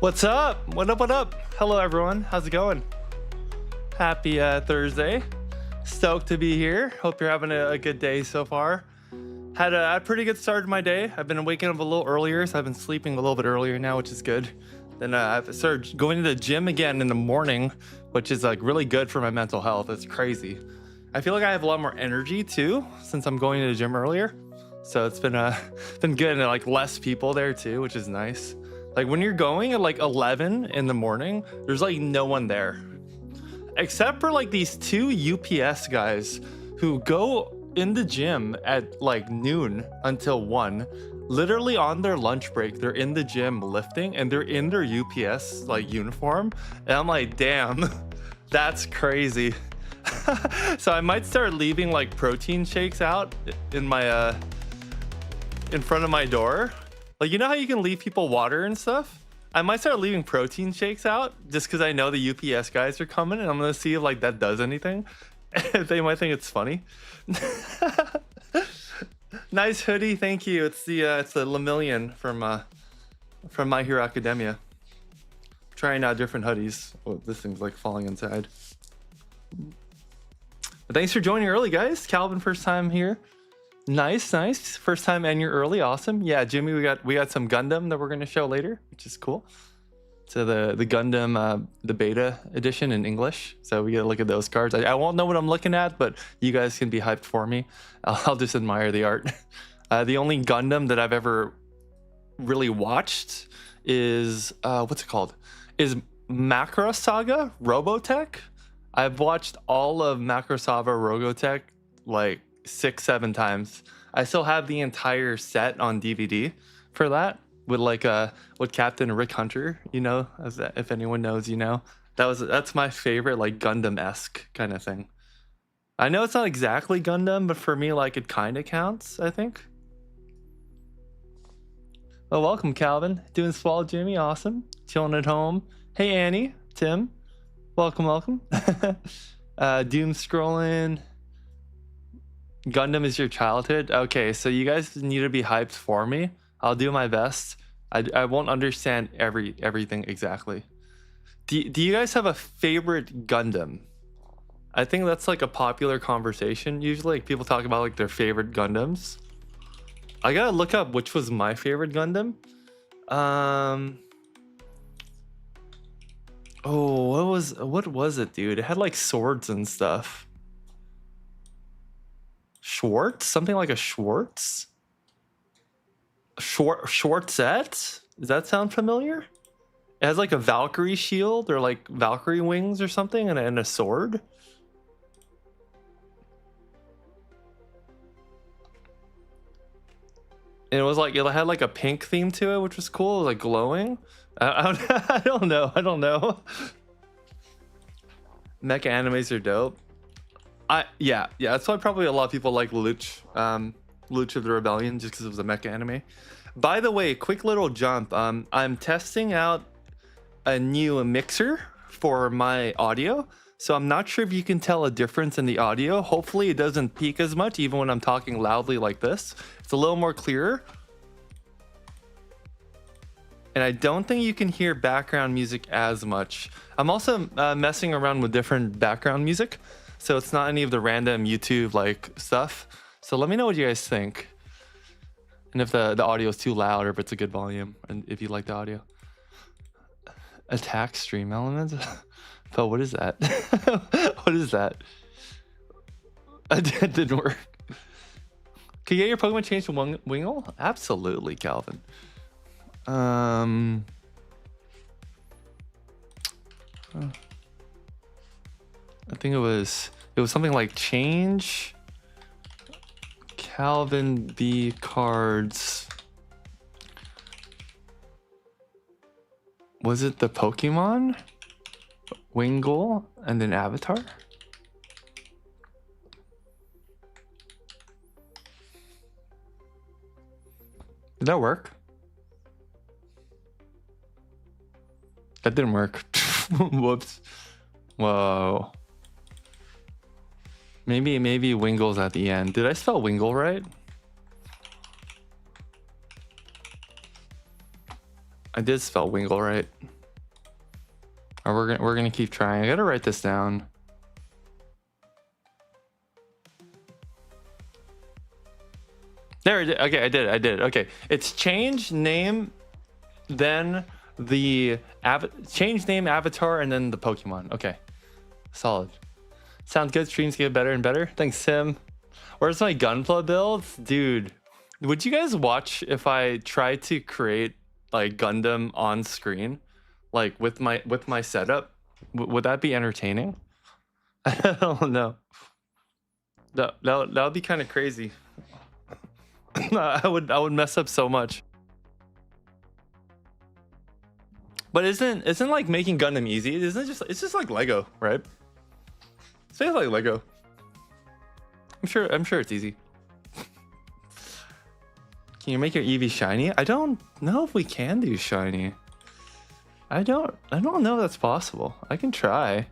What's up? What up? What up? Hello, everyone. How's it going? Happy Thursday. Stoked to be here. Hope you're having a good day so far. Had a pretty good start to my day. I've been waking up a little earlier, so I've been sleeping a little bit earlier now, which is good. Then I've started going to the gym again in the morning, which is like really good for my mental health. It's crazy. I feel like I have a lot more energy too since I'm going to the gym earlier. So it's been good, and like less people there too, which is nice. Like when you're going at like 11 in the morning, there's like no one there. Except for like these two UPS guys who go in the gym at like noon until 1. Literally on their lunch break, they're in the gym lifting and they're in their UPS like uniform. And I'm like, damn, that's crazy. So I might start leaving like protein shakes out in my in front of my door. Like, you know how you can leave people water and stuff? I might start leaving protein shakes out just because I know the UPS guys are coming, and I'm gonna see if like that does anything. They might think it's funny. Nice hoodie, thank you. It's the Lemillion from My Hero Academia. Trying out different hoodies. Oh, this thing's like falling inside. But thanks for joining early, guys. Calvin, first time here. Nice. First time and you're early. Awesome. Yeah, Jimmy, we got some Gundam that we're gonna show later, which is cool. So the Gundam the beta edition in English. So we get to look at those cards. I won't know what I'm looking at, but you guys can be hyped for me. I'll just admire the art. The only Gundam that I've ever really watched is what's it called? Is Macro Saga Robotech. I've watched all of Macro Saga Robotech like 6-7 times. I still have the entire set on DVD for that with like with Captain Rick Hunter, you know, as if anyone knows, you know. That's my favorite like Gundam-esque kind of thing. I know it's not exactly Gundam, but for me like it kind of counts, I think. Oh, welcome Calvin. Doing swell, Jimmy, awesome. Chilling at home. Hey Annie, Tim. Welcome. Doom scrolling. Gundam is your childhood? Okay, so you guys need to be hyped for me. I'll do my best. I won't understand everything exactly. Do you guys have a favorite Gundam? I think that's like a popular conversation. Usually like people talk about like their favorite Gundams. I gotta look up which was my favorite Gundam. Oh, what was it, dude? It had like swords and stuff. Schwartz? Something like a Schwartz? Schwartzette? Does that sound familiar? It has like a Valkyrie shield or like Valkyrie wings or something and a sword. And it was like, it had like a pink theme to it, which was cool, like glowing. I don't know. Mecha animes are dope. Yeah, that's why probably a lot of people like Luch of the Rebellion, just because it was a mecha anime. By the way, quick little jump. I'm testing out a new mixer for my audio, so I'm not sure if you can tell a difference in the audio. Hopefully it doesn't peak as much even when I'm talking loudly like this. It's a little more clearer. And I don't think you can hear background music as much. I'm also messing around with different background music, so it's not any of the random YouTube like stuff. So let me know what you guys think. And if the audio is too loud or if it's a good volume and if you like the audio. Attack stream elements? But what is that? What is that? It didn't work. Can you get your Pokemon changed to Wingle? Absolutely, Calvin. I think it was something like change Calvin B cards. Was it the Pokemon Wingull and then Avatar? Did that work? That didn't work. Whoops. Whoa. Maybe Wingull's at the end. Did I spell Wingull right? I did spell Wingle right. Or we're gonna keep trying. I gotta write this down. There it is. Okay, I did it. Okay, it's change name, then the change name, avatar, and then the Pokemon. Okay, solid. Sounds good. Streams get better and better. Thanks, Sim. Where's my Gunpla builds, dude? Would you guys watch if I try to create like Gundam on screen, like with my setup? Would that be entertaining? I don't know. That would be kind of crazy. I would mess up so much. But isn't like making Gundam easy? It's just like Lego, right? It's just like Lego. I'm sure it's easy. Can you make your Eevee shiny? I don't know if we can do shiny. I don't know if that's possible. I can try.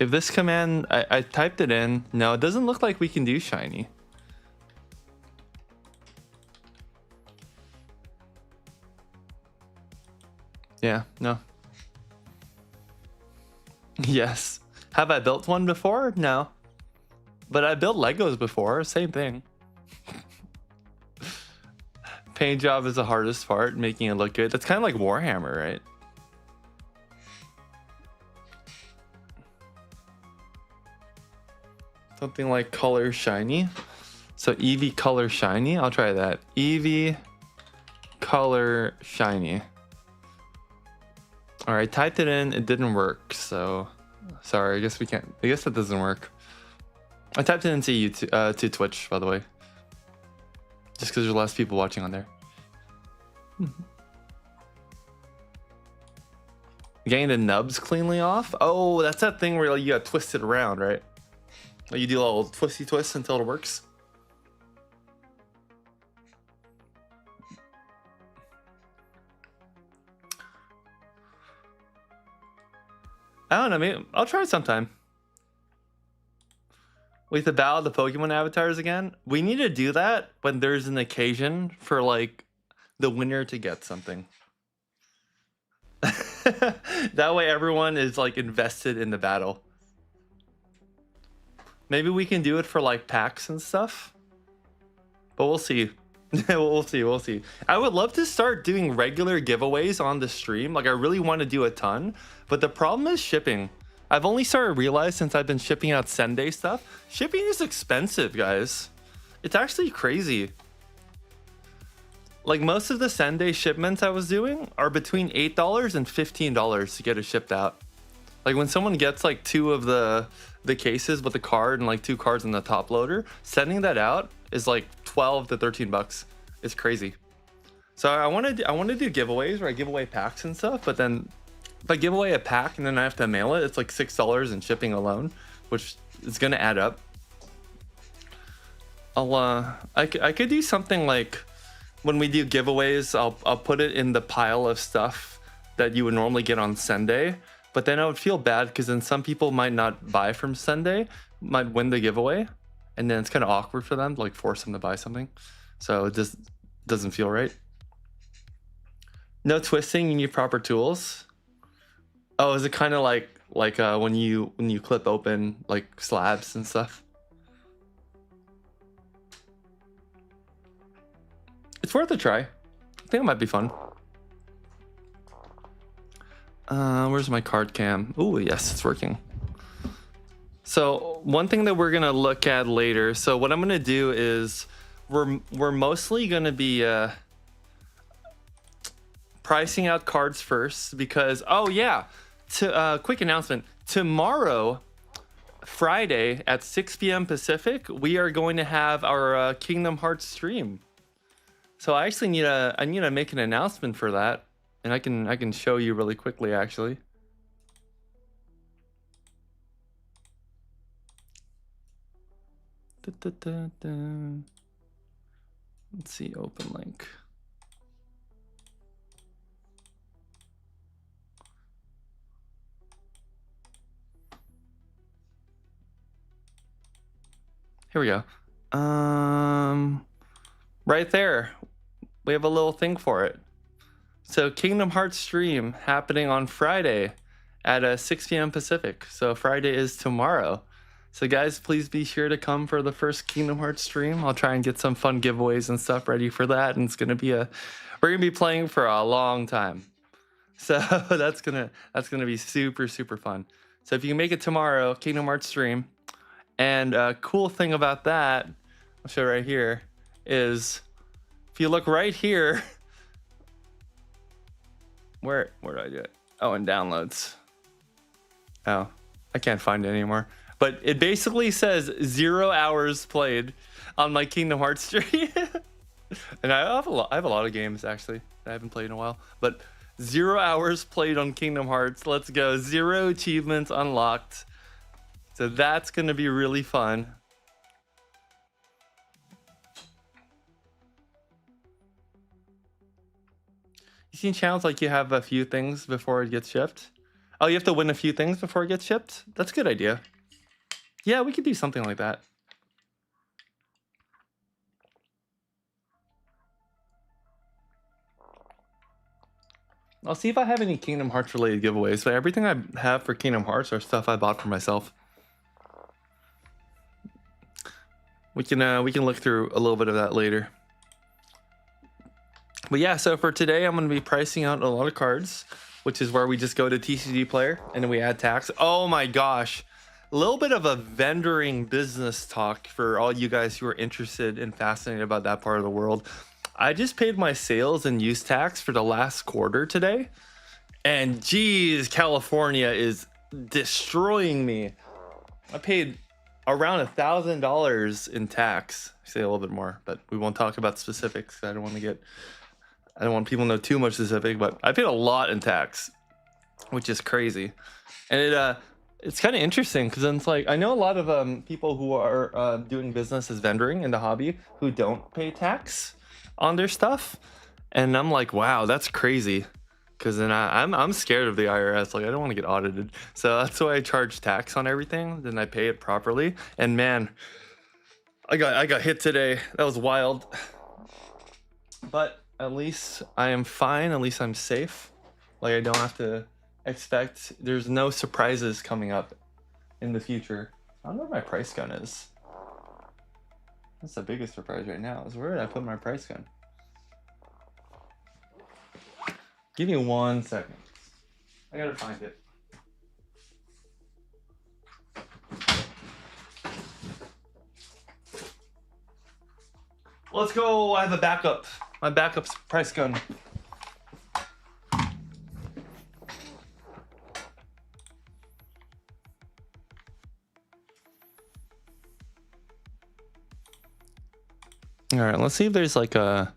If this command, I typed it in. No, it doesn't look like we can do shiny. Yeah, no. Yes. Have I built one before? No. But I built Legos before, same thing. Paint job is the hardest part, making it look good. That's kind of like Warhammer, right? Something like color shiny. So Eevee color shiny. I'll try that. Eevee color shiny. All right, typed it in. It didn't work. So sorry. I guess we can't. I guess that doesn't work. I typed it into YouTube, to Twitch, by the way. Just because there's less people watching on there. Getting the nubs cleanly off. Oh, that's that thing where you got twisted around, right? You do a little twisty twist until it works. I don't know, maybe I'll try it sometime. With the battle of the Pokemon avatars again, we need to do that when there's an occasion for like the winner to get something. That way everyone is like invested in the battle. Maybe we can do it for like packs and stuff, but we'll see. We'll see. I would love to start doing regular giveaways on the stream. Like I really want to do a ton, but the problem is shipping. I've only started to realize since I've been shipping out Sen.pai stuff, shipping is expensive, guys. It's actually crazy. Like most of the Sen.pai shipments I was doing are between $8 and $15 to get it shipped out. Like when someone gets like 2 of the cases with the card and like 2 cards in the top loader, sending that out is like 12 to 13 bucks. It's crazy. So I want to do giveaways where I give away packs and stuff, but then if I give away a pack and then I have to mail it, it's like $6 in shipping alone, which is gonna add up. I could do something like when we do giveaways, I'll put it in the pile of stuff that you would normally get on Sen.pai. But then I would feel bad because then some people might not buy from Sen.pai, might win the giveaway, and then it's kind of awkward for them to like force them to buy something. So it just doesn't feel right. No twisting, you need proper tools. Oh, is it kind of like when you clip open like slabs and stuff? It's worth a try. I think it might be fun. Where's my card cam? Oh, yes, it's working. So one thing that we're gonna look at later. So what I'm gonna do is we're mostly gonna be pricing out cards first because quick announcement. Tomorrow, Friday at 6 p.m. Pacific, we are going to have our Kingdom Hearts stream. So I actually need to make an announcement for that. And I can show you really quickly, actually. Let's see, open link. Here we go. Right there, we have a little thing for it. So Kingdom Hearts stream happening on Friday at 6 p.m. Pacific. So Friday is tomorrow. So guys, please be sure to come for the first Kingdom Hearts stream. I'll try and get some fun giveaways and stuff ready for that. And it's gonna be we're gonna be playing for a long time. So that's gonna be super, super fun. So if you can make it tomorrow, Kingdom Hearts stream. And a cool thing about that, I'll show right here, is if you look right here, where do I do it? Oh, in downloads. Oh, I can't find it anymore. But it basically says 0 hours played on my Kingdom Hearts stream. And I have a lot of games actually that I haven't played in a while. But 0 hours played on Kingdom Hearts. Let's go. 0 achievements unlocked. So that's gonna be really fun. You seen channels like you have a few things before it gets shipped? Oh, you have to win a few things before it gets shipped? That's a good idea. Yeah, we could do something like that. I'll see if I have any Kingdom Hearts related giveaways, but everything I have for Kingdom Hearts are stuff I bought for myself. We can look through a little bit of that later. But yeah, so for today, I'm going to be pricing out a lot of cards, which is where we just go to TCG Player and then we add tax. Oh my gosh. A little bit of a vendoring business talk for all you guys who are interested and fascinated about that part of the world. I just paid my sales and use tax for the last quarter today. And geez, California is destroying me. I paid around $1,000 in tax. I say a little bit more, but we won't talk about specifics. I don't want people to know too much specific, but I paid a lot in tax, which is crazy. And it's kind of interesting because it's like I know a lot of people who are doing business as vendoring in the hobby who don't pay tax on their stuff, and I'm like, wow, that's crazy. Because then I'm scared of the IRS. Like I don't want to get audited, so that's why I charge tax on everything. Then I pay it properly. And man, I got hit today. That was wild. But at least I am fine. At least I'm safe. Like I don't have to expect. There's no surprises coming up in the future. I don't know where my price gun is. That's the biggest surprise right now. Is where did I put my price gun? Give me 1 second. I gotta find it. Let's go. I have a backup. My backup's price gun. All right, let's see if there's like a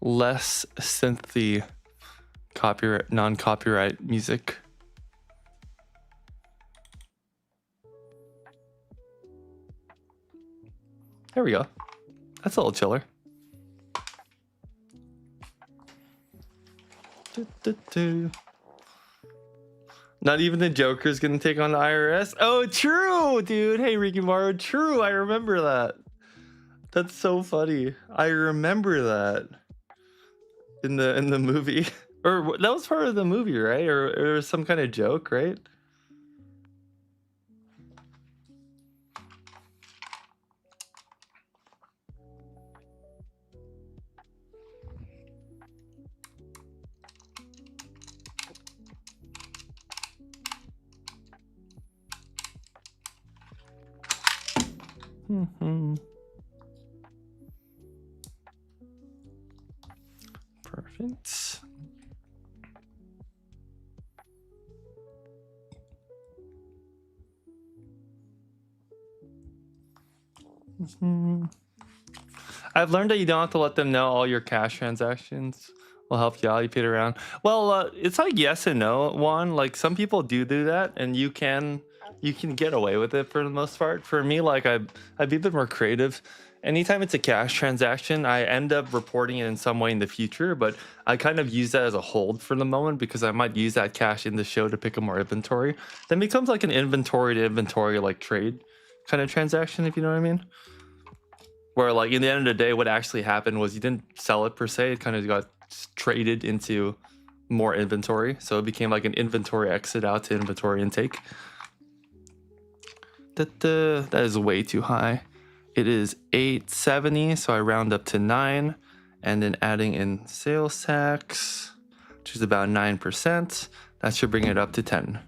less synthy copyright, non-copyright music. There we go. That's a little chiller. Not even the Joker's gonna take on the IRS. Oh, true, dude. Hey, Ricky Maro, true. I remember that. That's so funny. I remember that in the movie. Or that was part of the movie, right? Or some kind of joke, right? Perfect. I've learned that you don't have to let them know all your cash transactions. Will help you out. You paid around. Well, it's like yes and no. One, like some people do that, and you can get away with it for the most part. For me, like I'd be a bit more creative. Anytime it's a cash transaction, I end up reporting it in some way in the future, but I kind of use that as a hold for the moment because I might use that cash in the show to pick up more inventory. Then it becomes like an inventory to inventory like trade kind of transaction, if you know what I mean. Where like in the end of the day, what actually happened was you didn't sell it per se. It kind of got traded into more inventory. So it became like an inventory exit out to inventory intake. That is way too high. It is 870, so I round up to 9, and then adding in sales tax, which is about 9%. That should bring it up to 10.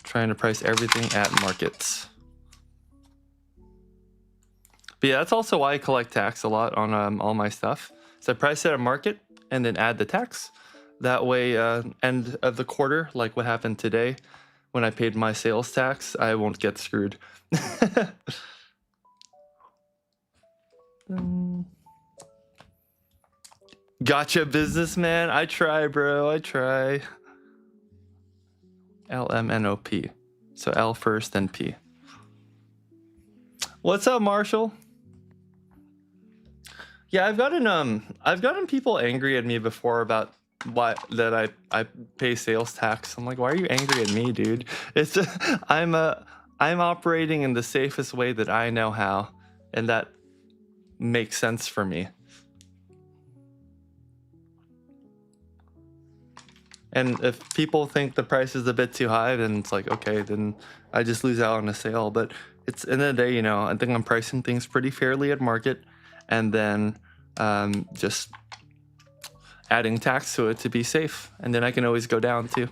Trying to price everything at markets. But yeah, that's also why I collect tax a lot on all my stuff. So I price it at market and then add the tax. That way, end of the quarter, like what happened today, when I paid my sales tax, I won't get screwed. Gotcha, businessman. I try, bro. I try. LMNOP. So L first, then P. What's up, Marshall? Yeah, I've gotten people angry at me before about why that I pay sales tax. I'm like, why are you angry at me, dude? It's just, I'm operating in the safest way that I know how, and that makes sense for me. And if people think the price is a bit too high, then it's like, okay, then I just lose out on a sale. But it's in the day, you know, I think I'm pricing things pretty fairly at market, and then just adding tax to it to be safe. And then I can always go down too.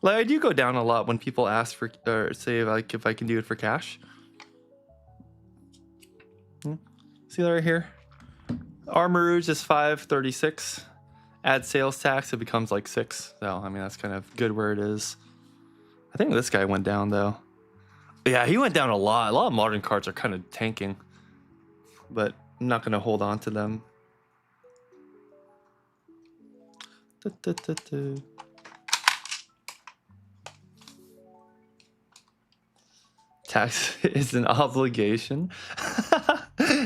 Like I do go down a lot when people ask for, or say like if I can do it for cash. See that right here? Armor Rouge is 536. Add sales tax, it becomes like 6. So I mean that's kind of good where it is. I think this guy went down though. Yeah, he went down a lot. A lot of modern cards are kind of tanking, but I'm not gonna hold on to them. Tax is an obligation.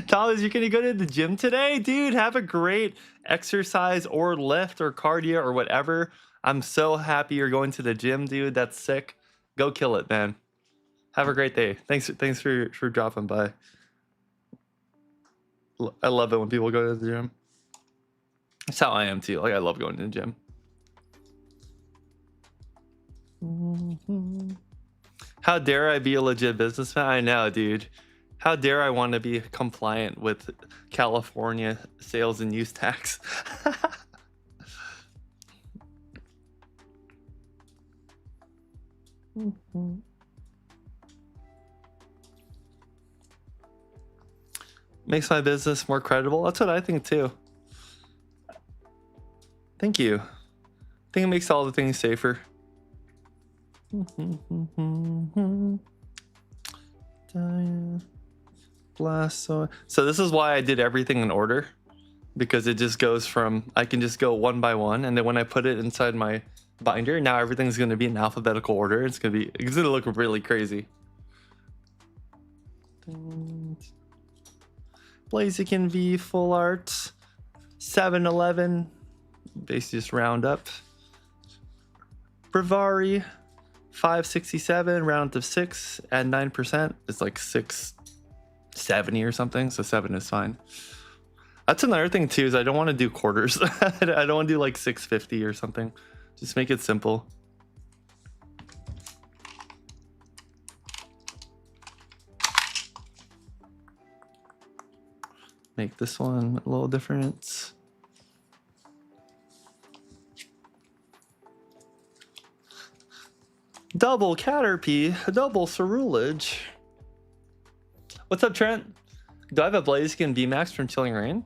Thomas, you're gonna go to the gym today? Dude, have a great exercise or lift or cardio or whatever. I'm so happy you're going to the gym, dude. That's sick. Go kill it, man. Have a great day. Thanks for dropping by. I love it when people go to the gym. That's how I am too. Like I love going to the gym. How dare I be a legit businessman? I know, dude. How dare I want to be compliant with California sales and use tax? Makes my business more credible. That's what I think too. Thank you. I think it makes all the things safer. So this is why I did everything in order, because it just goes from, I can just go one by one, and then when I put it inside my binder, now everything's going to be in alphabetical order. It's going to look really crazy. Blaziken V full art, 711, basically just round up. Bravari 567, round to 6, add 9%. It's like 670 or something, so 7 is fine. That's another thing too, is I don't want to do quarters. I don't want to do like 650 or something. Just make it simple. Make this one a little different. Double Caterpie, double Cerulege. What's up, Trent? Do I have a Blaziken VMAX from Chilling Rain?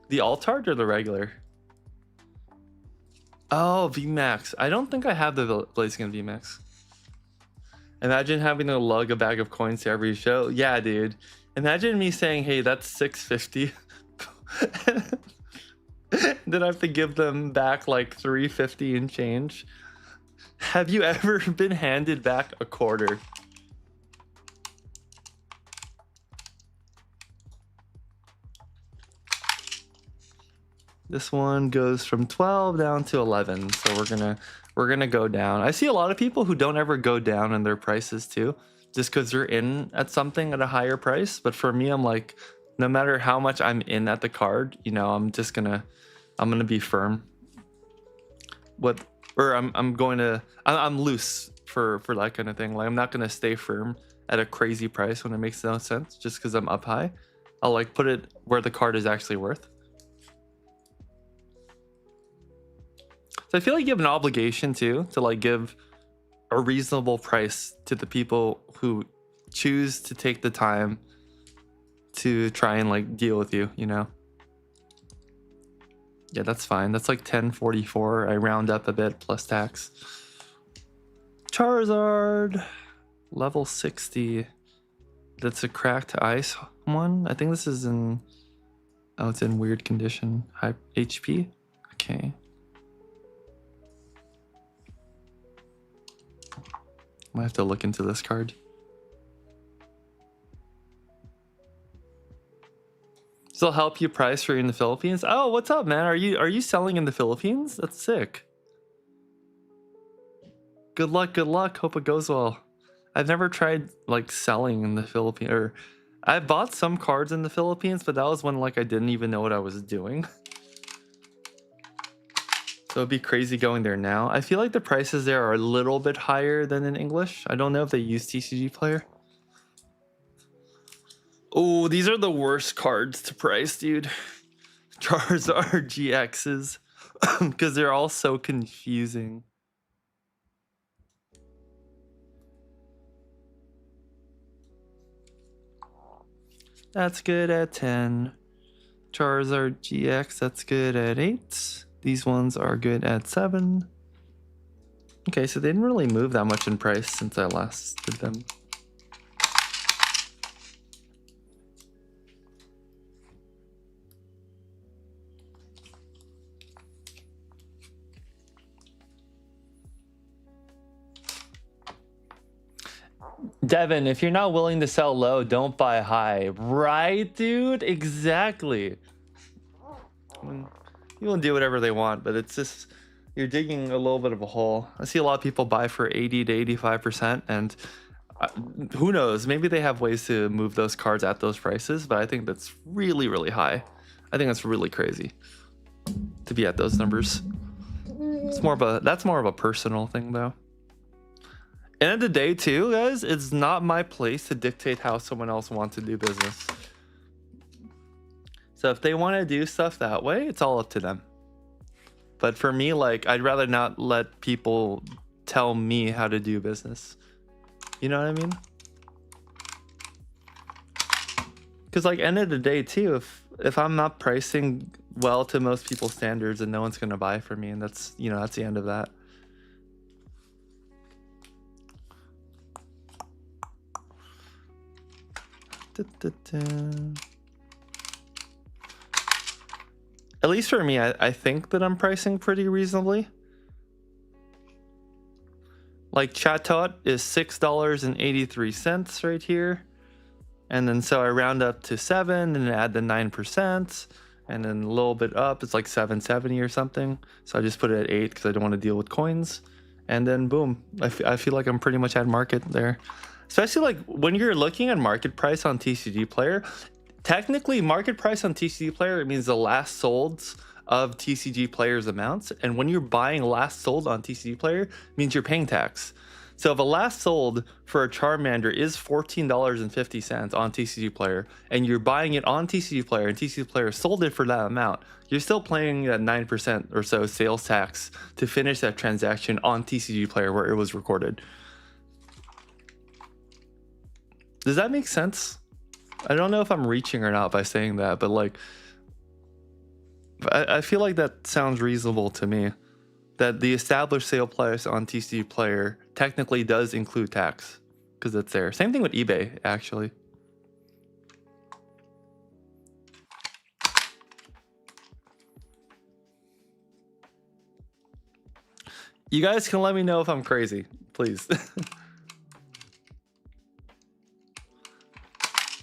The alt-art or the regular? Oh, VMAX. I don't think I have the Blaziken VMAX. Imagine having to lug a bag of coins to every show. Yeah, dude. Imagine me saying, hey, that's 650. Then I have to give them back like 350 and change. Have you ever been handed back a quarter? This one goes from 12 down to 11, so we're gonna go down. I see a lot of people who don't ever go down in their prices too. just because you're in at something at a higher price. But for me, I'm like, no matter how much I'm in at the card, you know, I'm gonna be firm. I'm loose for that kind of thing. Like I'm not gonna stay firm at a crazy price when it makes no sense just because I'm up high. I'll like put it where the card is actually worth. So I feel like you have an obligation too to like give a reasonable price to the people who choose to take the time to try and like deal with you, you know? Yeah, that's fine. That's like 1044. I round up a bit plus tax. Charizard, level 60. That's a cracked ice one. I think this is in, oh, it's in weird condition. High HP. Okay. Might have to look into this card. Does it help you price for in the Philippines? Oh, what's up, man? Are you selling in the Philippines? That's sick. Good luck, good luck. Hope it goes well. I've never tried like selling in the Philippines, or I bought some cards in the Philippines, but that was when like I didn't even know what I was doing. So it'd be crazy going there now. I feel like the prices there are a little bit higher than in English. I don't know if they use TCG Player. Oh, these are the worst cards to price, dude. Charizard GXs. Because they're all so confusing. That's good at 10. Charizard GX, that's good at 8. These ones are good at 7. Okay, so they didn't really move that much in price since I last did them. Devin, if you're not willing to sell low, don't buy high. Right, dude? Exactly. I mean, people do whatever they want, but it's just, you're digging a little bit of a hole. I see a lot of people buy for 80 to 85%, and who knows? Maybe they have ways to move those cards at those prices, but I think that's really, really high. I think that's really crazy to be at those numbers. That's more of a personal thing, though. End of the day, too, guys, it's not my place to dictate how someone else wants to do business. So if they want to do stuff that way, it's all up to them. But for me, like, I'd rather not let people tell me how to do business. You know what I mean? Because, like, end of the day, too, if I'm not pricing well to most people's standards, then no one's going to buy from me. And that's, you know, that's the end of that. At least for me, I think that I'm pricing pretty reasonably. Like Chatot is $6.83 right here. And then so I round up to 7 and add the 9%. And then a little bit up, it's like 770 or something. So I just put it at 8 because I don't want to deal with coins. And then boom, I feel like I'm pretty much at market there. Especially like when you're looking at market price on TCG Player, technically market price on TCG Player, it means the last solds of TCG Player's amounts. And when you're buying last sold on TCG Player, it means you're paying tax. So if a last sold for a Charmander is $14.50 on TCG Player, and you're buying it on TCG Player, and TCG Player sold it for that amount, you're still paying that 9% or so sales tax to finish that transaction on TCG Player where it was recorded. Does that make sense? I don't know if I'm reaching or not by saying that, but like, I feel like that sounds reasonable to me. That the established sale price on TCG Player technically does include tax because it's there. Same thing with eBay, actually. You guys can let me know if I'm crazy, please.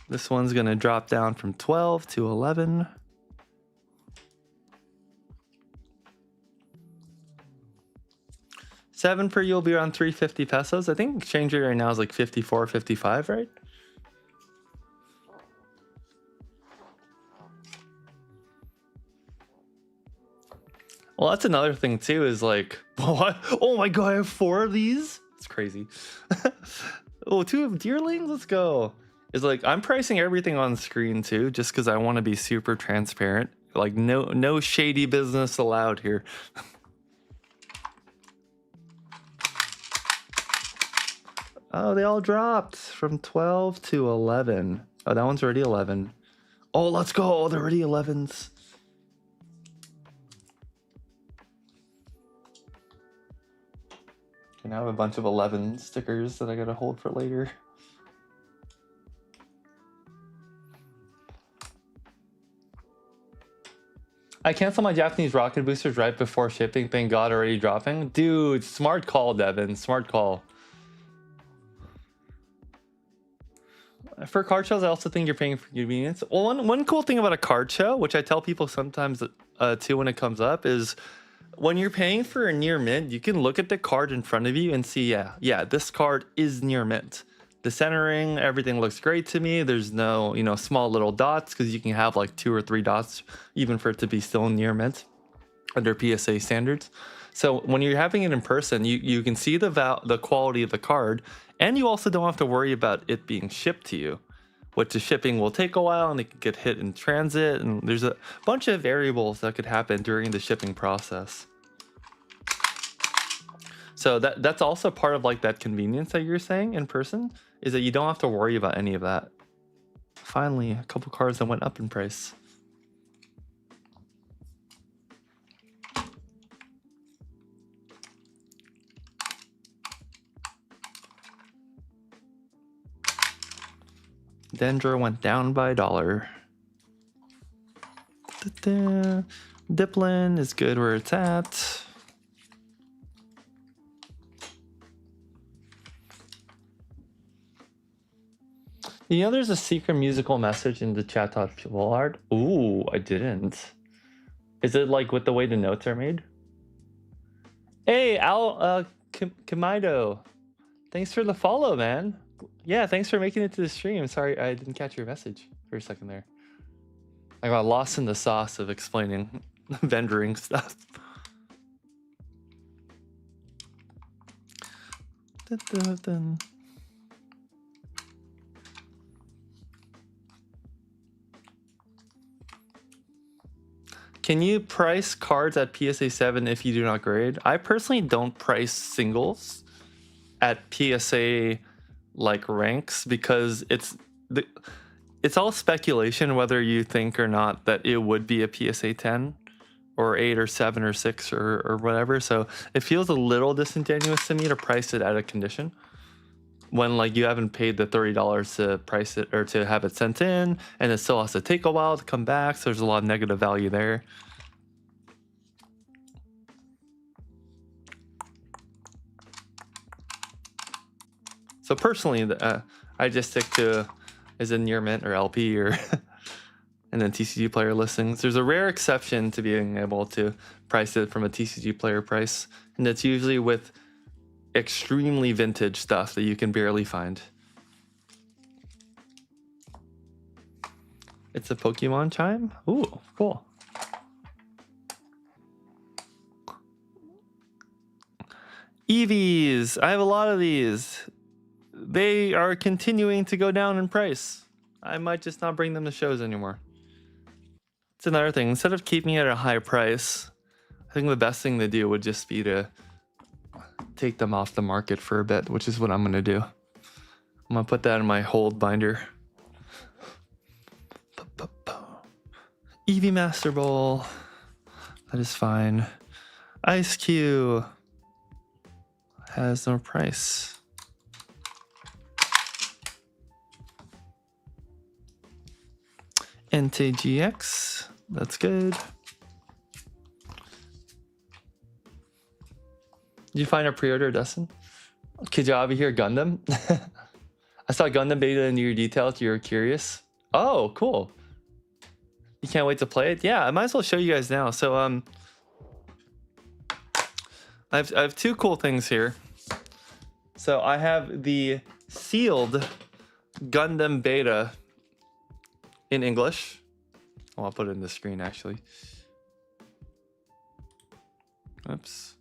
This one's going to drop down from 12 to 11. 7 per U will be around 350 pesos. I think exchange rate right now is like 54, 55, right? Well, that's another thing too, is like, what? Oh my god, I have 4 of these? It's crazy. Oh, 2 of Deerlings? Let's go. It's like, I'm pricing everything on screen too, just because I want to be super transparent. Like, no shady business allowed here. Oh, they all dropped from 12 to 11. Oh, that one's already 11. Oh, let's go. Oh, they're already 11s. Okay, now I have a bunch of 11 stickers that I gotta hold for later. I canceled my Japanese rocket boosters right before shipping. Thank God, already dropping. Dude, smart call, Devin. Smart call. For card shows, I also think you're paying for convenience. Well, one cool thing about a card show, which I tell people sometimes too when it comes up, is when you're paying for a near mint, you can look at the card in front of you and see, yeah, this card is near mint. The centering, everything looks great to me. There's no, small little dots, because you can have like 2 or 3 dots even for it to be still near mint under PSA standards. So when you're having it in person, you can see the quality of the card, and you also don't have to worry about it being shipped to you, which the shipping will take a while and it can get hit in transit, and there's a bunch of variables that could happen during the shipping process. So that's also part of like that convenience that you're saying in person, is that you don't have to worry about any of that. Finally, a couple cards that went up in price. Dendra went down by $1. Diplin is good where it's at. There's a secret musical message in the chat.wall art. Ooh, I didn't. Is it like with the way the notes are made? Hey, Kamido. Thanks for the follow, man. Yeah, thanks for making it to the stream. Sorry, I didn't catch your message for a second there. I got lost in the sauce of explaining vendoring stuff. Can you price cards at PSA 7 if you do not grade? I personally don't price singles at PSA like ranks, because it's all speculation whether you think or not that it would be a PSA 10 or 8 or 7 or 6 or whatever. So it feels a little disingenuous to me to price it at a condition when like you haven't paid the $30 to price it or to have it sent in, and it still has to take a while to come back. So there's a lot of negative value there. So personally, I just stick to is it near mint or LP or and then TCG player listings. There's a rare exception to being able to price it from a TCG player price, and that's usually with extremely vintage stuff that you can barely find. It's a Pokemon chime? Ooh, cool. EVs, I have a lot of these. They are continuing to go down in price. I might just not bring them to shows anymore. It's another thing. Instead of keeping it at a high price, I think the best thing to do would just be to take them off the market for a bit, which is what I'm going to do. I'm going to put that in my hold binder. EV Master Ball. That is fine. Ice Cube has no price. NTGX, that's good. Did you find a pre-order, Dustin? Kijabi here, Gundam. I saw Gundam beta in your details. You were curious. Oh, cool. You can't wait to play it? Yeah, I might as well show you guys now. So I have two cool things here. So I have the sealed Gundam beta in English. Oh, I'll put it in the screen actually. Oops.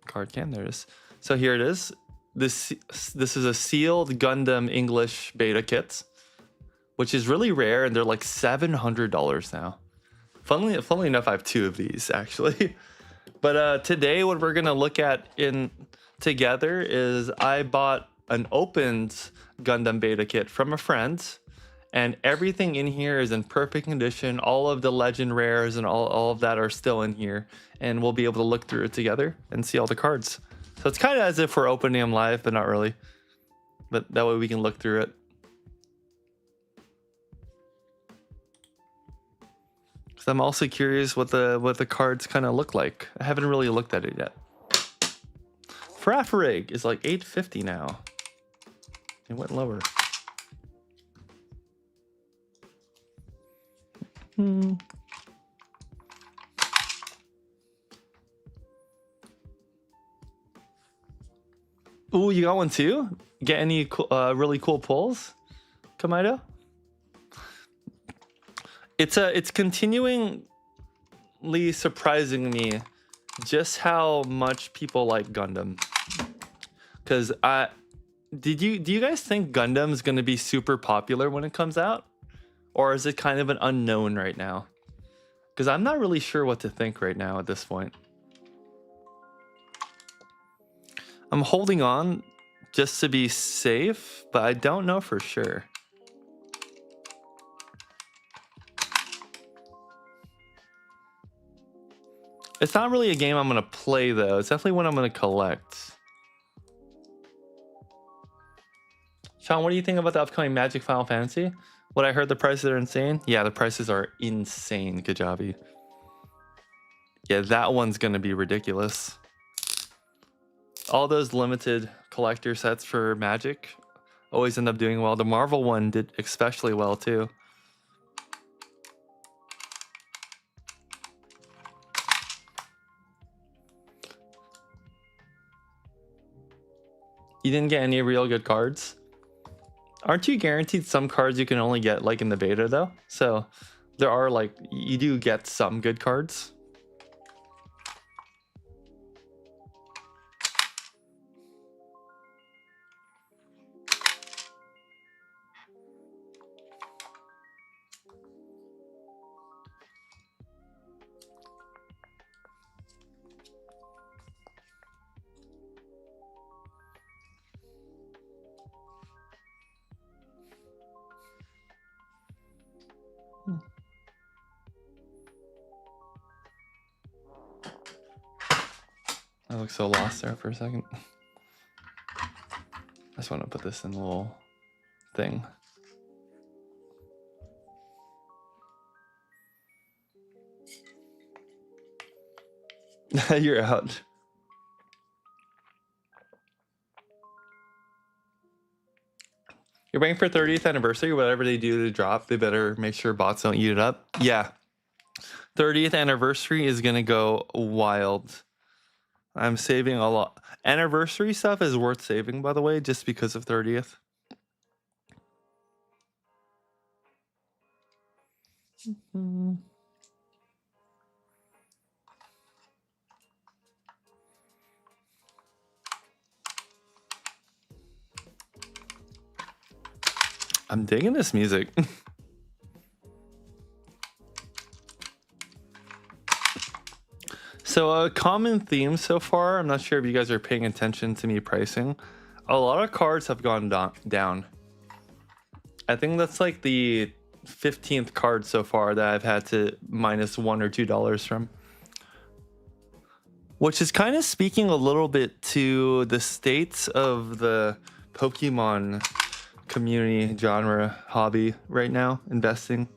Card cam, there it is. So here it is. This is a sealed Gundam English beta kit, which is really rare, and they're like $700 now. Funnily enough, I have two of these actually. But today, what we're gonna look at together is I bought an opened Gundam beta kit from a friend, and everything in here is in perfect condition. All of the legend rares and all of that are still in here, and we'll be able to look through it together and see all the cards. So it's kind of as if we're opening them live, but not really. But that way we can look through it. So I'm also curious what the cards kind of look like. I haven't really looked at it yet. Frafarig is like $850 now. It went lower. Ooh, you got one too? Get any really cool pulls, Kamaido? It's continuingly surprising me just how much people like Gundam. Because do you guys think Gundam is going to be super popular when it comes out? Or is it kind of an unknown right now? Because I'm not really sure what to think right now at this point. I'm holding on just to be safe, but I don't know for sure. It's not really a game I'm going to play, though. It's definitely one I'm going to collect. Sean, what do you think about the upcoming Magic Final Fantasy? What I heard, the prices are insane. Yeah, the prices are insane, Kajabi. Yeah, that one's going to be ridiculous. All those limited collector sets for Magic always end up doing well. The Marvel one did especially well, too. You didn't get any real good cards? Aren't you guaranteed some cards you can only get like in the beta though? So there are like, you do get some good cards. I look so lost there for a second. I just want to put this in the little thing. You're out. You're waiting for 30th anniversary. Whatever they do to drop, they better make sure bots don't eat it up. Yeah. 30th anniversary is going to go wild. I'm saving a lot. Anniversary stuff is worth saving, by the way, just because of 30th. I'm digging this music. So a common theme so far, I'm not sure if you guys are paying attention to me pricing. A lot of cards have gone down. I think that's like the 15th card so far that I've had to minus $1 or $2 from. Which is kind of speaking a little bit to the state of the Pokemon community genre hobby right now, investing.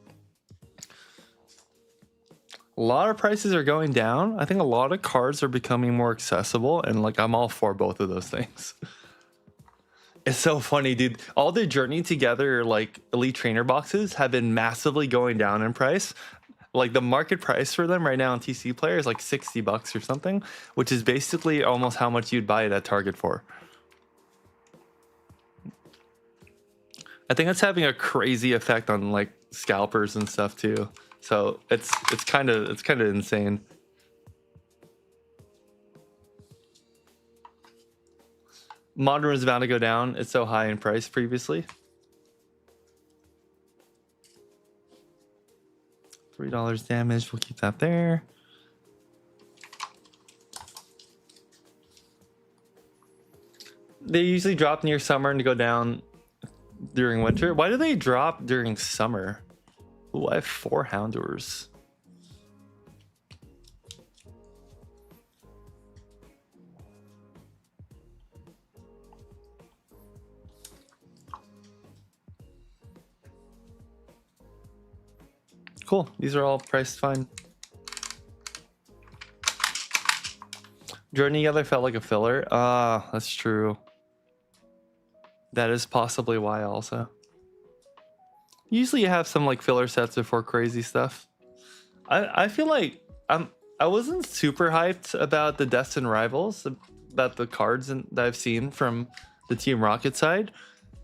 A lot of prices are going down. I think a lot of cards are becoming more accessible, and like I'm all for both of those things. It's so funny, dude. All the Journey Together like Elite Trainer boxes have been massively going down in price. Like the market price for them right now on TC Player is like $60 or something, which is basically almost how much you'd buy it at Target for. I think that's having a crazy effect on like scalpers and stuff too. So it's kind of insane. Modern was about to go down. It's so high in price previously. $3 damage. We'll keep that there. They usually drop near summer and go down during winter. Why do they drop during summer? Ooh, I have 4 Hounders. Cool. These are all priced fine. Journey together felt like a filler. Ah, that's true. That is possibly why also. Usually you have some like filler sets before crazy stuff. I feel like I wasn't super hyped about the Destined Rivals, about the cards that I've seen from the Team Rocket side.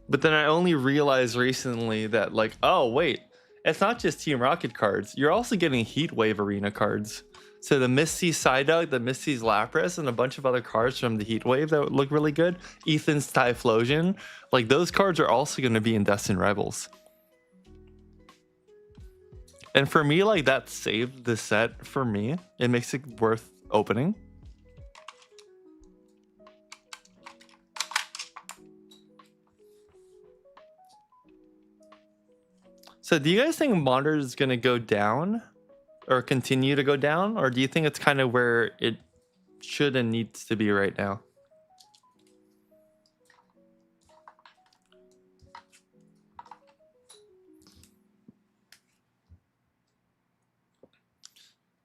But then I only realized recently that like, oh wait, it's not just Team Rocket cards. You're also getting Heatwave Arena cards. So the Misty Psyduck, the Misty's Lapras, and a bunch of other cards from the Heatwave that look really good. Ethan's Typhlosion. Like those cards are also going to be in Destined Rivals. And for me, like that saved the set for me. It makes it worth opening. So do you guys think Modern is going to go down or continue to go down? Or do you think it's kind of where it should and needs to be right now?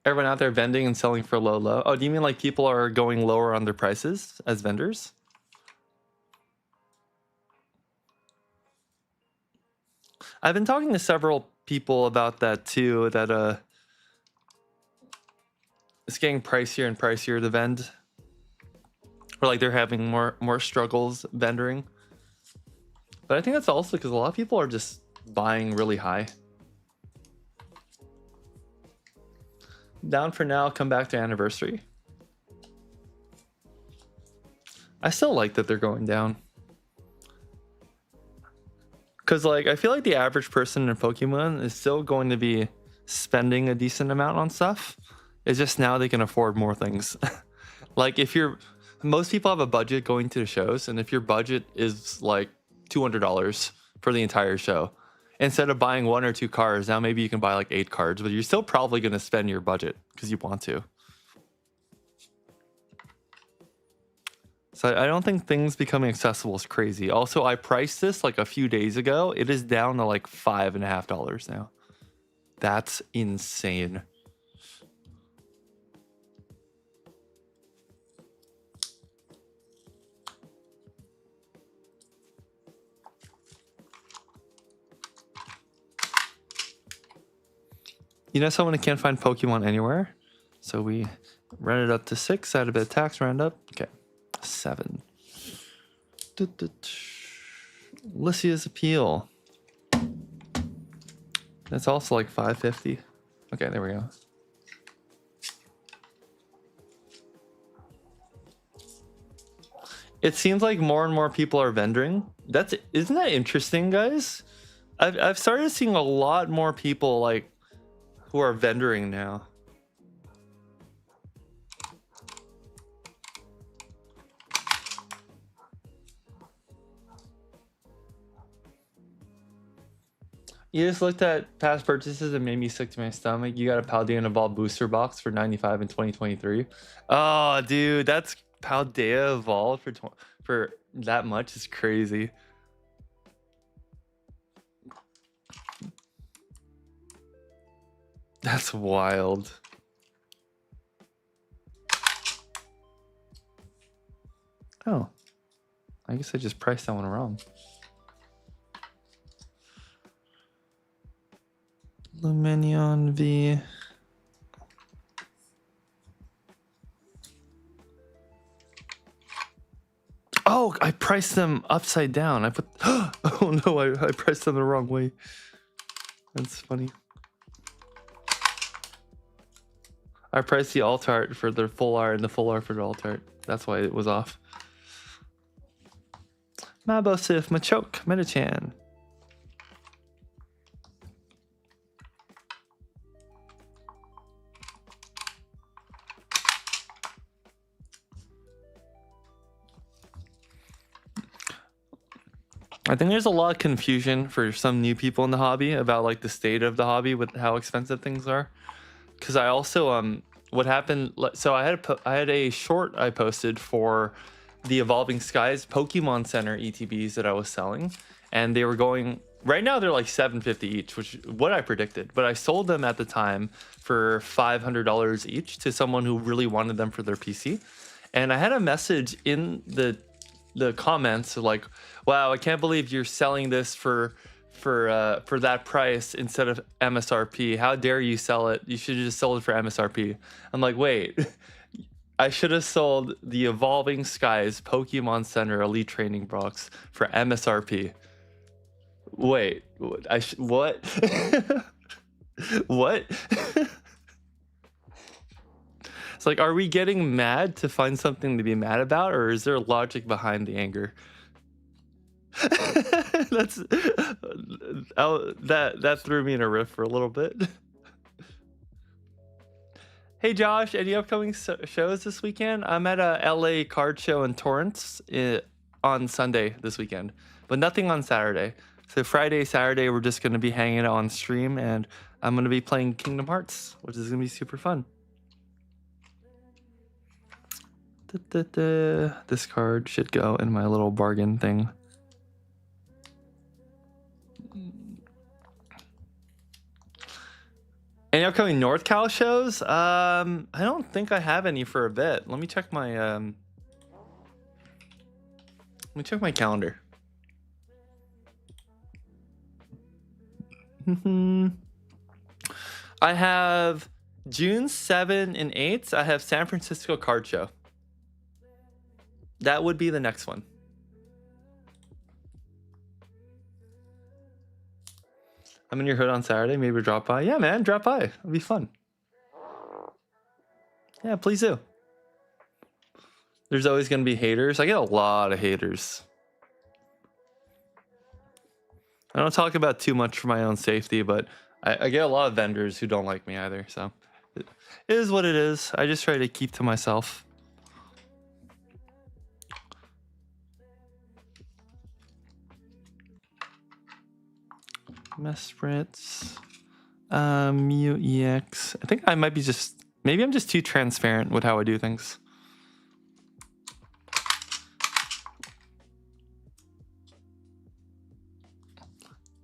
Everyone out there vending and selling for low. Oh, do you mean like people are going lower on their prices as vendors? I've been talking to several people about that too, that it's getting pricier and pricier to vend. Or like they're having more struggles vendoring. But I think that's also because a lot of people are just buying really high. Down for now, come back to Anniversary. I still like that they're going down. Because like I feel like the average person in Pokemon is still going to be spending a decent amount on stuff. It's just now they can afford more things. Like if you're, most people have a budget going to the shows, and if your budget is like $200 for the entire show, instead of buying 1 or 2 cards, now maybe you can buy like 8 cards, but you're still probably going to spend your budget because you want to. So I don't think things becoming accessible is crazy. Also, I priced this like a few days ago. It is down to like $5.50 now. That's insane. You know someone who can't find Pokemon anywhere? So we rounded up to 6, add a bit of tax, round up. Okay, 7. Lycia's Appeal. That's also like $5.50. Okay, there we go. It seems like more and more people are vendoring. Isn't that interesting, guys? I've started seeing a lot more people like who are vendoring now. You just looked at past purchases and made me sick to my stomach. You got a Paldea Evolved booster box for $95 in 2023. Oh, dude, that's Paldea Evolved for that much is crazy. That's wild. Oh, I guess I just priced that one wrong. Luminion V. Oh, I priced them upside down. I put. Oh no, I priced them the wrong way. That's funny. I priced the alt art for the full art and the full art for the alt art. That's why it was off. Mabosif, Machoke, Metachan. I think there's a lot of confusion for some new people in the hobby about like the state of the hobby with how expensive things are. Because I also what happened, so I had a short I posted for the Evolving Skies Pokemon Center ETBs that I was selling, and they were going right now, they're like $750 each, which is what I predicted, but I sold them at the time for $500 each to someone who really wanted them for their PC. And I had a message in the comments like, wow, I can't believe you're selling this for that price instead of MSRP. How dare you sell it? You should have just sold it for MSRP. I'm like, wait, I should have sold the Evolving Skies Pokemon Center Elite Training Box for MSRP. Wait, what? What? It's like, are we getting mad to find something to be mad about, or is there logic behind the anger? That threw me in a riff for a little bit. Hey Josh, any upcoming shows this weekend? I'm at a LA card show in Torrance on Sunday this weekend, but nothing on Saturday. So Friday, Saturday, we're just going to be hanging out on stream, and I'm going to be playing Kingdom Hearts, which is going to be super fun. This card should go in my little bargain thing. Any upcoming North Cal shows? I don't think I have any for a bit. Let me check my calendar. I have June 7 and 8. I have San Francisco Card Show. That would be the next one. I'm in your hood on Saturday. Maybe drop by. Yeah, man, drop by. It'll be fun. Yeah, please do. There's always going to be haters. I get a lot of haters. I don't talk about too much for my own safety, but I get a lot of vendors who don't like me either. So it is what it is. I just try to keep to myself. Mespritz, Mew EX. I think I might be maybe I'm just too transparent with how I do things.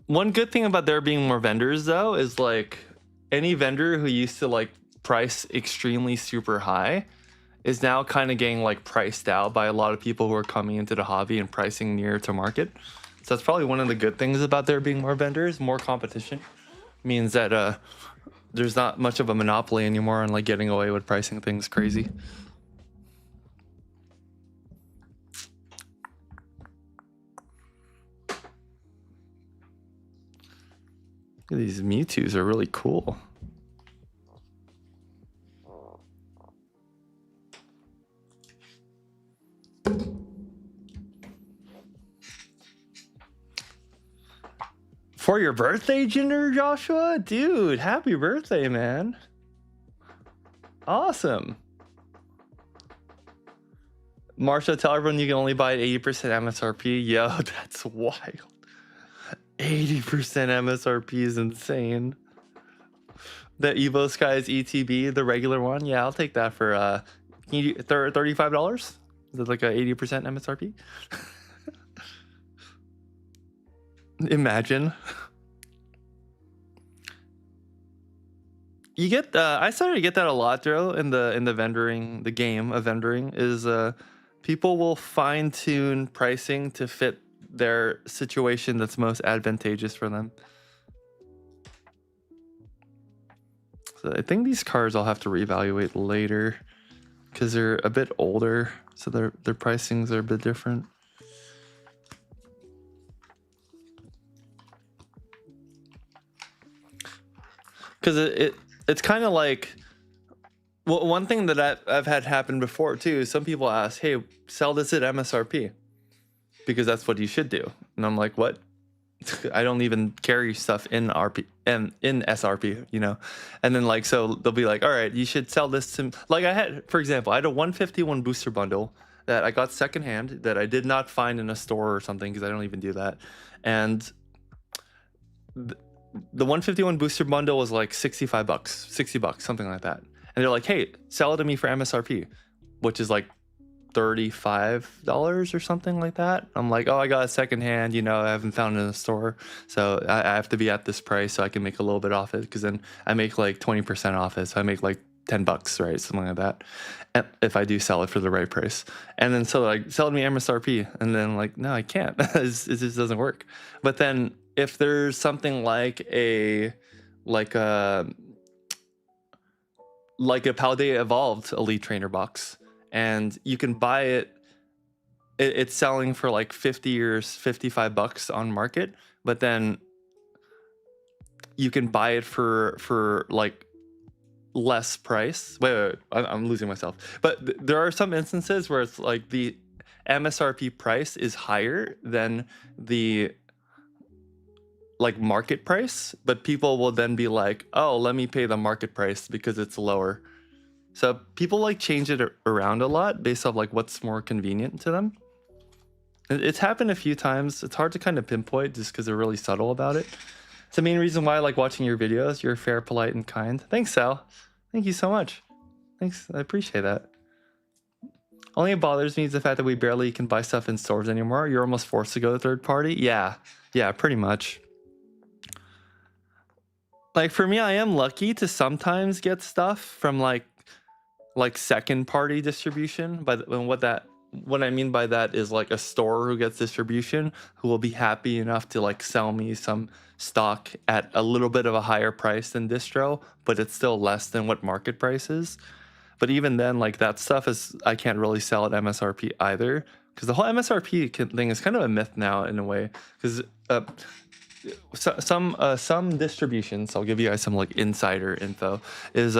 One good thing about there being more vendors though is like any vendor who used to like price extremely super high is now kind of getting like priced out by a lot of people who are coming into the hobby and pricing near to market. So that's probably one of the good things about there being more vendors. More competition means that there's not much of a monopoly anymore on like getting away with pricing things crazy. These Mewtwo's are really cool. For your birthday, Jinder Joshua? Dude, happy birthday, man. Awesome. Marsha, tell everyone you can only buy at 80% MSRP. Yo, that's wild. 80% MSRP is insane. The Evo Skies ETB, the regular one. Yeah, I'll take that for can you do $35? Is it like a 80% MSRP? Imagine. You get I started to get that a lot though in the vendoring, the game of vendoring is people will fine tune pricing to fit their situation that's most advantageous for them. So I think these cars I'll have to reevaluate later because they're a bit older, so their pricings are a bit different. Because it's kind of like, well, one thing that I've had happen before too is some people ask, hey, sell this at MSRP because that's what you should do. And I'm like, what? I don't even carry stuff in RP and in SRP, you know? And then like, so they'll be like, all right, you should sell this to, like I had, for example, I had a 151 booster bundle that I got secondhand that I did not find in a store or something because I don't even do that. And the 151 booster bundle was like 65 bucks, 60 bucks, something like that. And they're like, hey, sell it to me for MSRP, which is like $35 or something like that. I'm like, oh, I got it secondhand, you know, I haven't found it in the store. So I have to be at this price so I can make a little bit off it, because then I make like 20% off it. So I make like 10 bucks, right? Something like that. And if I do sell it for the right price. And then so like, sell it to me MSRP. And then like, no, I can't. It just doesn't work. But then if there's something like a Paldea Evolved Elite Trainer box, and you can buy it, it's selling for like 50 or 55 bucks on market, but then you can buy it for like less price. Wait, I'm losing myself. But there are some instances where it's like the MSRP price is higher than the like market price, but people will then be like, oh, let me pay the market price because it's lower. So people like change it around a lot based off like what's more convenient to them. It's happened a few times. It's hard to kind of pinpoint just because they're really subtle about it. It's the main reason why I like watching your videos. You're fair, polite, and kind. Thanks, Sal. Thank you so much. Thanks, I appreciate that. Only it bothers me is the fact that we barely can buy stuff in stores anymore. You're almost forced to go to third party. Yeah, pretty much. Like for me, I am lucky to sometimes get stuff from like second party distribution. But what I mean by that is like a store who gets distribution who will be happy enough to like sell me some stock at a little bit of a higher price than distro, but it's still less than what market price is. But even then, like that stuff I can't really sell at MSRP either, because the whole MSRP thing is kind of a myth now in a way, because some distributions, I'll give you guys some like insider info, is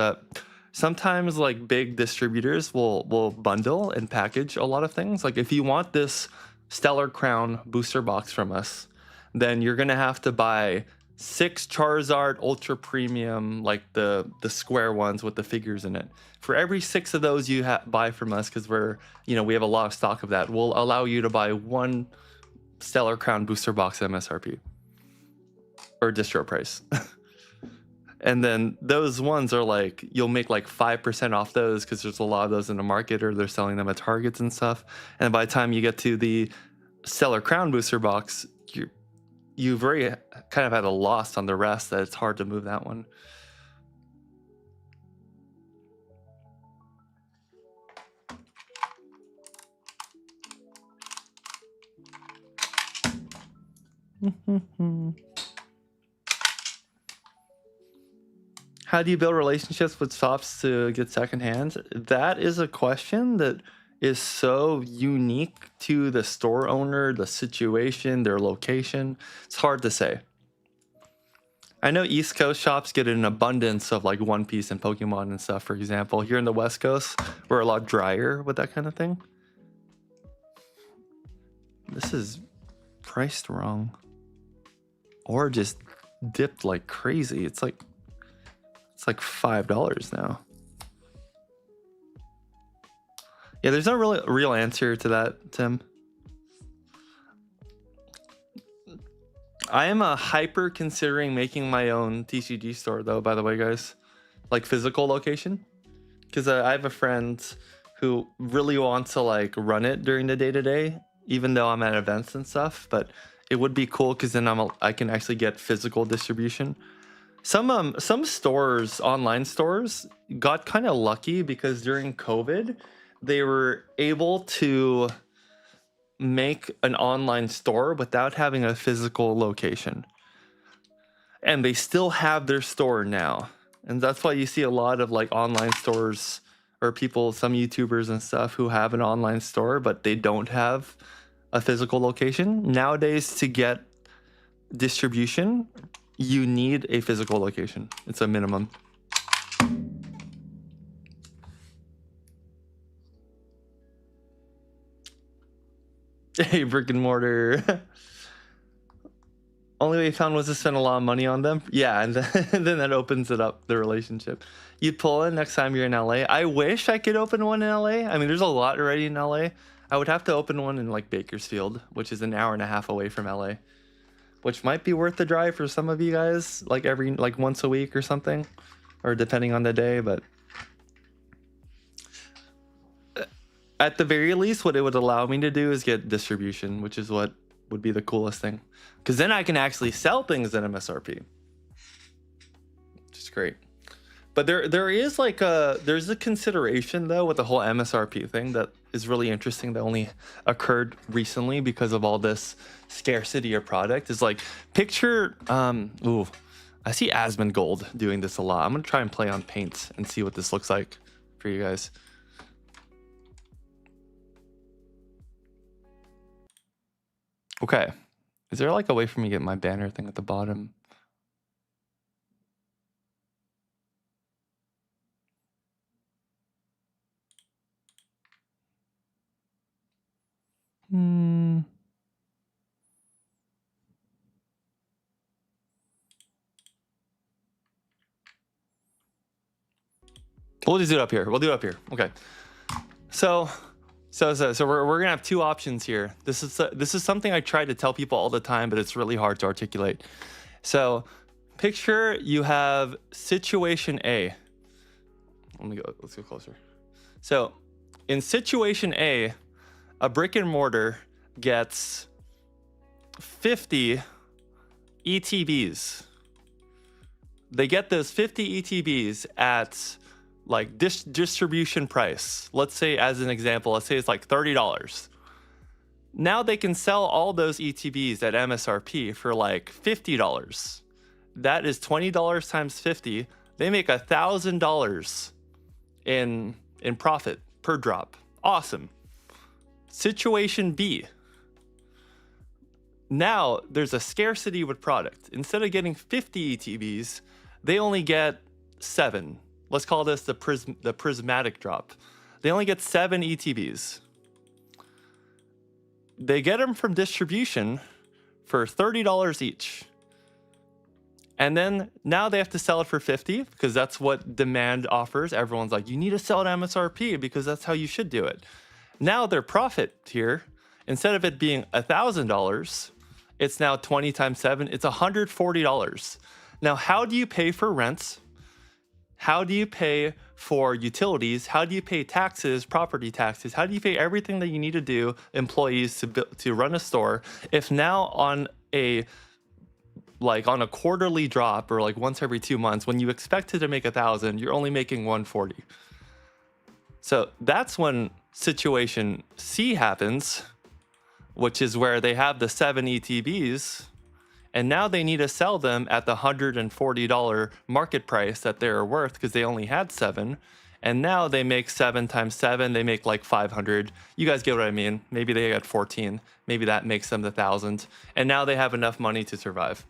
sometimes like big distributors will bundle and package a lot of things. Like if you want this Stellar Crown booster box from us, then you're gonna have to buy 6 Charizard Ultra Premium, like the square ones with the figures in it. For every 6 of those you buy from us, because we have a lot of stock of that, we'll allow you to buy 1 Stellar Crown booster box MSRP or distro price. And then those ones are like, you'll make like 5% off those because there's a lot of those in the market, or they're selling them at Targets and stuff. And by the time you get to the Stellar Crown booster box, you've already kind of had a loss on the rest that it's hard to move that one. How do you build relationships with shops to get secondhand? That is a question that is so unique to the store owner, the situation, their location. It's hard to say. I know East Coast shops get an abundance of like One Piece and Pokemon and stuff, for example. Here in the West Coast, we're a lot drier with that kind of thing. This is priced wrong. Or just dipped like crazy. It's like $5 now. Yeah, there's no real answer to that, Tim. I am a hyper considering making my own TCG store though, by the way, guys. Like physical location. Because I have a friend who really wants to like run it during the day-to-day, even though I'm at events and stuff. But it would be cool because then I can actually get physical distribution. Some stores, online stores, got kind of lucky because during COVID, they were able to make an online store without having a physical location. And they still have their store now. And that's why you see a lot of like online stores or people, some YouTubers and stuff who have an online store, but they don't have a physical location. Nowadays, to get distribution, you need a physical location. It's a minimum. Hey, brick and mortar. Only way you found was to spend a lot of money on them. Yeah, and then that opens it up, the relationship. You'd pull in next time you're in LA. I wish I could open one in LA. I mean, there's a lot already in LA. I would have to open one in like Bakersfield, which is an hour and a half away from LA, which might be worth the drive for some of you guys, like once a week or something, or depending on the day. But at the very least, what it would allow me to do is get distribution, which is what would be the coolest thing, because then I can actually sell things at MSRP, which is great. But there is like there's a consideration though with the whole MSRP thing that is really interesting, that only occurred recently because of all this scarcity of product. Is like, picture ooh, I see Asmongold doing this a lot. I'm gonna try and play on paints and see what this looks like for you guys. Okay, is there like a way for me to get my banner thing at the bottom? We'll just do it up here. We'll do it up here. Okay. So we're gonna have two options here. This is something I try to tell people all the time, but it's really hard to articulate. So picture you have situation A. Let's go closer. So in situation A, a brick and mortar gets 50 ETBs. They get those 50 ETBs at like distribution price. Let's say, as an example, let's say it's like $30. Now they can sell all those ETBs at MSRP for like $50. That is $20 times 50. They make $1,000 in profit per drop. Awesome. Situation B. Now there's a scarcity with product. Instead of getting 50 ETBs, they only get 7. Let's call this the prismatic drop. They only get 7 ETBs. They get them from distribution for $30 each. And then now they have to sell it for 50 because that's what demand offers. Everyone's like, you need to sell it at MSRP because that's how you should do it. Now their profit here, instead of it being $1,000, it's now 20 times 7. It's $140. Now, how do you pay for rents? How do you pay for utilities? How do you pay taxes, property taxes? How do you pay everything that you need to do, employees to run a store, if now on a quarterly drop or like once every 2 months, when you expected to make 1,000, you're only making 140. So that's when situation C happens, which is where they have the 7 ETBs. And now they need to sell them at the $140 market price that they're worth because they only had 7. And now they make 7 times 7. They make like 500. You guys get what I mean? Maybe they got 14. Maybe that makes them the 1,000. And now they have enough money to survive.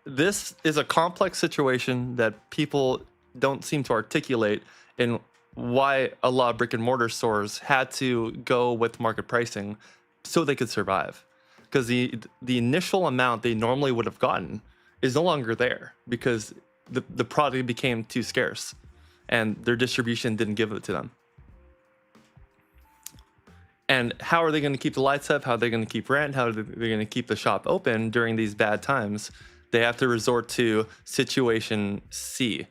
This is a complex situation that people don't seem to articulate, in why a lot of brick and mortar stores had to go with market pricing so they could survive. Because the initial amount they normally would have gotten is no longer there because the product became too scarce and their distribution didn't give it to them. And how are they going to keep the lights up? How are they going to keep rent? How are they going to keep the shop open during these bad times? They have to resort to situation C.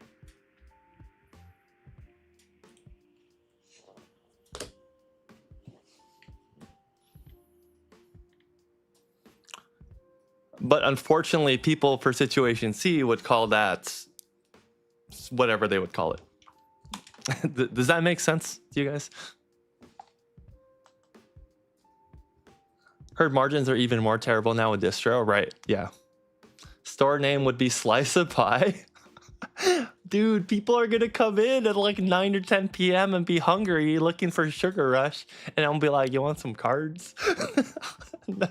But unfortunately, people for situation C would call that whatever they would call it. Does that make sense to you guys? Heard margins are even more terrible now with distro, right? Yeah. Store name would be Slice of Pie. Dude, people are gonna come in at like 9 or 10 p.m. and be hungry, looking for Sugar Rush, and I'll be like, "You want some cards?" No.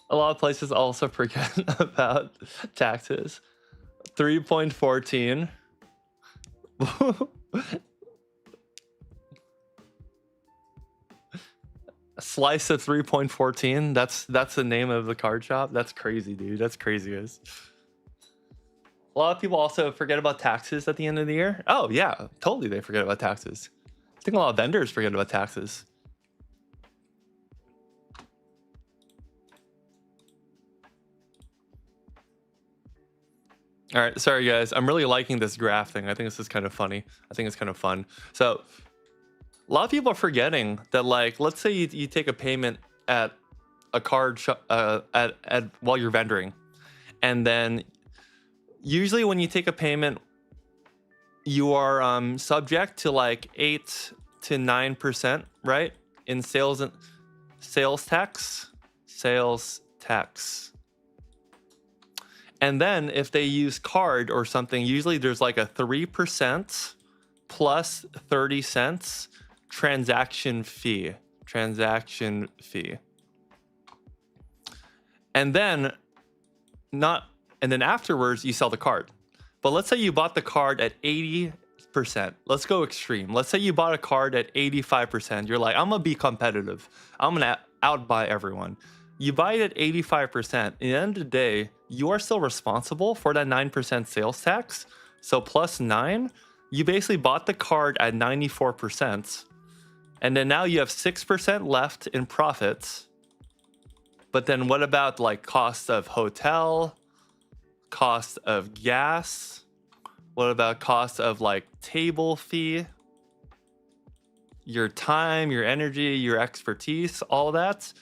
A lot of places also forget about taxes. 3.14. A slice of 3.14. That's the name of the card shop. That's crazy, dude. That's crazy, guys. A lot of people also forget about taxes at the end of the year. Oh yeah, totally. They forget about taxes. I think a lot of vendors forget about taxes. All right, sorry guys. I'm really liking this graph thing. I think this is kind of funny. I think it's kind of fun. So a lot of people are forgetting that, like, let's say you take a payment at a card shop at while you're vendoring, and then usually when you take a payment, you are subject to like 8 to 9%, right? In sales tax. And then if they use card or something, usually there's like a 3% plus 30 cents transaction fee. And then afterwards you sell the card. But let's say you bought the card at 80%. Let's go extreme. Let's say you bought a card at 85%. You're like, I'm gonna be competitive. I'm gonna outbuy everyone. You buy it at 85%. At the end of the day, you are still responsible for that 9% sales tax. So plus 9, you basically bought the card at 94%. And then now you have 6% left in profits. But then what about like cost of hotel, cost of gas? What about cost of like table fee? Your time, your energy, your expertise, all that.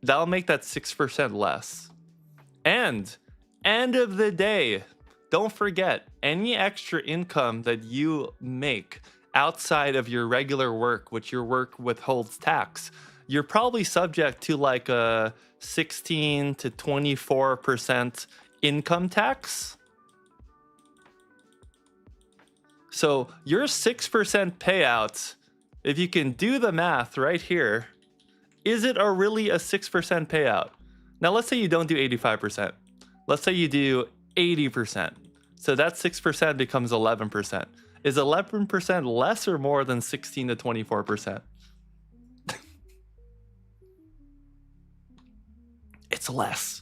That'll make that 6% less. And end of the day, don't forget, any extra income that you make outside of your regular work, which your work withholds tax, you're probably subject to like a 16 to 24% income tax. So your 6% payout, if you can do the math right here, is it really a 6% payout? Now, let's say you don't do 85%. Let's say you do 80%. So that 6% becomes 11%. Is 11% less or more than 16 to 24%? It's less.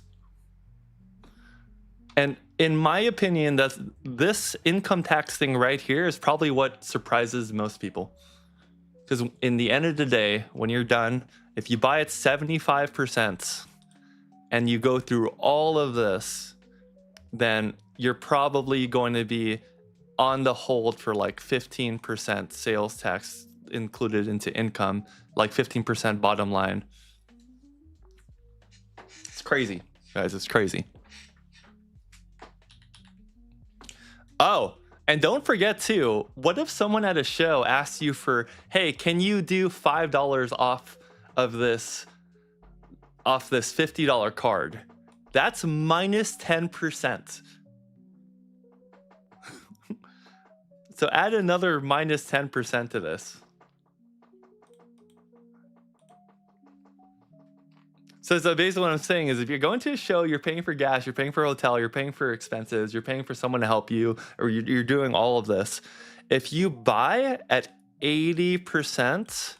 And in my opinion, this income tax thing right here is probably what surprises most people. Because in the end of the day, when you're done, if you buy it 75% and you go through all of this, then you're probably going to be on the hold for like 15% sales tax included into income, like 15% bottom line. It's crazy, guys. It's crazy. Oh, and don't forget too, what if someone at a show asks you for, hey, can you do $5 off of this $50 card? That's minus 10%. So add another minus 10% to this. So basically what I'm saying is, if you're going to a show, you're paying for gas, you're paying for a hotel, you're paying for expenses, you're paying for someone to help you, or you're doing all of this. If you buy at 80%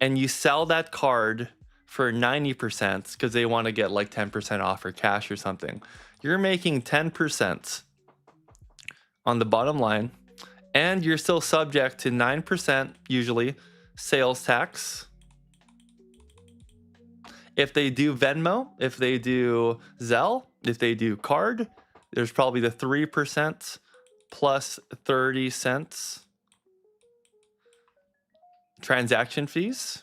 and you sell that card for 90% because they want to get like 10% off or cash or something, you're making 10% on the bottom line, and you're still subject to 9% usually sales tax. If they do Venmo, if they do Zelle, if they do card, there's probably the 3% plus 30 cents transaction fees.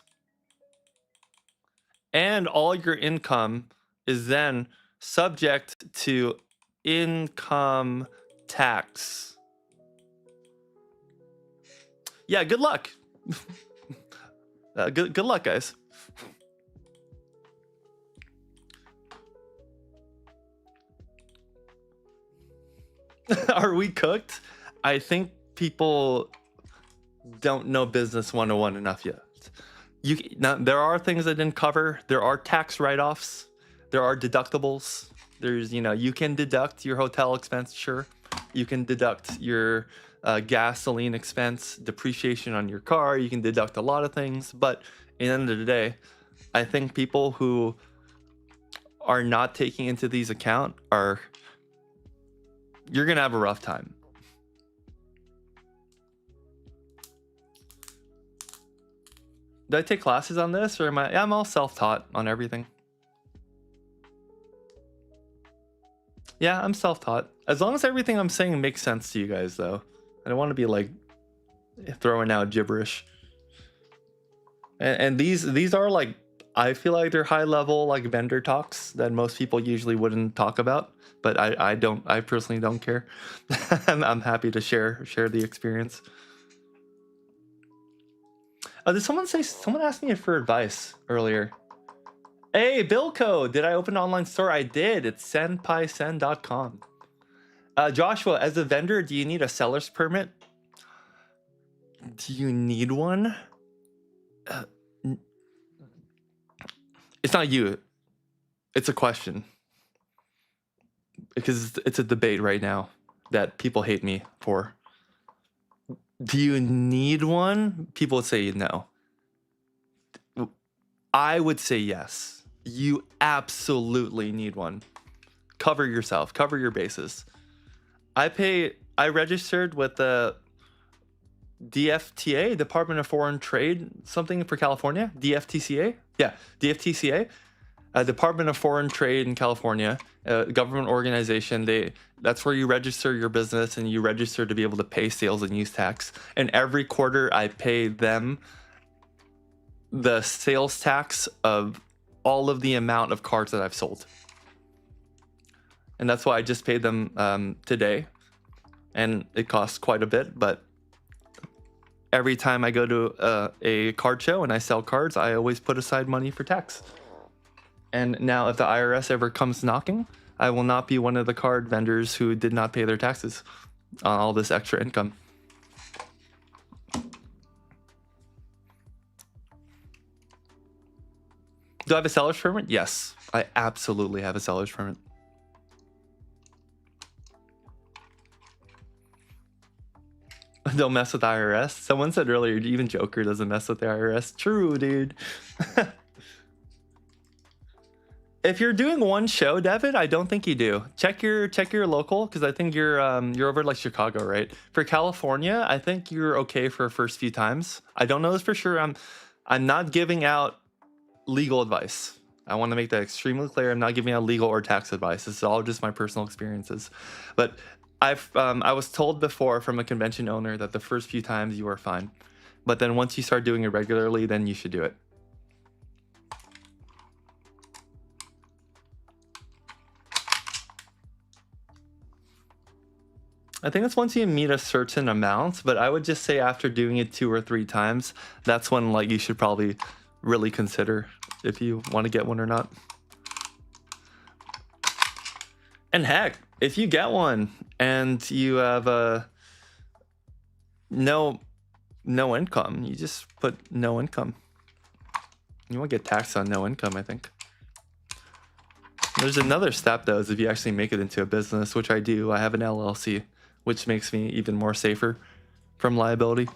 And all your income is then subject to income tax. Yeah, good luck. Good luck, guys. Are we cooked? I think people don't know business 101 enough yet. Now, there are things I didn't cover. There are tax write-offs. There are deductibles. There's, you can deduct your hotel expense, sure. You can deduct your gasoline expense, depreciation on your car. You can deduct a lot of things. But at the end of the day, I think people who are not taking into these account you're going to have a rough time. Did I take classes on this, or I'm all self-taught on everything. Yeah, I'm self-taught. As long as everything I'm saying makes sense to you guys, though. I don't want to be like throwing out gibberish. And these are like, I feel like they're high level like vendor talks that most people usually wouldn't talk about. But I personally don't care. I'm happy to share the experience. Did someone asked me for advice earlier? Hey, Bilko, did I open an online store? I did. It's sen.pai.sen.com. Joshua, as a vendor, do you need a seller's permit? Do you need one? It's not you. It's a question. Because it's a debate right now that people hate me for. Do you need one? People would say no. I would say yes. You absolutely need one. Cover yourself. Cover your bases. I registered with the DFTA, Department of Foreign Trade, something for California. DFTCA? Yeah, DFTCA. Department of Foreign Trade in California, government organization. That's where you register your business and you register to be able to pay sales and use tax. And every quarter I pay them the sales tax of all of the amount of cards that I've sold. And that's why I just paid them today. And it costs quite a bit, but every time I go to a card show and I sell cards, I always put aside money for tax. And now if the IRS ever comes knocking, I will not be one of the card vendors who did not pay their taxes on all this extra income. Do I have a seller's permit? Yes, I absolutely have a seller's permit. Don't mess with the IRS. Someone said earlier, even Joker doesn't mess with the IRS. True, dude. If you're doing one show, David, I don't think you do. Check your local, because I think you're over like Chicago, right? For California, I think you're okay for first few times. I don't know this for sure. I'm not giving out legal advice. I want to make that extremely clear. I'm not giving out legal or tax advice. This is all just my personal experiences. But I was told before from a convention owner that the first few times you are fine, but then once you start doing it regularly, then you should do it. I think it's once you meet a certain amount, but I would just say after doing it 2 or 3 times, that's when like you should probably really consider if you want to get one or not. And heck, if you get one and you have no income, you just put no income. You won't get taxed on no income, I think. There's another step though, is if you actually make it into a business, which I do. I have an LLC, which makes me even more safer from liability.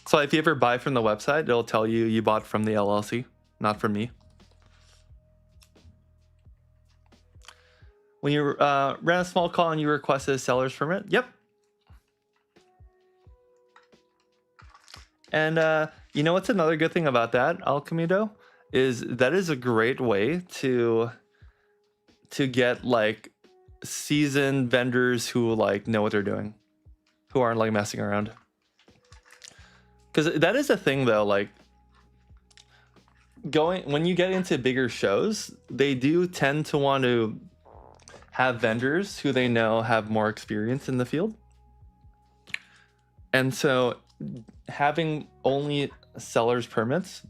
So if you ever buy from the website, it'll tell you you bought from the LLC, not from me. When you ran a small call and you requested a seller's permit, yep. And you know what's another good thing about that, Alchemido, is that is a great way to get like seasoned vendors who like know what they're doing, who aren't like messing around. Because that is a thing though, like when you get into bigger shows, they do tend to want to have vendors who they know have more experience in the field. And so having only seller's permits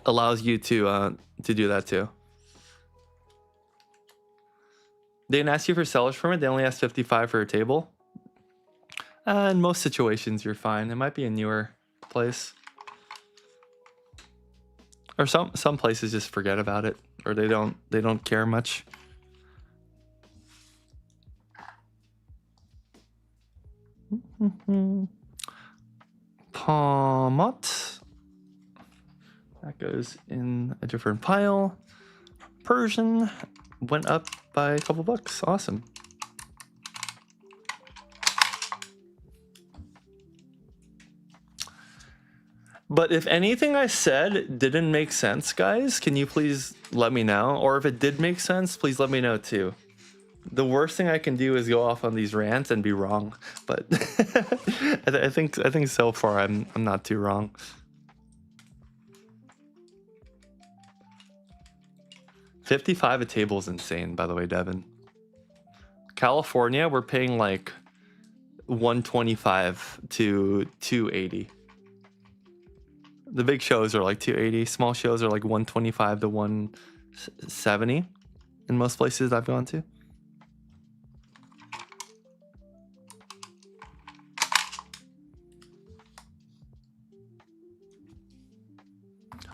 allows you to do that too. They didn't ask you for seller's permit. They only asked 55 for a table. In most situations, you're fine. It might be a newer place, or some places just forget about it, or they don't care much. Pomot. That goes in a different pile. Persian went up by a couple bucks. Awesome. But if anything I said didn't make sense, guys, can you please let me know? Or if it did make sense, please let me know too. The worst thing I can do is go off on these rants and be wrong. But I think so far I'm not too wrong. $55 a table is insane, by the way, Devin. California, we're paying like $125 to $280. The big shows are like $280. Small shows are like $125 to $170 in most places I've gone to.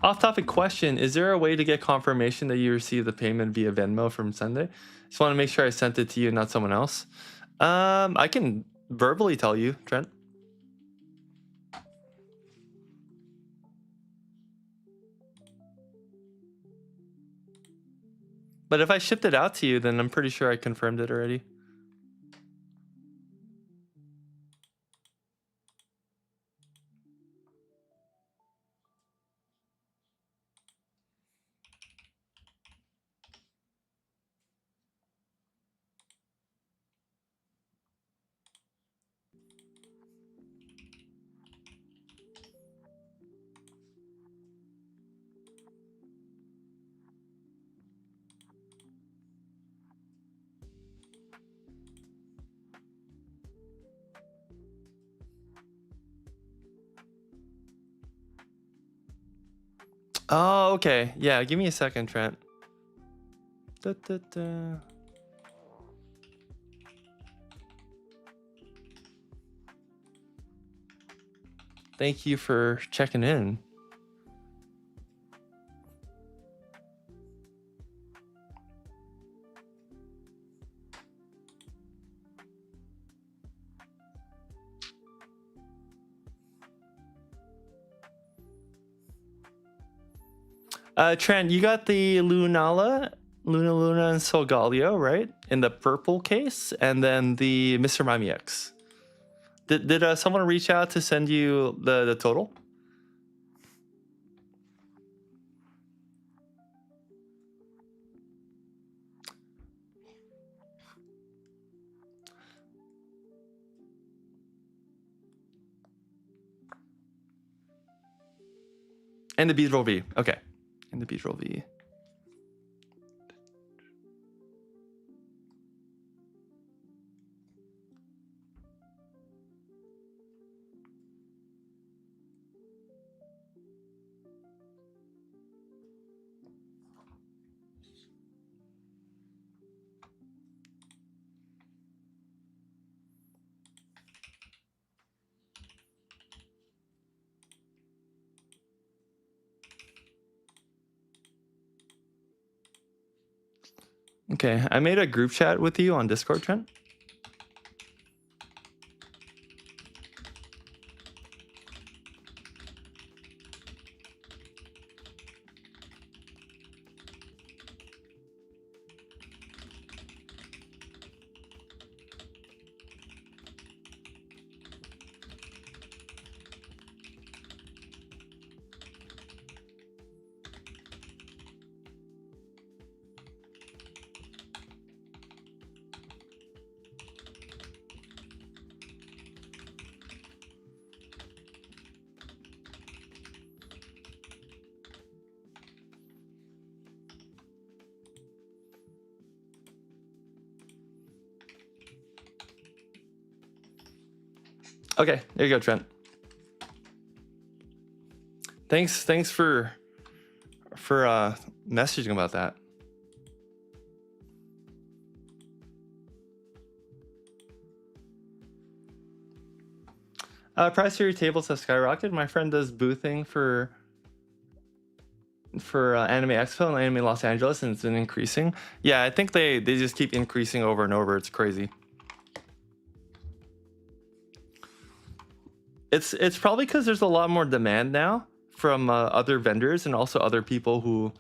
Off-topic question: is there a way to get confirmation that you received the payment via Venmo from Sunday? Just want to make sure I sent it to you, not someone else. I can verbally tell you, Trent. But if I shipped it out to you, then I'm pretty sure I confirmed it already. Oh, okay. Yeah, give me a second, Trent. Thank you for checking in. Trent, you got the Luna and Solgaleo, right? In the purple case, and then the Mr. Mime X. Did someone reach out to send you the total? And the Beedrill V. Okay. And the Beedrill V. Okay, I made a group chat with you on Discord, Trent. Okay, there you go, Trent. Thanks for for messaging about that. Price for your tables have skyrocketed. My friend does boothing for Anime Expo and Anime Los Angeles, and it's been increasing. Yeah, I think they just keep increasing over and over. It's crazy. It's probably because there's a lot more demand now from other vendors and also other people who,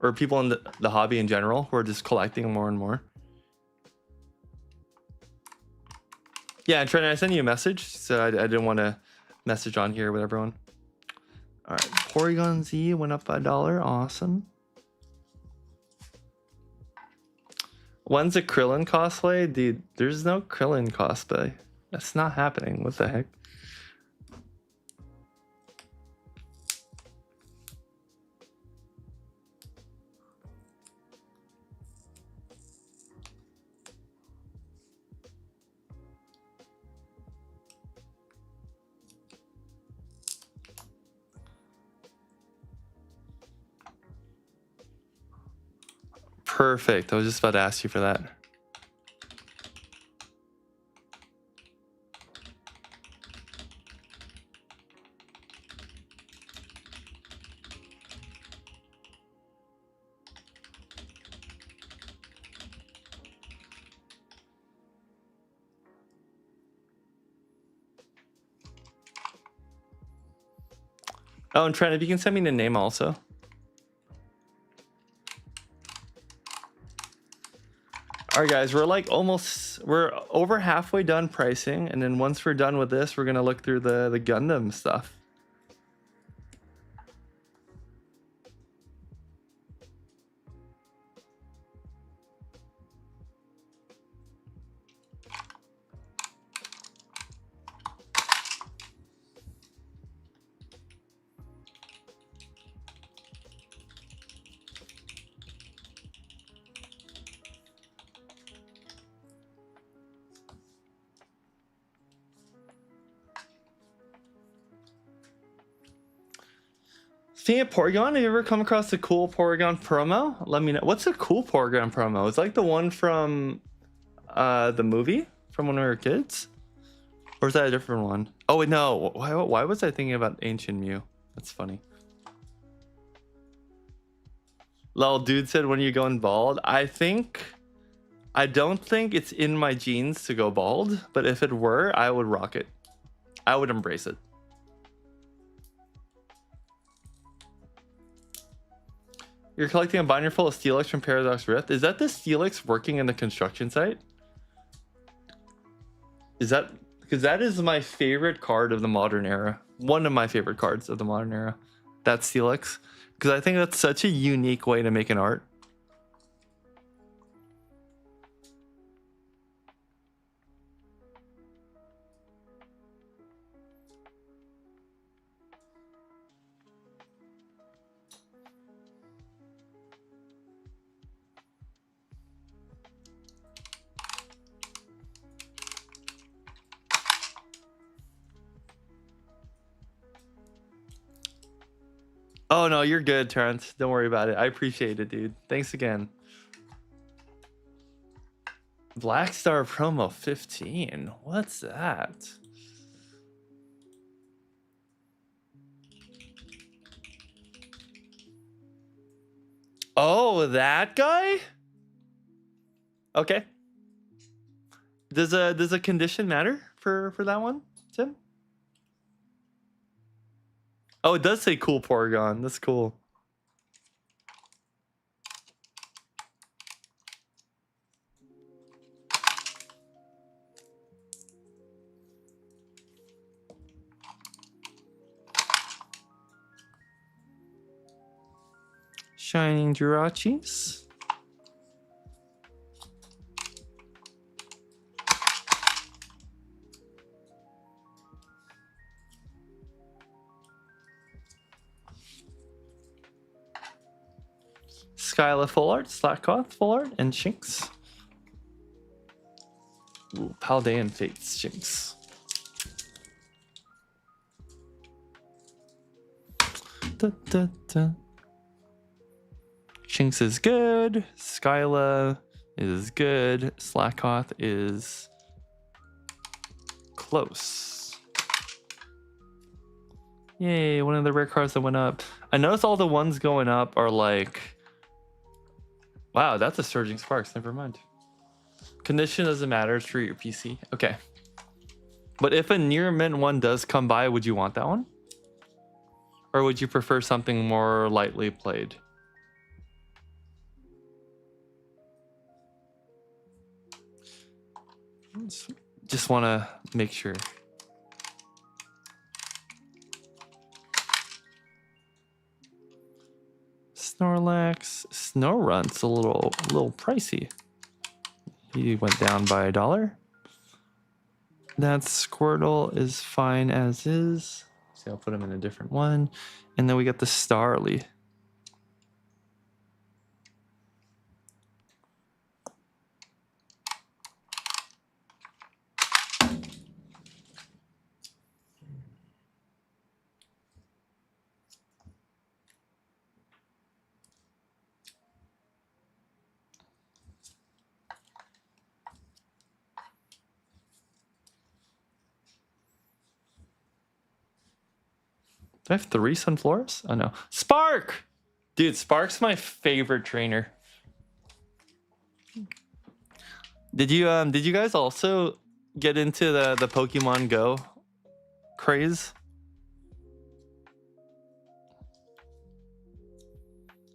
or people in the hobby in general, who are just collecting more and more. Yeah, and Trent, I sent you a message, so I didn't want to message on here with everyone. All right, Porygon Z went up by $1. Awesome. When's a Krillin cosplay? Dude, there's no Krillin cosplay. That's not happening. What the heck? Perfect. I was just about to ask you for that. Oh, and Trent, if you can send me the name also. All right, guys, we're over halfway done pricing, and then once we're done with this, we're gonna look through the Gundam stuff. Speaking of Porygon, have you ever come across a cool Porygon promo? Let me know. What's a cool Porygon promo? It's like the one from the movie from when we were kids? Or is that a different one? Oh, wait, no. Why was I thinking about Ancient Mew? That's funny. Lol, dude said, when are you going bald? I don't think it's in my genes to go bald, but if it were, I would rock it. I would embrace it. You're collecting a binder full of Steelix from Paradox Rift. Is that the Steelix working in the construction site? Is that... Because that is my favorite card of the modern era. One of my favorite cards of the modern era. That's Steelix. Because I think that's such a unique way to make an art. Oh, no, you're good, Terrence. Don't worry about it. I appreciate it, dude. Thanks again. Black Star promo 15. What's that? Oh, that guy? Okay. Does a condition matter for that one, Tim? Oh, it does say cool Porygon. That's cool. Shining Jirachis. Skyla full art, Slackcoth full art, and Shinx. Ooh, Paldean Fates, Shinx. Da, da, da. Chinks is good. Skyla is good. Slackhoth is close. Yay, one of the rare cards that went up. I noticed all the ones going up are like... Wow, that's a Surging Sparks. Never mind. Condition doesn't matter. It's for your PC. Okay. But if a near mint one does come by, would you want that one? Or would you prefer something more lightly played? Just want to make sure. Snorlax. Snorunt's a little pricey. He went down by $1. That Squirtle is fine as is. So I'll put him in a different one. And then we got the Starly. Do I have 3 Sunflowers? Oh no. Spark! Dude, Spark's my favorite trainer. Did you guys also get into the Pokemon Go craze?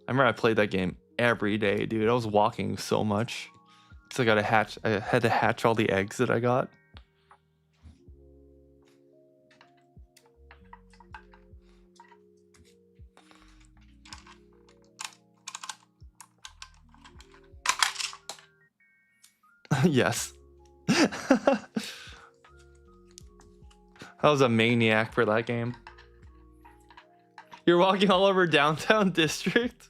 I remember I played that game every day, dude. I was walking so much. So I had to hatch all the eggs that I got. Yes. I was a maniac for that game. You're walking all over downtown district?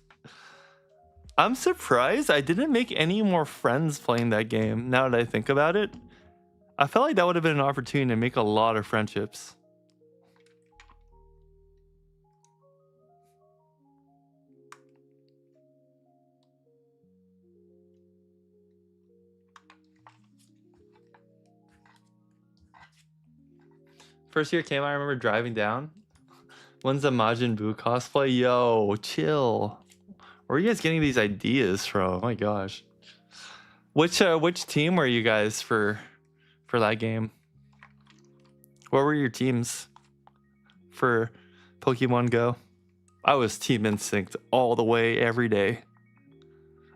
I'm surprised I didn't make any more friends playing that game, now that I think about it. I felt like that would have been an opportunity to make a lot of friendships. First year came, I remember driving down. When's the Majin Buu cosplay? Yo, chill. Where are you guys getting these ideas from? Oh my gosh. Which team were you guys for that game? What were your teams for Pokemon Go? I was Team Instinct all the way every day.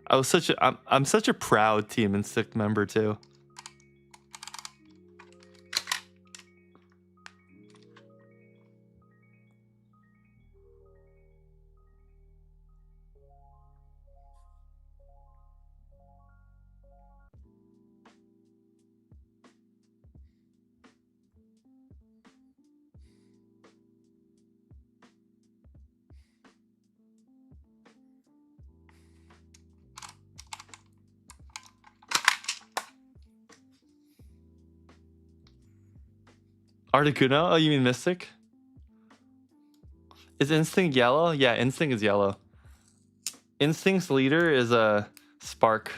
I'm such a proud Team Instinct member too. Articuno? Oh, you mean Mystic? Is Instinct yellow? Yeah, Instinct is yellow. Instinct's leader is a Spark.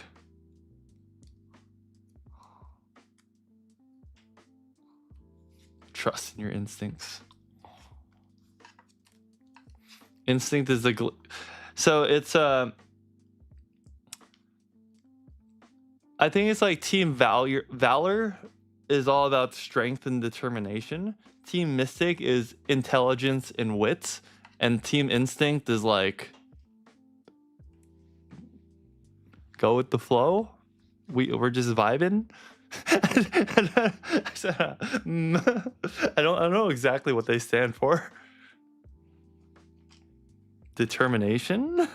Trust in your instincts. Instinct is the so it's I think it's like Team Valor is all about strength and determination. Team Mystic is intelligence and wits, and Team Instinct is like go with the flow. We're just vibing. I don't know exactly what they stand for. Determination?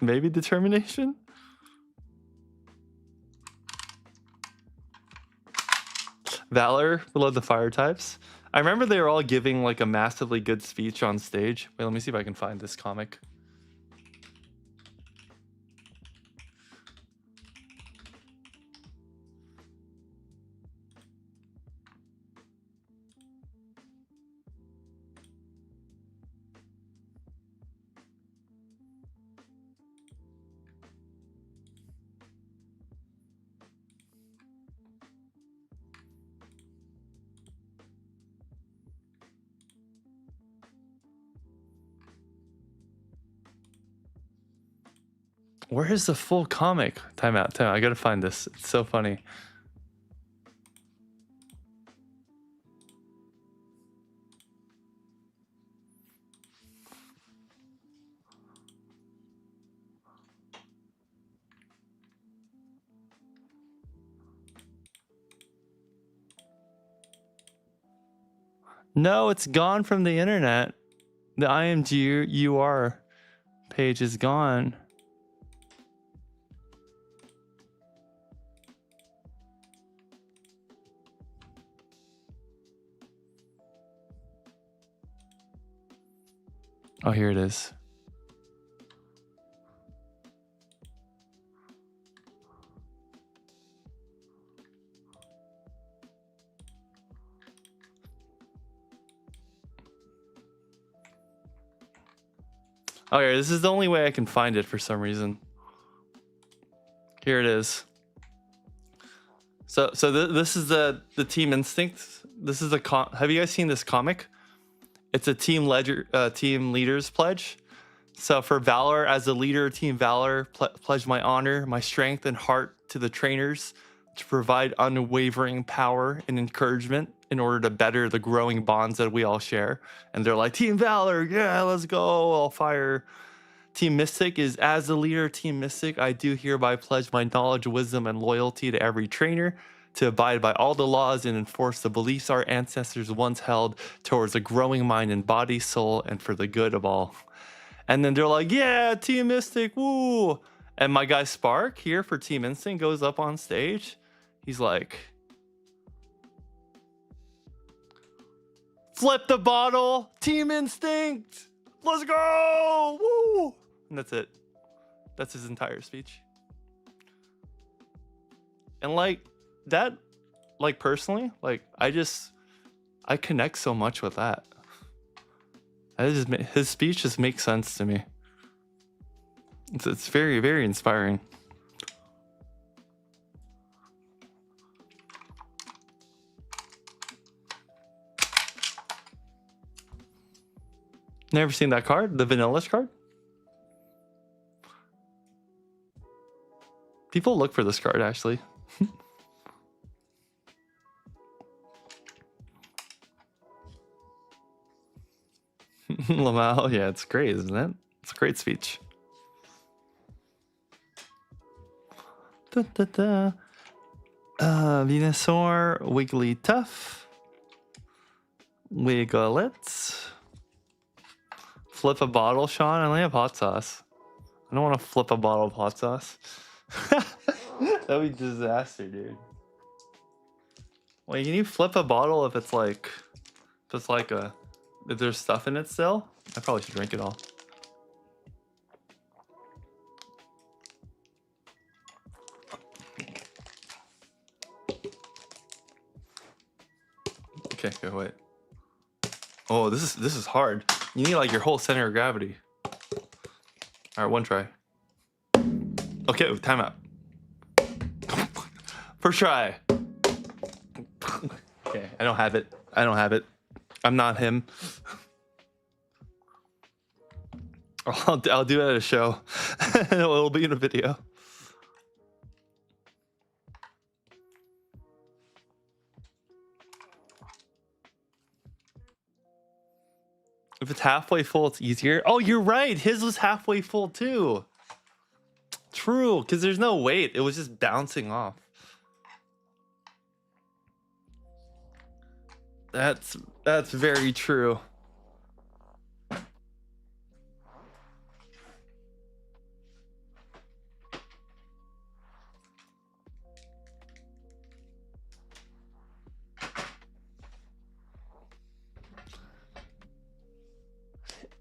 Maybe determination? Valor below the fire types. I remember they were all giving like a massively good speech on stage. Wait, let me see if I can find this comic. Where is the full comic? Time out. I gotta find this. It's so funny. No, it's gone from the internet. The IMGUR page is gone. Oh, here it is. Okay, this is the only way I can find it for some reason. Here it is. So this is the Team Instinct. This is have you guys seen this comic? It's a team leaders pledge. So for Valor, as a leader, Team Valor pledge my honor, my strength, and heart to the trainers to provide unwavering power and encouragement in order to better the growing bonds that we all share. And they're like, Team Valor, yeah, let's go, all fire. Team Mystic is, as the leader of Team Mystic, I do hereby pledge my knowledge, wisdom, and loyalty to every trainer to abide by all the laws and enforce the beliefs our ancestors once held towards a growing mind and body, soul, and for the good of all. And then they're like, yeah, Team Mystic, woo. And my guy Spark here for Team Instinct goes up on stage. He's like, flip the bottle, Team Instinct, let's go, woo. And that's it. That's his entire speech. And like that, like personally, like I connect so much with that. His speech just makes sense to me. It's very, very inspiring. Never seen that card? The Vanillish card? People look for this card, actually. Lamau, yeah, it's great, isn't it? It's a great speech. Venusaur, Wigglytuff, Wigglets. Flip a bottle, Sean? I only have hot sauce. I don't want to flip a bottle of hot sauce. That'd be disaster, dude. Wait, can you flip a bottle if it's like if there's stuff in it still? I probably should drink it all. Okay, wait. Oh, this is hard. You need like your whole center of gravity. All right, one try. Okay, time out. First try. Okay, I don't have it. I'm not him. I'll do it at a show. It'll be in a video. If it's halfway full, it's easier. Oh, you're right. His was halfway full too. True, because there's no weight. It was just bouncing off. That's very true.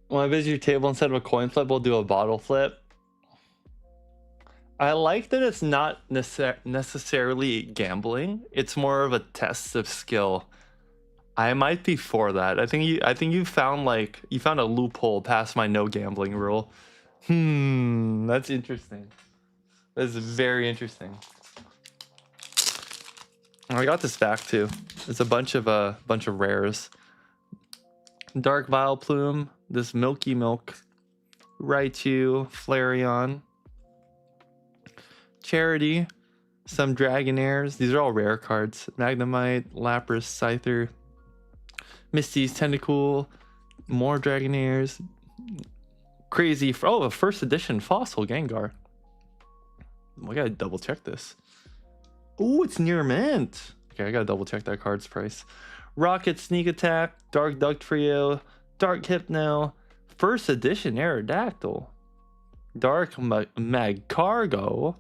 When I visit your table, instead of a coin flip, we'll do a bottle flip. I like that it's not necessarily gambling. It's more of a test of skill. I might be for that. I think you found a loophole past my no gambling rule. That's interesting. That's very interesting. I got this back too. It's a bunch of rares. Dark Vileplume, this Milky Milk, Raichu, Flareon, Charity, some Dragonairs. These are all rare cards. Magnemite, Lapras, Scyther, Misty's Tentacool, more Dragonairs. Crazy. Oh, a first edition Fossil Gengar. I gotta double check this. Oh, it's near mint. Okay, I gotta double check that card's price. Rocket, Sneak Attack, Dark Duck Trio, Dark Hypno, first edition Aerodactyl, Dark Magcargo,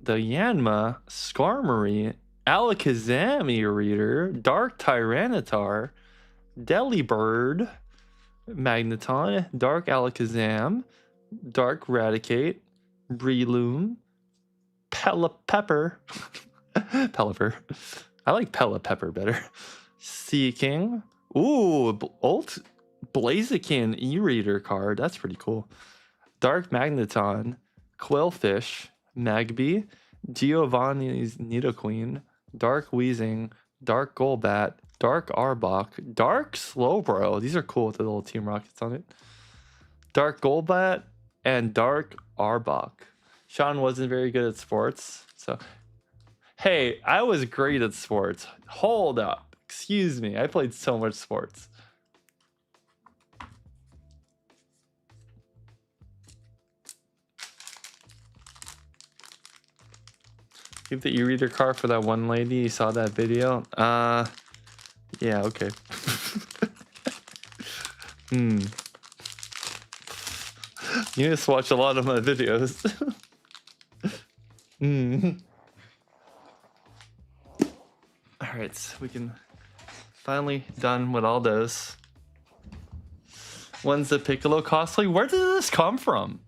the Yanma, Skarmory, Alakazam E-Reader, Dark Tyranitar, Delibird, Magneton, Dark Alakazam, Dark Raticate, Breloom, Pelipper. Pelipper. I like Pelipper better. Seeking. Ooh, Ult Blaziken E-Reader card. That's pretty cool. Dark Magneton, Quillfish, Magby, Giovanni's Nidoqueen, Dark Weezing, Dark Golbat, Dark Arbok, Dark Slowbro. These are cool with the little Team Rockets on it. Dark Golbat and Dark Arbok. Sean wasn't very good at sports, so hey, I was great at sports. Hold up. Excuse me. I played so much sports. Keep the e-reader card for that one lady. You saw that video? Yeah, okay. You just watch a lot of my videos. Alright, so we can finally done with all those. When's the Piccolo cosplay? Where did this come from?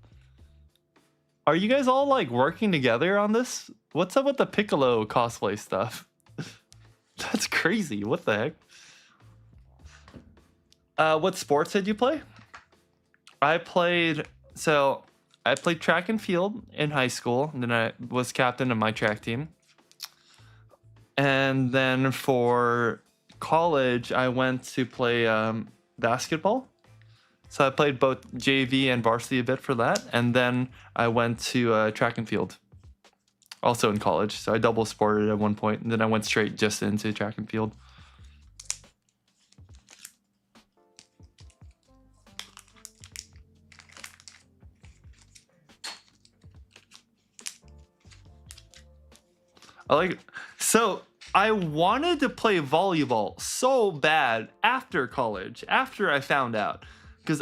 Are you guys all like working together on this? What's up with the Piccolo cosplay stuff? That's crazy. What the heck? What sports did you play? I played track and field in high school, and then I was captain of my track team. And then for college, I went to play basketball. So I played both JV and varsity a bit for that. And then I went to track and field, also in college. So I double sported at one point, and then I went straight just into track and field. So I wanted to play volleyball so bad after college, after I found out. Because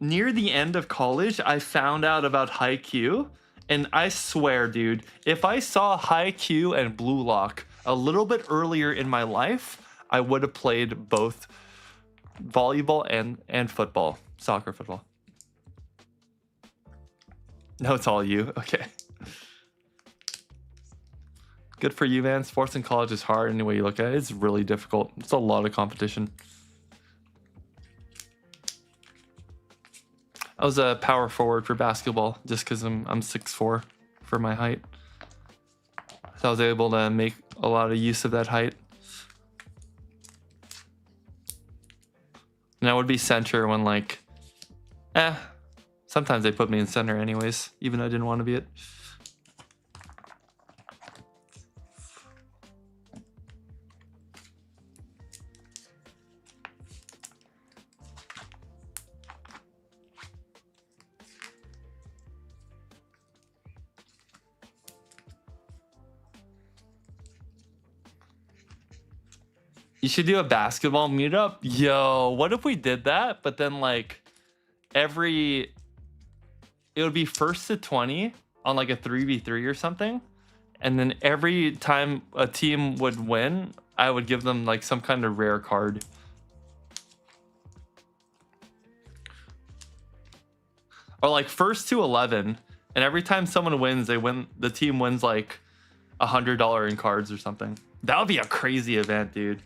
near the end of college, I found out about Haikyuu. And I swear, dude, if I saw Haikyuu and Blue Lock a little bit earlier in my life, I would have played both volleyball and football, soccer, football. No, it's all you. Okay. Good for you, man. Sports in college is hard any way you look at it. It's really difficult. It's a lot of competition. I was a power forward for basketball just because I'm 6'4" for my height. So I was able to make a lot of use of that height. And I would be center when sometimes they put me in center anyways, even though I didn't want to be it. You should do a basketball meetup. Yo, what if we did that? But then it would be 1st to 20 on like a 3v3 or something. And then every time a team would win, I would give them like some kind of rare card. Or like 1st to 11. And every time someone wins, the team wins like $100 in cards or something. That would be a crazy event, dude.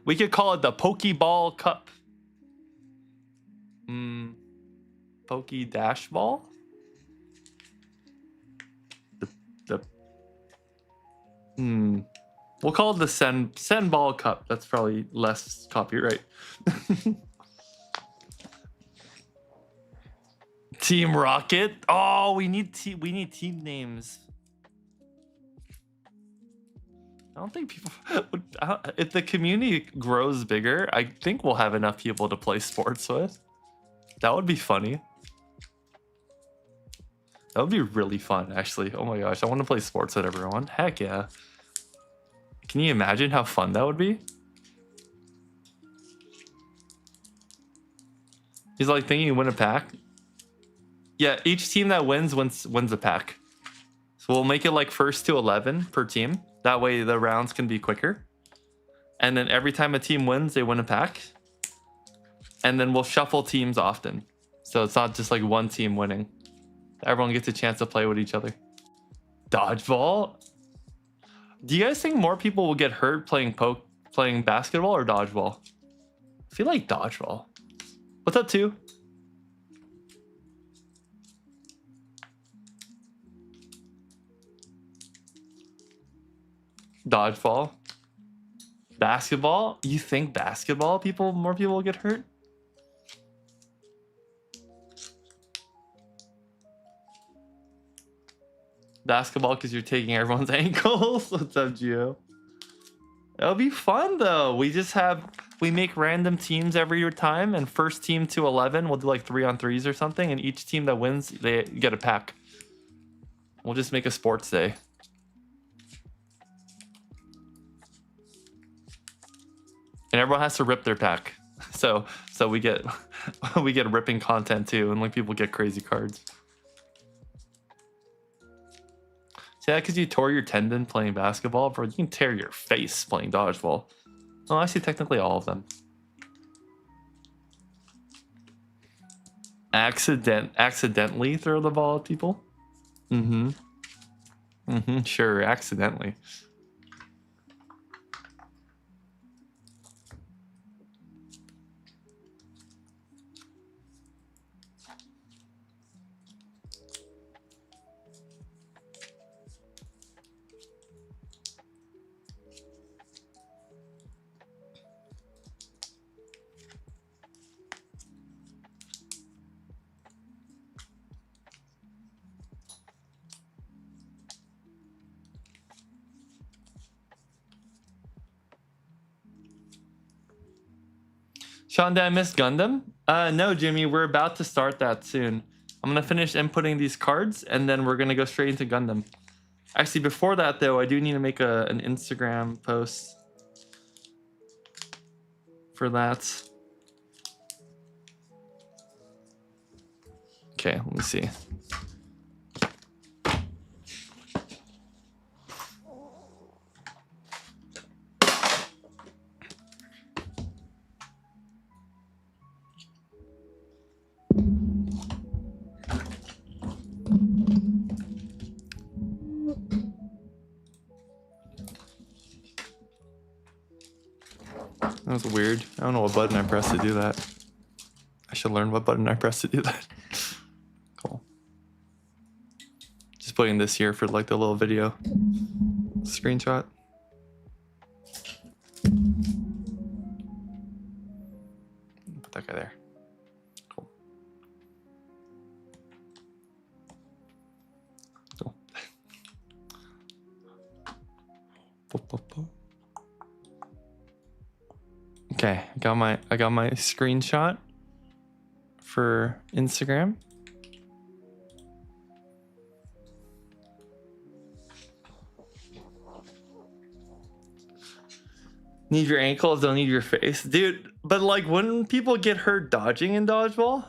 We could call it the Pokeball Cup. Poke Dash Ball? We'll call it the Sen Ball Cup. That's probably less copyright. Team Rocket. Oh, we need team names. I don't think people would, if the community grows bigger, I think we'll have enough people to play sports with. That would be funny. That would be really fun, actually. Oh my gosh, I want to play sports with everyone. Heck yeah. Can you imagine how fun that would be? He's like thinking you win a pack. Yeah, each team that wins a pack. So we'll make it like first to 11 per team. That way the rounds can be quicker. And then every time a team wins, they win a pack. And then we'll shuffle teams often. So it's not just like one team winning. Everyone gets a chance to play with each other. Dodgeball? Do you guys think more people will get hurt playing basketball or dodgeball? I feel like dodgeball. What's up, too? Dodgeball. Basketball? You think basketball more people will get hurt? Basketball because you're taking everyone's ankles. What's up, Gio? It'll be fun though. We make random teams every time, and first team to 11, we'll do like 3-on-3s or something, and each team that wins, they get a pack. We'll just make a sports day. And everyone has to rip their pack. So we get ripping content too, and like people get crazy cards. See that because you tore your tendon playing basketball, bro? You can tear your face playing dodgeball. Oh, I see technically all of them. Accidentally throw the ball at people? Sure, accidentally. Sean, did I miss Gundam? No, Jimmy, we're about to start that soon. I'm gonna finish inputting these cards, and then we're gonna go straight into Gundam. Actually, before that, though, I do need to make an Instagram post for that. Okay, let me see. That was weird. I don't know what button I pressed to do that. I should learn what button I pressed to do that. Cool. Just putting this here for like the little video screenshot. Put that guy there. Cool. Cool. Okay, I got my screenshot for Instagram. Need your ankles, don't need your face. Dude, but like wouldn't people get hurt dodging in dodgeball?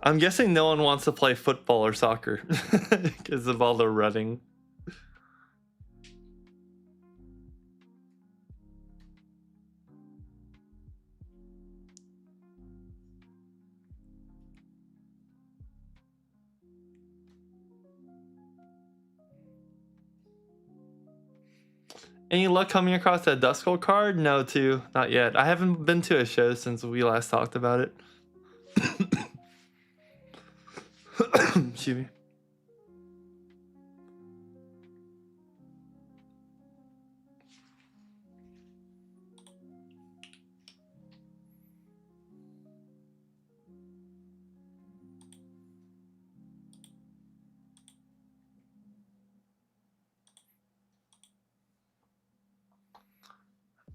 I'm guessing no one wants to play football or soccer because of all the running. Any luck coming across that Duskull card? No, too. Not yet. I haven't been to a show since we last talked about it. Excuse me.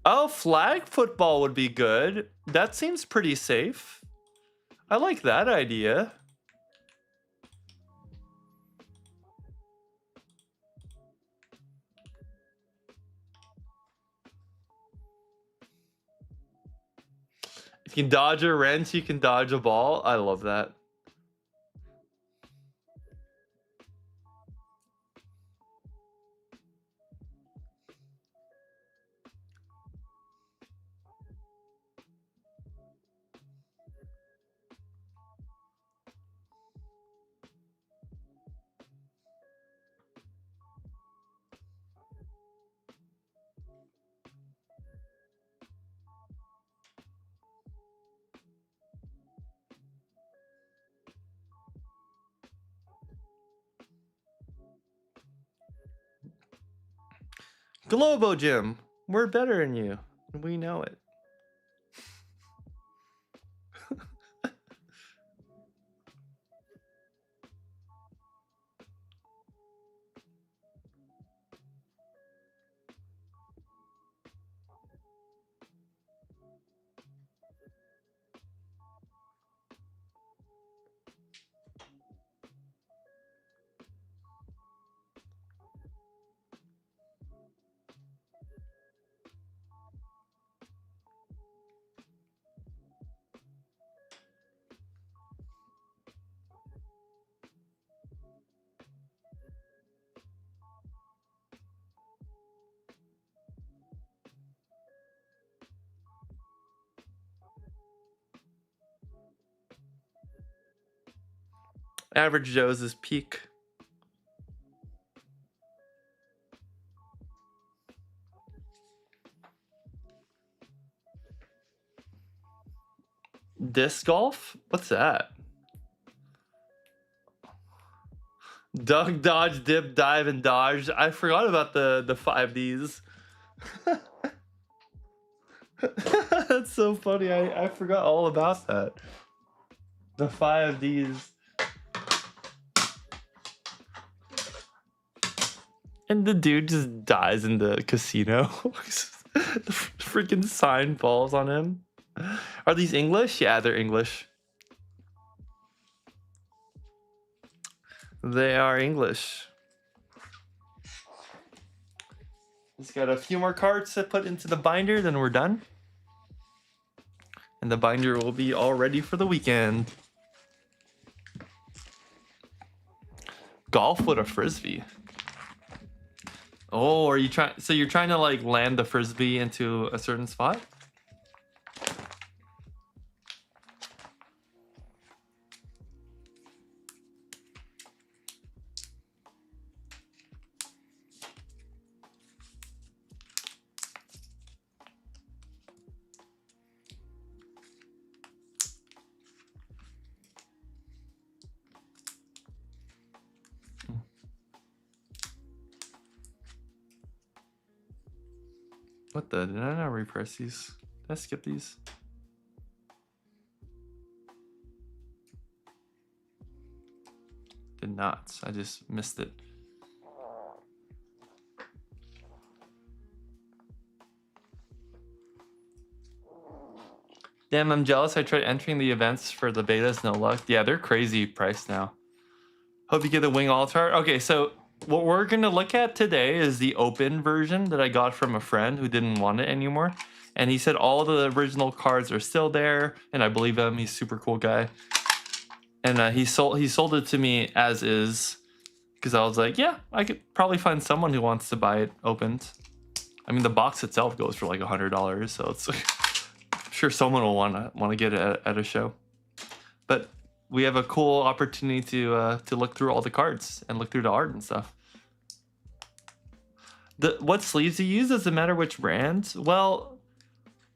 Oh, flag football would be good. That seems pretty safe. I like that idea. If you can dodge a wrench, you can dodge a ball. I love that. Globo Gym, we're better than you. We know it. Average Joe's is peak. Disc golf? What's that? Duck, dodge, dip, dive, and dodge. I forgot about the 5Ds. That's so funny. I forgot all about that. The 5Ds. And the dude just dies in the casino. The freaking sign falls on him. Are these English? Yeah, they're English. They are English. Just got a few more cards to put into the binder, then we're done. And the binder will be all ready for the weekend. Golf with a frisbee. Oh, are you trying? So you're trying to like land the frisbee into a certain spot? What the? Did I not repress these? Did I skip these? Did not. I just missed it. Damn, I'm jealous. I tried entering the events for the betas, no luck. Yeah, they're crazy priced now. Hope you get the wing altar. Okay, so what we're gonna look at today is the open version that I got from a friend who didn't want it anymore. And he said all the original cards are still there, and I believe him. He's a super cool guy. And he sold it to me as is, because I was like, yeah, I could probably find someone who wants to buy it opened. I mean, the box itself goes for like $100, so it's I'm sure someone will want to get it at a show. But we have a cool opportunity to look through all the cards and look through the art and stuff. What sleeves you use, does it matter which brand? Well,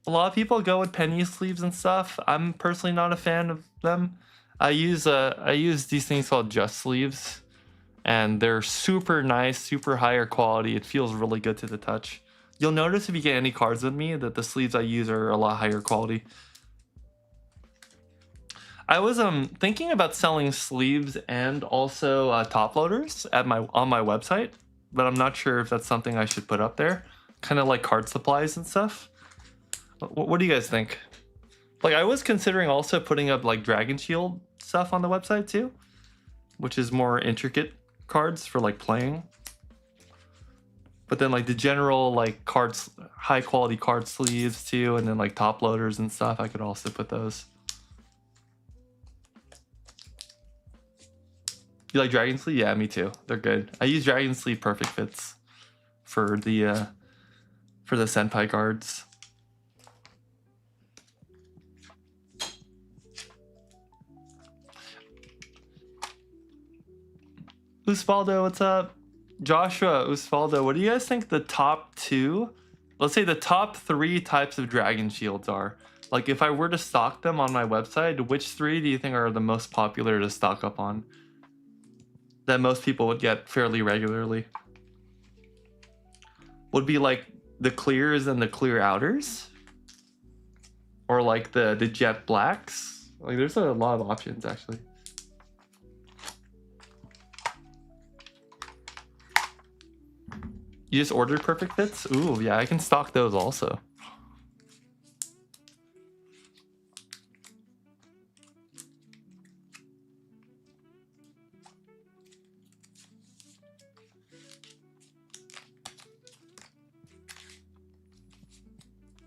a lot of people go with penny sleeves and stuff. I'm personally not a fan of them. I use these things called Just Sleeves, and they're super nice, super higher quality. It feels really good to the touch. You'll notice if you get any cards with me that the sleeves I use are a lot higher quality. I was thinking about selling sleeves and also top loaders on my website, but I'm not sure if that's something I should put up there. Kind of like card supplies and stuff. What do you guys think? Like, I was considering also putting up like Dragon Shield stuff on the website too, which is more intricate cards for like playing. But then like the general like cards, high quality card sleeves too, and then like top loaders and stuff, I could also put those. You like Dragon Sleeve? Yeah, me too. They're good. I use Dragon Sleeve Perfect Fits for the Senpai cards. Usvaldo, what's up? Joshua, Usvaldo, what do you guys think the top two, let's say the top 3 types of Dragon Shields are? Like if I were to stock them on my website, which 3 do you think are the most popular to stock up on? That most people would get fairly regularly? Would be like the clears and the clear outers? Or like the jet blacks? Like there's a lot of options actually. You just ordered Perfect Fits? Ooh, yeah, I can stock those also.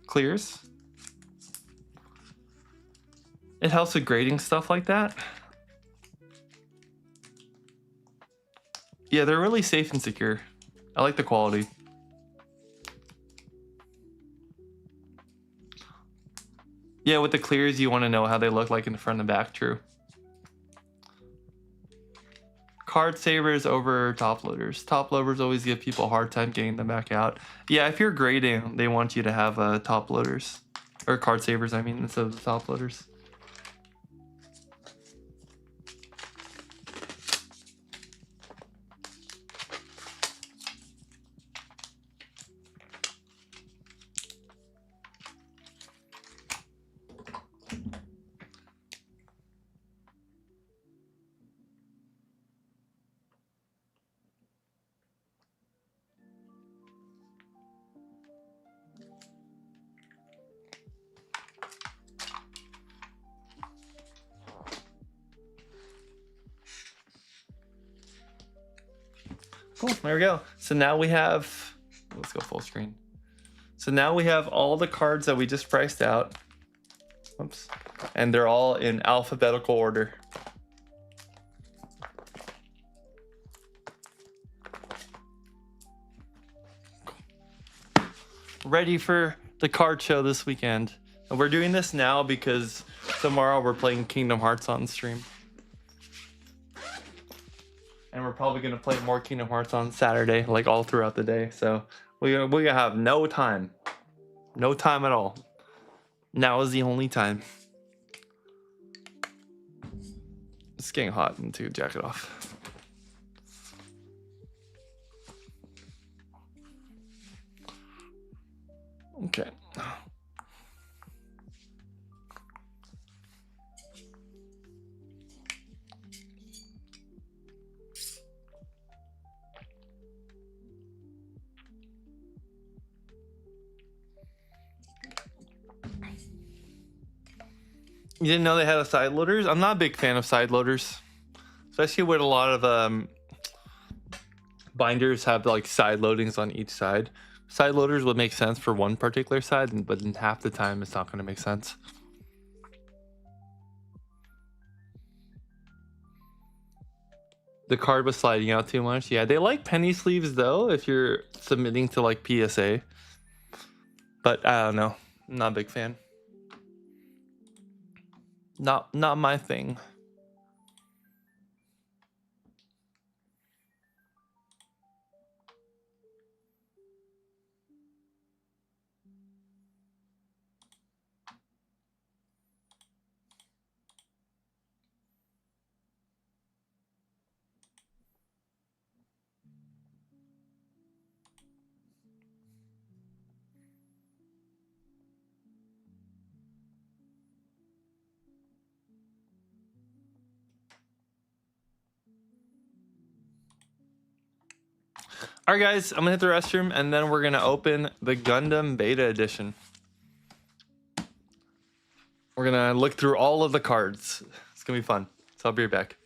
Clears. It helps with grading stuff like that. Yeah, they're really safe and secure. I like the quality. Yeah, with the clears, you want to know how they look like in the front and back, true. Card savers over top loaders. Top loaders always give people a hard time getting them back out. Yeah, if you're grading, they want you to have top loaders. Or card savers, I mean, instead of the top loaders. Cool, there we go. So now we have, let's go full screen. So now we have all the cards that we just priced out. Oops. And they're all in alphabetical order. Ready for the card show this weekend. And we're doing this now because tomorrow we're playing Kingdom Hearts on stream. And we're probably going to play more Kingdom Hearts on Saturday, like all throughout the day. So we're going to have no time. No time at all. Now is the only time. It's getting hot and to jacket off. Okay. You didn't know they had a side loaders? I'm not a big fan of side loaders, especially when a lot of binders have like side loadings on each side. Side loaders would make sense for one particular side, but in half the time it's not going to make sense. The card was sliding out too much. Yeah, they like penny sleeves though if you're submitting to like PSA. But I don't know. I'm not a big fan. Not my thing. All right, guys, I'm gonna hit the restroom and then we're gonna open the Gundam Beta Edition. We're gonna look through all of the cards. It's gonna be fun. So I'll be right back.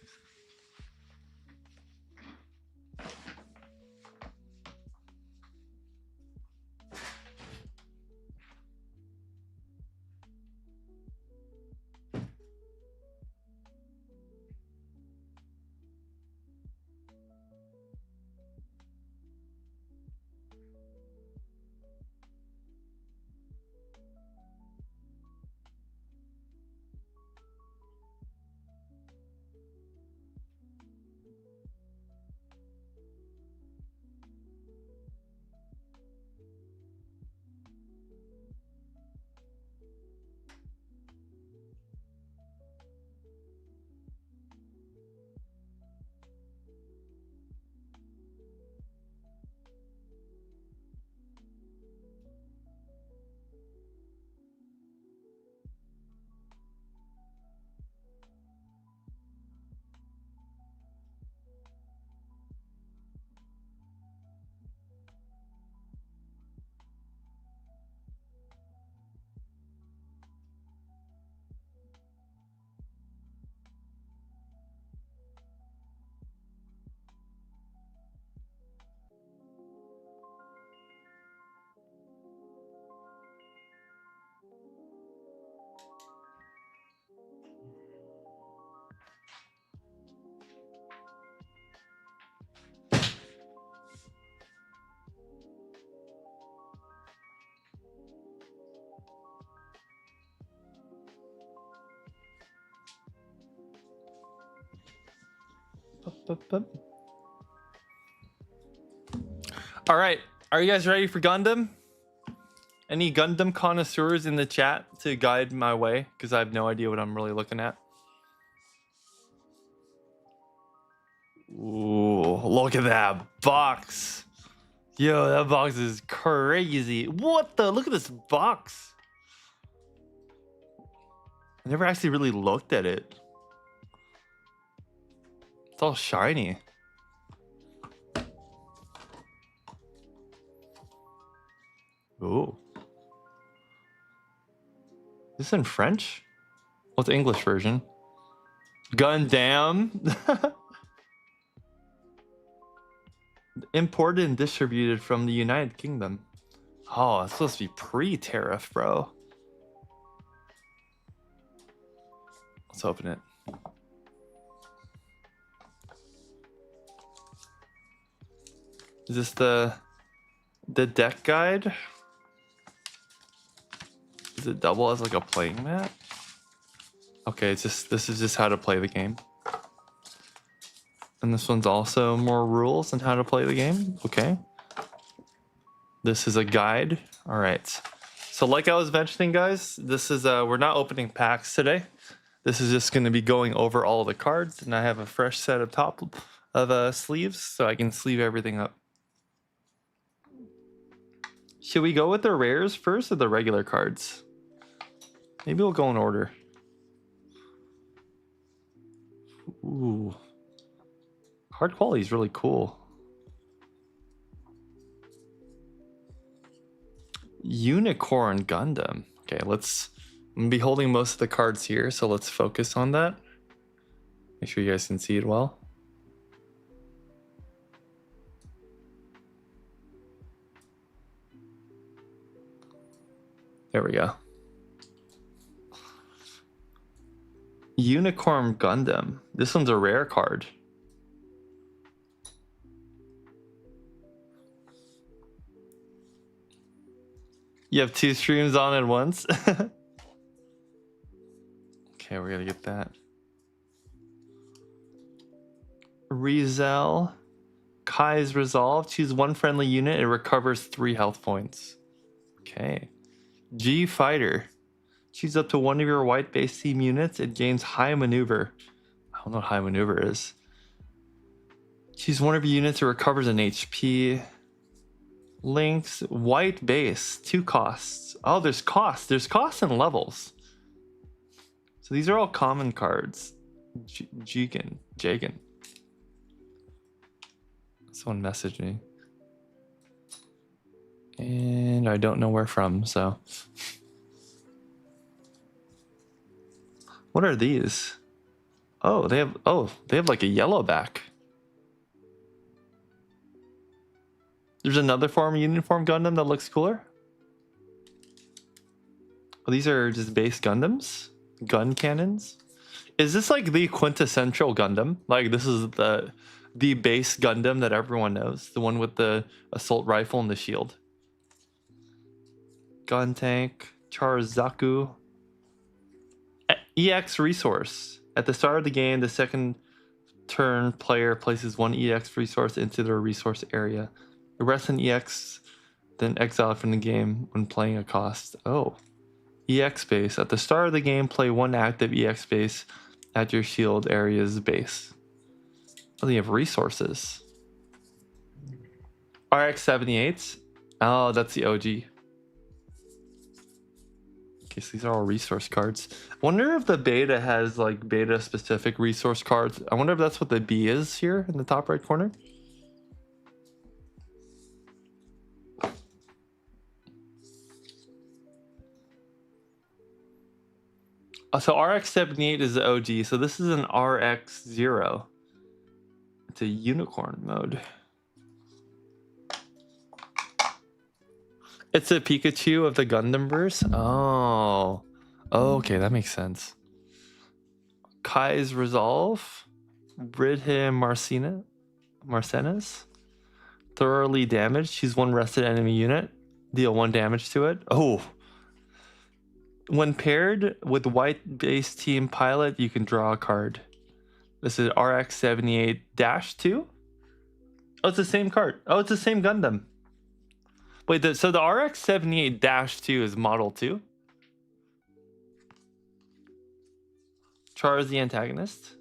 All right, are you guys ready for Gundam? Any Gundam connoisseurs in the chat to guide my way? Because I have no idea what I'm really looking at. Ooh, look at that box. Yo, that box is crazy. What the? Look at this box. I never actually really looked at it. It's all shiny. Ooh. Is this in French? What's the English version? GUNDAM. Imported and distributed from the United Kingdom. Oh, it's supposed to be pre-tariff, bro. Let's open it. Is this the deck guide? Does it double as like a playing mat? Okay, it's just, this is just how to play the game. And this one's also more rules on how to play the game. Okay. This is a guide. All right. So like I was mentioning, guys, this is we're not opening packs today. This is just going to be going over all the cards, and I have a fresh set of sleeves, so I can sleeve everything up. Should we go with the rares first or the regular cards? Maybe we'll go in order. Ooh. Card quality is really cool. Unicorn Gundam. Okay, I'm gonna be holding most of the cards here, so let's focus on that. Make sure you guys can see it well. There we go. Unicorn Gundam. This one's a rare card. You have 2 streams on at once? Okay, we're gonna get that. Rizel. Kai's Resolve. Choose 1 friendly unit. It recovers 3 health points. Okay. G Fighter. Choose up to 1 of your white base team units. It gains high maneuver. I don't know what high maneuver is. Choose 1 of your units. It recovers an HP. Links. White base. 2 costs. Oh, there's costs. There's costs and levels. So these are all common cards. Jagan. Someone messaged me. And I don't know where from, so. What are these? Oh, they have like a yellow back. There's another form uniform Gundam that looks cooler. Oh, these are just base Gundams? Gun cannons? Is this like the quintessential Gundam? Like this is the base Gundam that everyone knows, the one with the assault rifle and the shield. Gun tank, Charzaku. EX resource. At the start of the game, the second turn player places one EX resource into their resource area. The rest in EX, then exiled from the game when playing a cost. Oh. EX base. At the start of the game, play one active EX base at your shield area's base. Oh, they have resources. RX-78s. Oh, that's the OG. Okay, so these are all resource cards. I wonder if the beta has like beta specific resource cards. I wonder if that's what the B is here in the top right corner. So RX-78 is the OG. So this is an RX-0. It's a unicorn mode. It's a Pikachu of the Gundamverse. Oh. Okay, that makes sense. Kai's Resolve. Rid him Marcenas. Thoroughly damaged. She's one rested enemy unit. Deal 1 damage to it. Oh. When paired with white base team pilot, you can draw a card. This is RX-78-2. Oh, it's the same card. Oh, it's the same Gundam. Wait, so the RX-78-2 is Model 2? Char is the antagonist.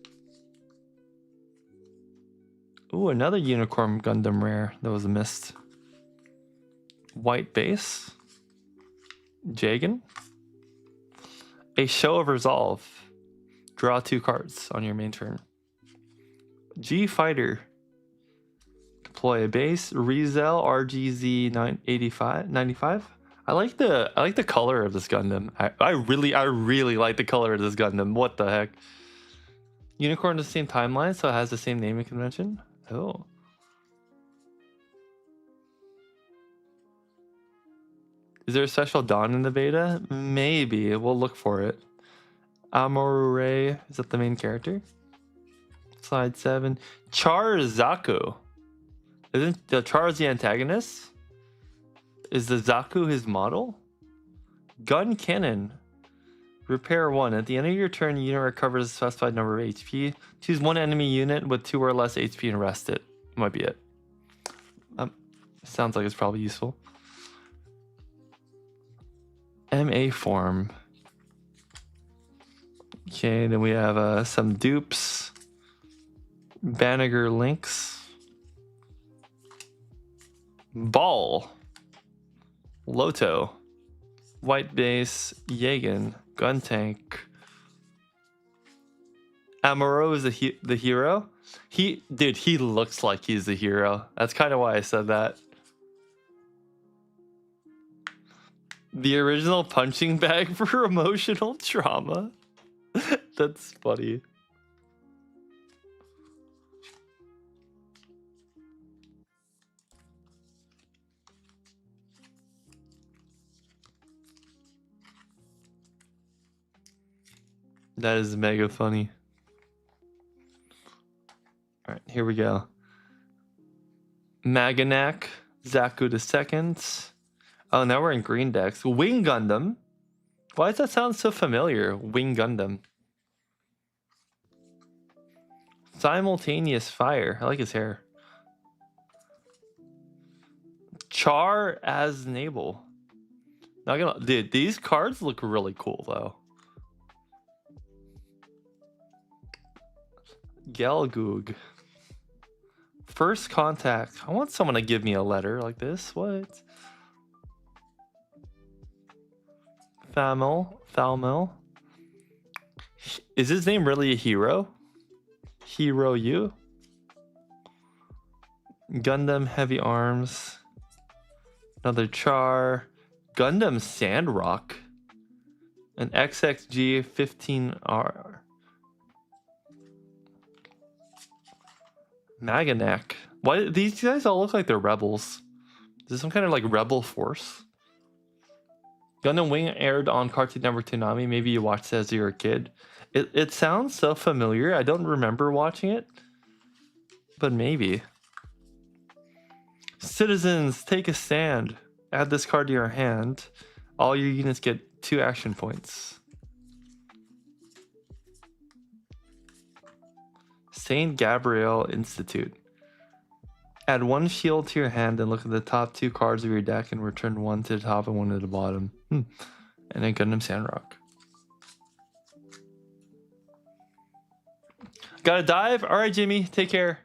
Ooh, another Unicorn Gundam rare that was missed. White base. Jagan. A Show of Resolve. Draw 2 cards on your main turn. G Fighter. Deploy a base. Rizel RGZ 95. I like the color of this Gundam. I really like the color of this Gundam. What the heck? Unicorn is the same timeline, so it has the same naming convention. Oh. Is there a special Dawn in the beta? Maybe. We'll look for it. Amore, is that the main character? Slide 7. Charzaku. Isn't the Char the antagonist? Is the Zaku his model? Gun cannon. Repair 1. At the end of your turn, the unit recovers a specified number of HP. Choose one enemy unit with 2 or less HP and rest it. Might be it. Sounds like it's probably useful. MA form. Okay, then we have some dupes. Banniger links. Ball. Loto. White base. Yagan. Gun tank. Amuro is the hero. Dude, he looks like he's the hero. That's kind of why I said that. The original punching bag for emotional trauma. That's funny. That is mega funny. All right, here we go. Maganak, Zaku II. Oh, now we're in green decks. Wing Gundam. Why does that sound so familiar? Wing Gundam. Simultaneous Fire. I like his hair. Char as Nabel. Not gonna, dude, these cards look really cool though. Gelgoog. First Contact. I want someone to give me a letter like this. What? Falmel. Is his name really a hero? Hero U? Gundam Heavy Arms. Another Char. Gundam Sandrock. An XXG 15R. Maganek. Why these guys all look like they're rebels? Is this some kind of like rebel force? Gundam Wing aired on Cartoon Network Toonami. Maybe you watched it as you were a kid. It sounds so familiar. I don't remember watching it, but maybe. Citizens, take a stand. Add this card to your hand. All your units get 2 action points. Saint Gabriel Institute. Add 1 shield to your hand and look at the top 2 cards of your deck and return 1 to the top and 1 to the bottom. And then Gundam Sandrock. Gotta dive? Alright, Jimmy. Take care.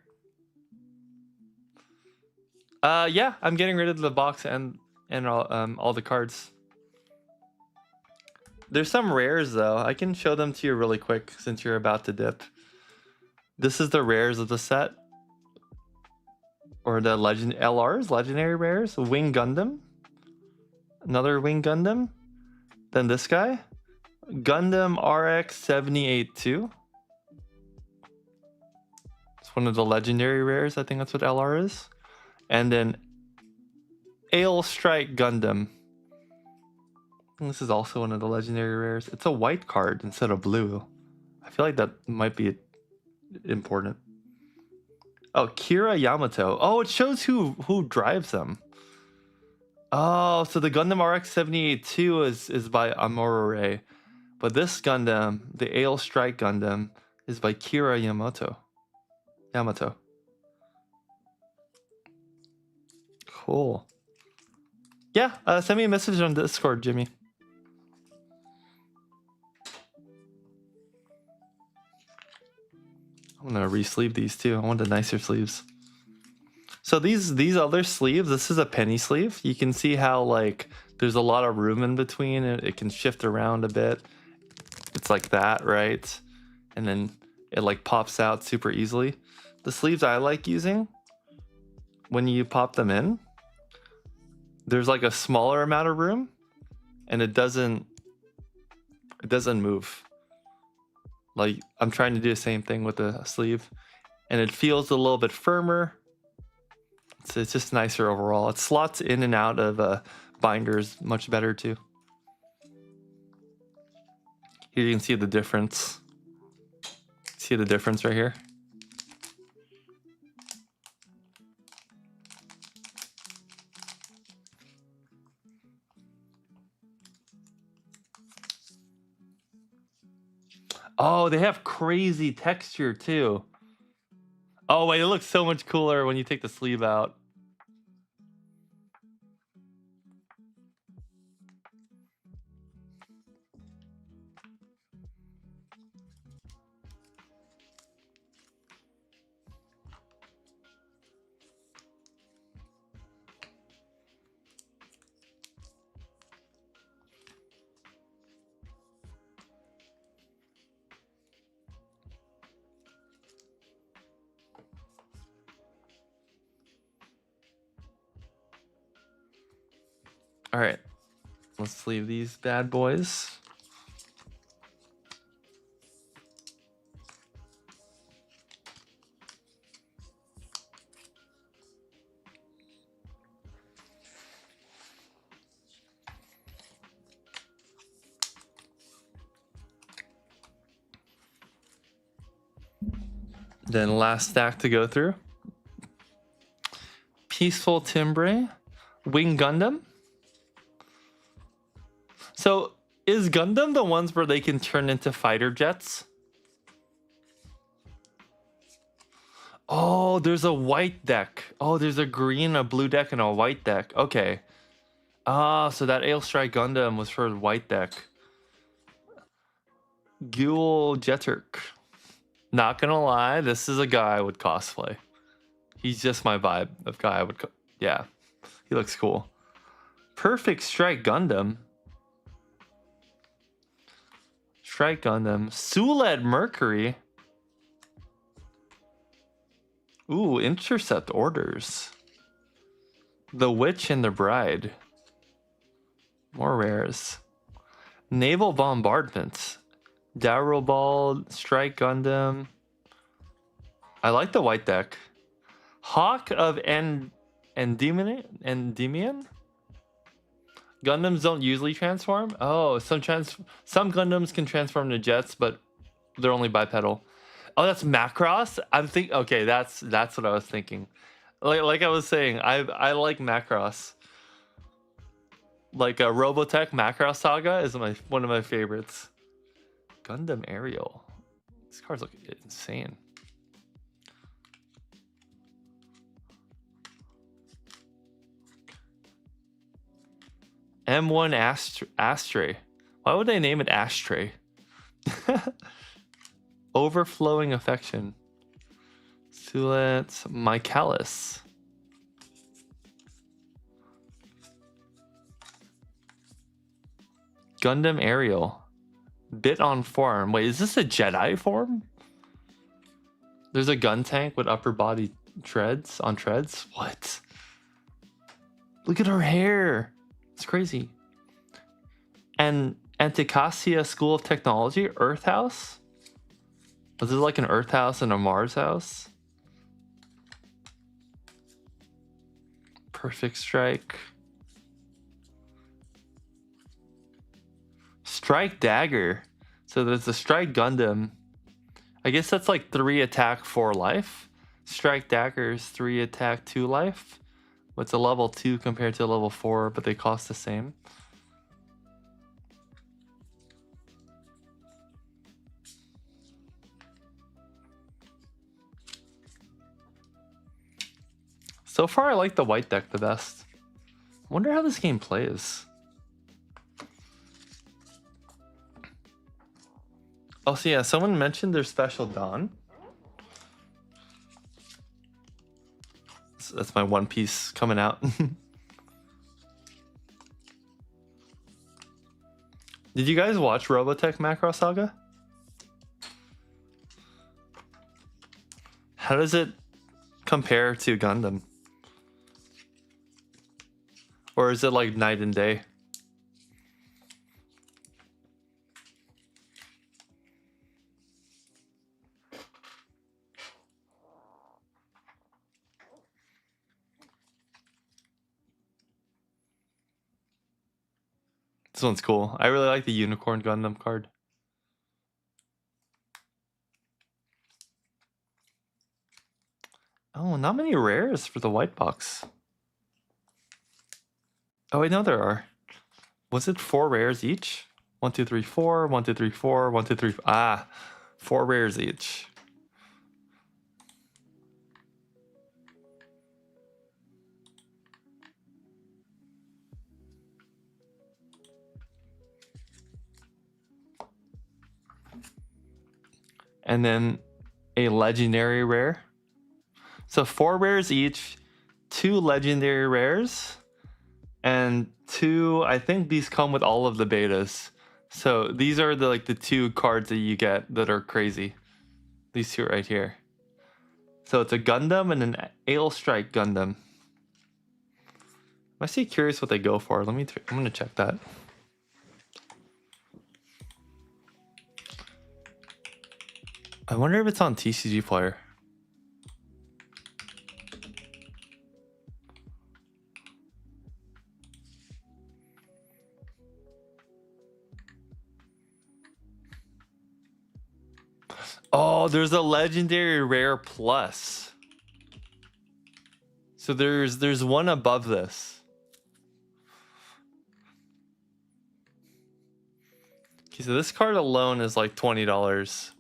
Yeah, I'm getting rid of the box and all the cards. There's some rares, though. I can show them to you really quick since you're about to dip. This is the rares of the set. Or the LRs, legendary rares. Wing Gundam. Another Wing Gundam. Then this guy. Gundam RX 782. It's one of the legendary rares. I think that's what LR is. And then Ale Strike Gundam. And this is also one of the legendary rares. It's a white card instead of blue. I feel like that might be important. Oh, Kira Yamato. Oh, it shows who drives them. Oh, so the Gundam RX 782 is by Amore. But this Gundam, the Ale Strike Gundam, is by Kira Yamato. Cool. Yeah, send me a message on Discord, Jimmy. I'm gonna re-sleeve these too. I want the nicer sleeves. So these other sleeves, this is a penny sleeve. You can see how like there's a lot of room in between and it can shift around a bit. It's like that, right? And then it like pops out super easily. The sleeves I like using, when you pop them in, there's like a smaller amount of room and it doesn't move. Like I'm trying to do the same thing with the sleeve and it feels a little bit firmer. It's just nicer overall. It slots in and out of binders much better too. Here you can see the difference. See the difference right here? Oh, they have crazy texture too. Oh wait, it looks so much cooler when you take the sleeve out. All right, let's sleeve these bad boys. Then last stack to go through. Peaceful Timbre, Wing Gundam. So is Gundam the ones where they can turn into fighter jets? Oh, there's a white deck. Oh, there's a green, a blue deck, and a white deck. Okay. Ah, so that Ale Strike Gundam was for the white deck. Ghoul Jeturk. Not gonna lie, this is a guy I would cosplay. He's just my vibe of guy I would yeah, he looks cool. Perfect Strike Gundam. Strike Gundam. Suled Mercury. Ooh, Intercept Orders. The Witch and the Bride. More rares. Naval bombardment. Ball, Strike Gundam. I like the white deck. Hawk of Endymion? Gundams don't usually transform? Oh, some Gundams can transform to jets, but they're only bipedal. Oh, that's Macross? Okay, that's what I was thinking. Like I was saying, I like Macross. Like a Robotech Macross Saga is one of my favorites. Gundam Aerial. These cards look insane. M1 Ashtray. Why would they name it Ashtray? Overflowing Affection. Sulet Michaelis. Gundam Aerial. Bit on form. Wait, is this a Jedi form? There's a gun tank with upper body treads on treads? What? Look at her hair. It's crazy. And Anticasia School of Technology, Earth House? Was this like an Earth house and a Mars house? Perfect Strike. Strike Dagger. So there's the Strike Gundam. I guess that's like 3 attack, 4 life. Strike Dagger is 3 attack, 2 life. What's a level 2 compared to a level 4, but they cost the same. So far, I like the white deck the best. Wonder how this game plays. Oh, so yeah, someone mentioned their Special Dawn. So that's my One Piece coming out. Did you guys watch Robotech Macross Saga? How does it compare to Gundam? Or is it like night and day? This one's cool. I really like the Unicorn Gundam card. Oh, not many rares for the white box. Oh, I know there are. Was it 4 rares each? 1, 2, 3, 4. 1, 2, 3, 4. 1, 2, 3. Ah, 4 rares each. And then a legendary rare. So 4 rares each, 2 legendary rares, and 2. I think these come with all of the betas. So these are the 2 cards that you get that are crazy. These 2 right here. So it's a Gundam and an Ale Strike Gundam. I'm actually curious what they go for. I'm gonna check that. I wonder if it's on TCG Player. Oh, there's a legendary rare plus. So there's one above this. Okay, so this card alone is like $20.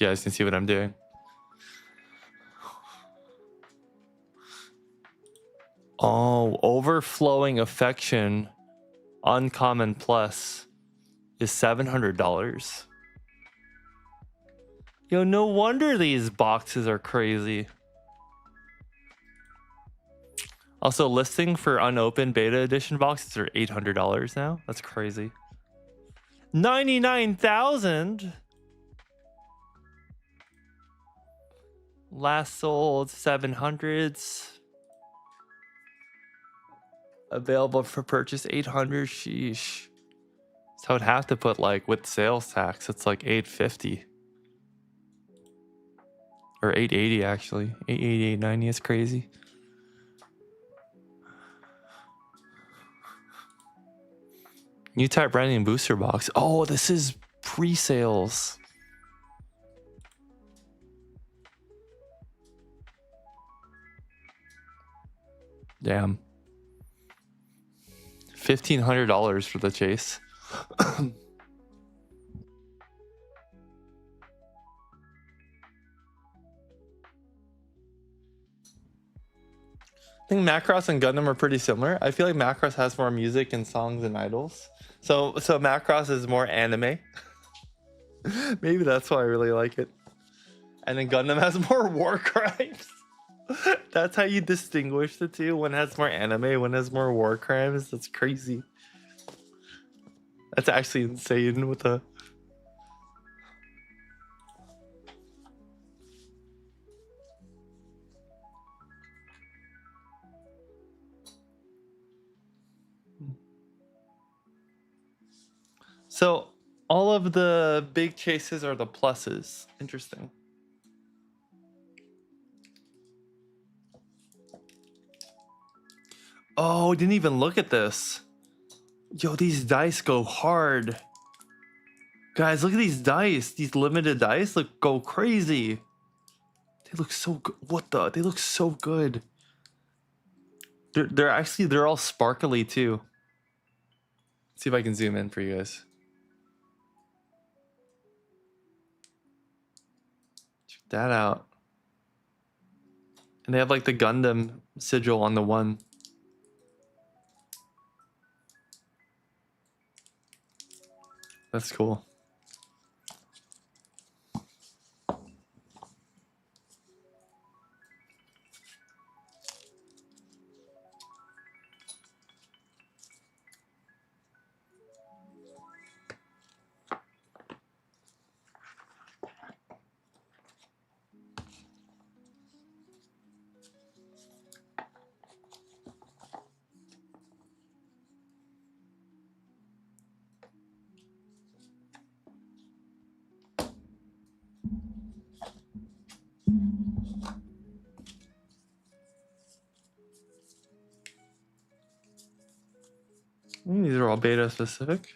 You guys can see what I'm doing. Oh, overflowing affection, uncommon plus is $700. Yo, no wonder these boxes are crazy. Also, listing for unopened beta edition boxes are $800 now. That's crazy. 99,000. Last sold 700s. Available for purchase 800. Sheesh. So I'd have to put, like, with sales tax, it's like 850 or 880 actually. 880, 890 is crazy. New type branding booster box. Oh, this is pre-sales. Damn. $1,500 for the chase. I think Macross and Gundam are pretty similar. I feel like Macross has more music and songs and idols. So Macross is more anime. Maybe that's why I really like it. And then Gundam has more war crimes. That's how you distinguish the two. One has more anime, one has more war crimes. That's crazy. That's actually insane with the... So all of the big chases are the pluses. Interesting. Oh, didn't even look at this. Yo, these dice go hard. Guys, look at these dice. These limited dice go crazy. They look so good. What the? They look so good. They're all sparkly too. Let's see if I can zoom in for you guys. Check that out. And they have like the Gundam sigil on the one. That's cool. These are all beta specific.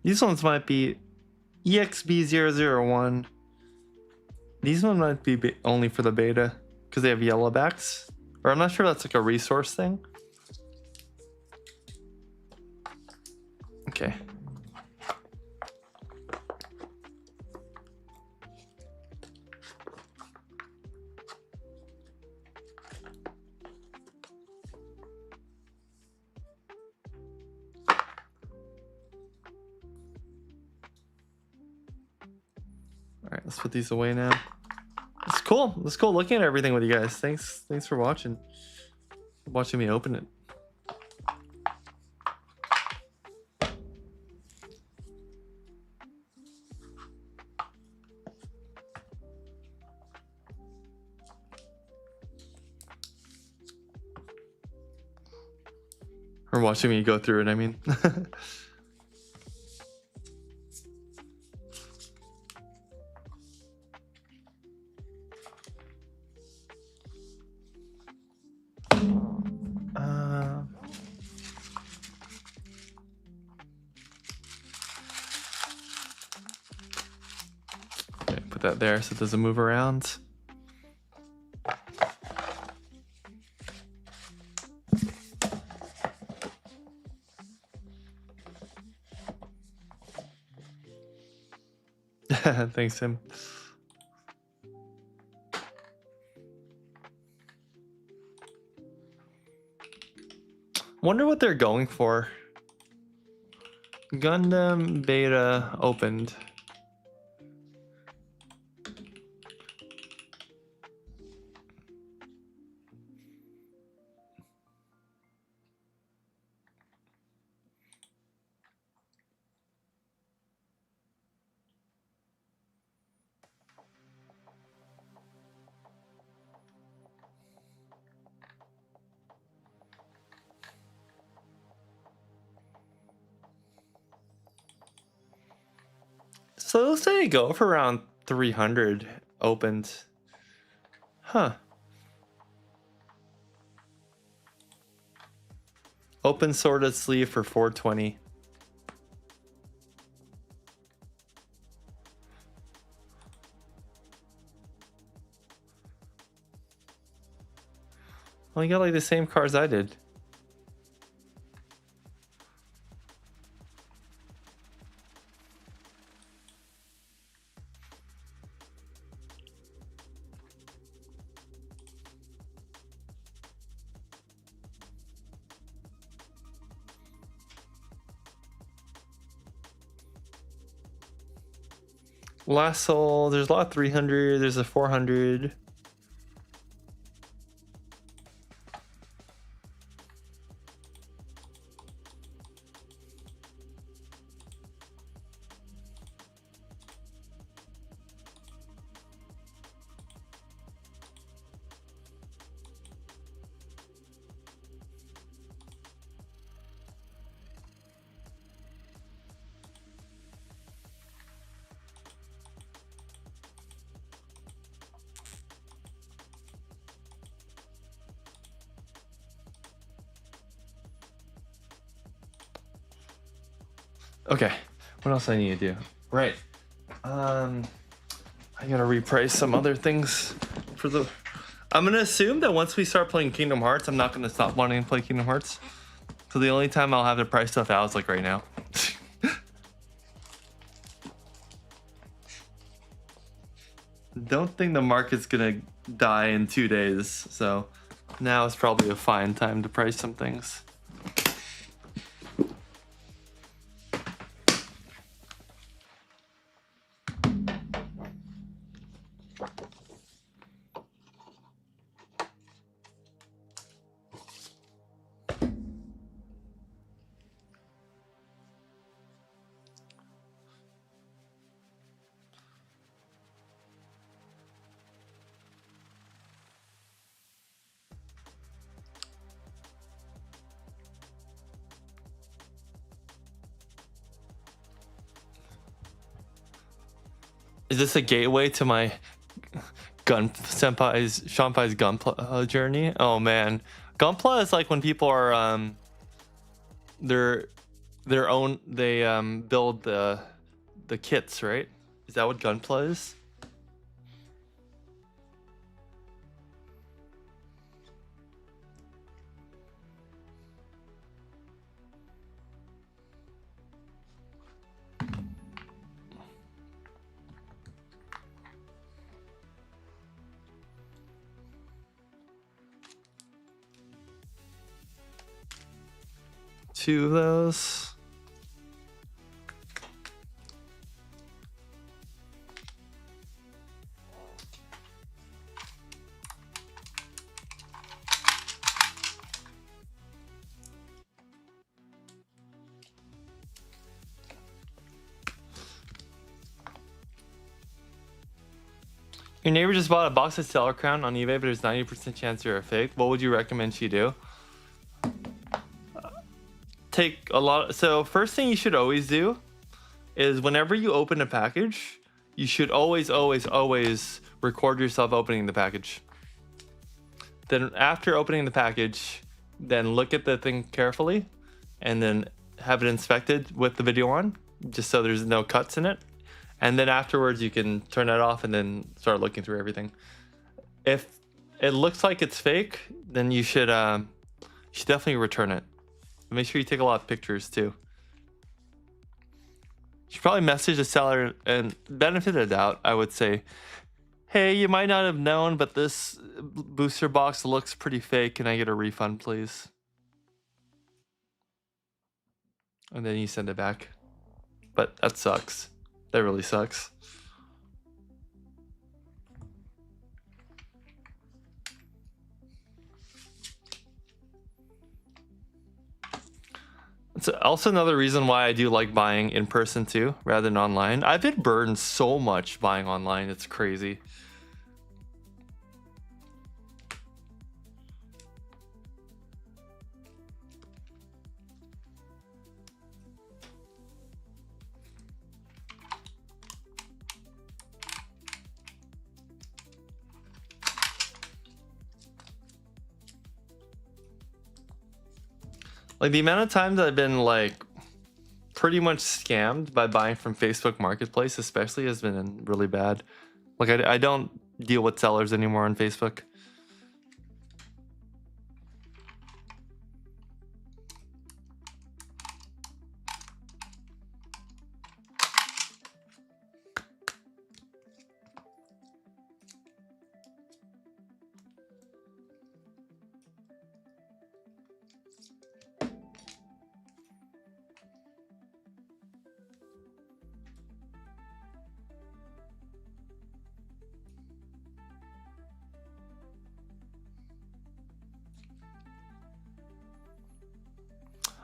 These ones might be EXB001. These ones might be only for the beta because they have yellow backs. Or I'm not sure if that's like a resource thing. Okay. All right, let's put these away now. It's cool. It's cool looking at everything with you guys. Thanks for watching me open it. Or watching me go through it, I mean. that there so it doesn't move around. Thanks, Tim. Wonder what they're going for. Gundam beta opened. So let's say go for around 300 opened. Huh. Open sorted sleeve for 420. Well, you got like the same cards I did. Last soul, there's a lot of 300, there's a 400. Okay, what else I need to do? Right. I gotta reprice some other things for the... I'm gonna assume that once we start playing Kingdom Hearts, I'm not gonna stop wanting to play Kingdom Hearts. So the only time I'll have to price stuff out is like right now. Don't think the market's gonna die in 2 days, so now is probably a fine time to price some things. Is this a gateway to my Seanpai's Gunpla journey? Oh man, Gunpla is like when people are their own, they build the kits, right? Is that what Gunpla is? Two of those. Your neighbor just bought a box of Stellar Crown on eBay, but there's 90% chance you're a fake. What would you recommend she do? Take a lot. So first thing you should always do is whenever you open a package, you should always record yourself opening the package. Then after opening the package, then look at the thing carefully and then have it inspected with the video on, just so there's no cuts in it. and then afterwards you can turn that off and then start looking through everything. If it looks like it's fake, then you should definitely return it. Make sure you take a lot of pictures too. You should probably message the seller and benefit of the doubt, I would say, hey, you might not have known, but this booster box looks pretty fake. Can I get a refund, please? And then you send it back. But that sucks. That really sucks. It's also another reason why I do like buying in person too, rather than online. I've been burned so much buying online. It's crazy. Like the amount of times I've been like pretty much scammed by buying from Facebook Marketplace, especially, has been really bad. Like I don't deal with sellers anymore on Facebook.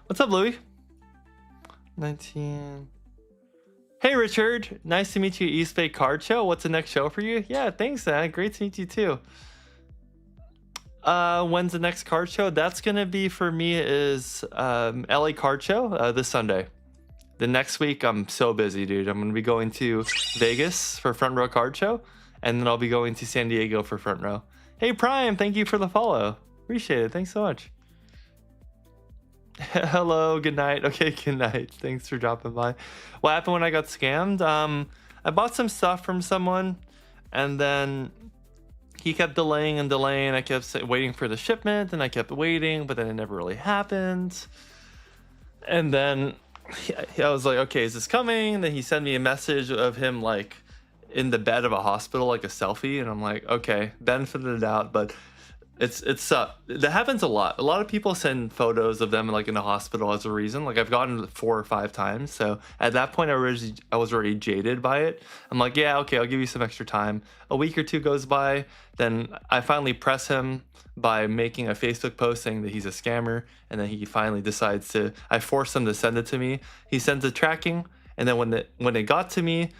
What's up, Louis? 19. Hey, Richard. Nice to meet you at East Bay Card Show. What's the next show for you? Yeah, thanks, man. Great to meet you, too. When's the next card show? That's going to be, for me, is LA Card Show this Sunday. The next week, I'm so busy, dude. I'm going to be going to Vegas for Front Row Card Show, and then I'll be going to San Diego for Front Row. Hey, Prime. Thank you for the follow. Appreciate it. Thanks so much. Hello, good night. Okay, good night. Thanks for dropping by. What happened when I got scammed? I bought some stuff from someone, and then he kept delaying and delaying. I kept waiting for the shipment, and I kept waiting, but then it never really happened. And then I was like, okay, is this coming? And then he sent me a message of him like in the bed of a hospital, like a selfie, and I'm like, okay, benefit of the doubt, but that happens a lot. A lot of people send photos of them like in a hospital as a reason. Like I've gotten 4 or 5 times. So at that point, I was already jaded by it. I'm like, yeah, okay, I'll give you some extra time. A week or 2 goes by. Then I finally press him by making a Facebook post saying that he's a scammer. And then he finally decides to. I force him to send it to me. He sends the tracking, and then when it got to me,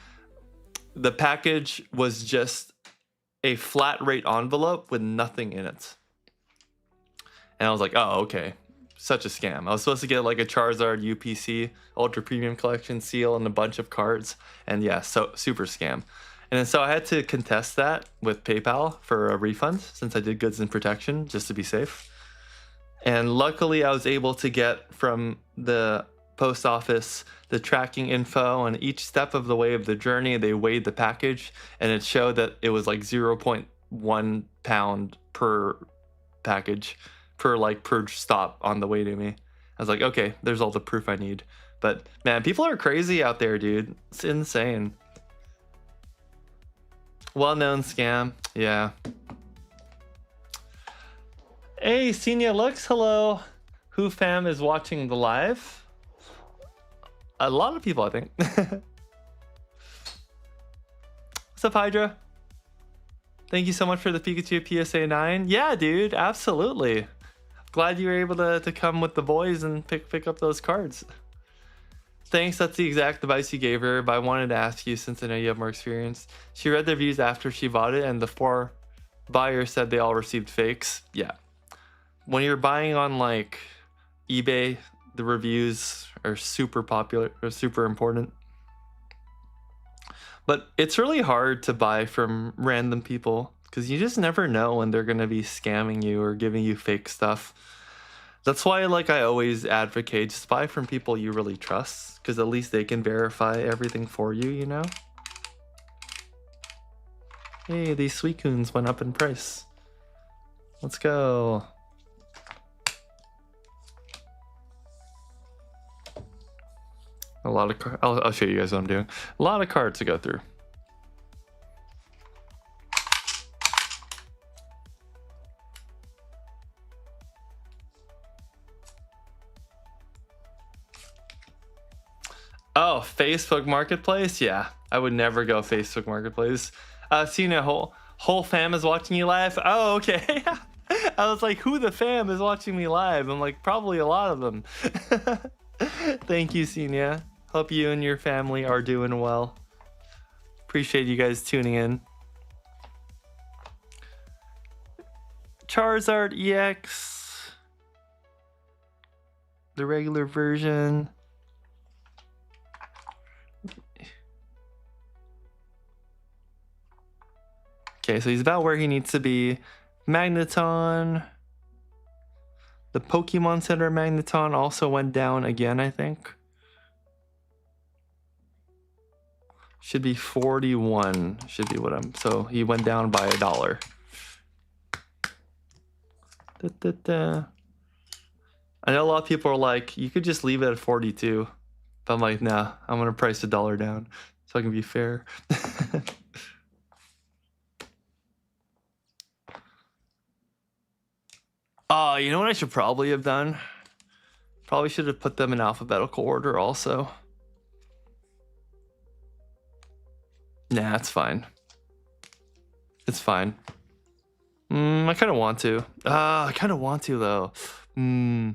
the package was just a flat rate envelope with nothing in it. And I was like, oh, okay. Such a scam. I was supposed to get like a Charizard UPC Ultra Premium Collection seal and a bunch of cards. And yeah, so super scam. And then so I had to contest that with PayPal for a refund since I did goods and protection just to be safe. And luckily I was able to get from the post office the tracking info, and each step of the way of the journey they weighed the package, and it showed that it was like 0.1 pound per package per stop on the way to me. I was like, okay, there's all the proof I need. But man, people are crazy out there, dude. It's insane. Well-known scam. Yeah. Hey, Senior Lux, hello. Who fam is watching the live? A lot of people, I think. What's up, Hydra? Thank you so much for the Pikachu PSA 9. Yeah, dude, absolutely. Glad you were able to come with the boys and pick up those cards. Thanks, that's the exact advice you gave her, but I wanted to ask you since I know you have more experience. She read the reviews after she bought it, and the 4 buyers said they all received fakes. Yeah. When you're buying on like eBay, the reviews are super popular or super important. But it's really hard to buy from random people because you just never know when they're going to be scamming you or giving you fake stuff. That's why like I always advocate just buy from people you really trust, because at least they can verify everything for you, you know? Hey, these Suicunes went up in price. Let's go. A lot of I'll show you guys what I'm doing. A lot of cards to go through. Oh, Facebook Marketplace? Yeah, I would never go Facebook Marketplace. Seeing a whole fam is watching you live. Oh, okay. I was like, who the fam is watching me live? I'm like, probably a lot of them. Thank you, Senia. Hope you and your family are doing well. Appreciate you guys tuning in. Charizard EX. The regular version. Okay, so he's about where he needs to be. Magneton. The Pokemon Center Magneton also went down again, I think. Should be 41. Should be what I'm... So he went down by $1. I know a lot of people are like, you could just leave it at 42. But I'm like, nah, I'm going to price $1 down so I can be fair. You know what I should probably have done? Probably should have put them in alphabetical order also. Nah, it's fine. It's fine. I kind of want to. I kind of want to, though. We're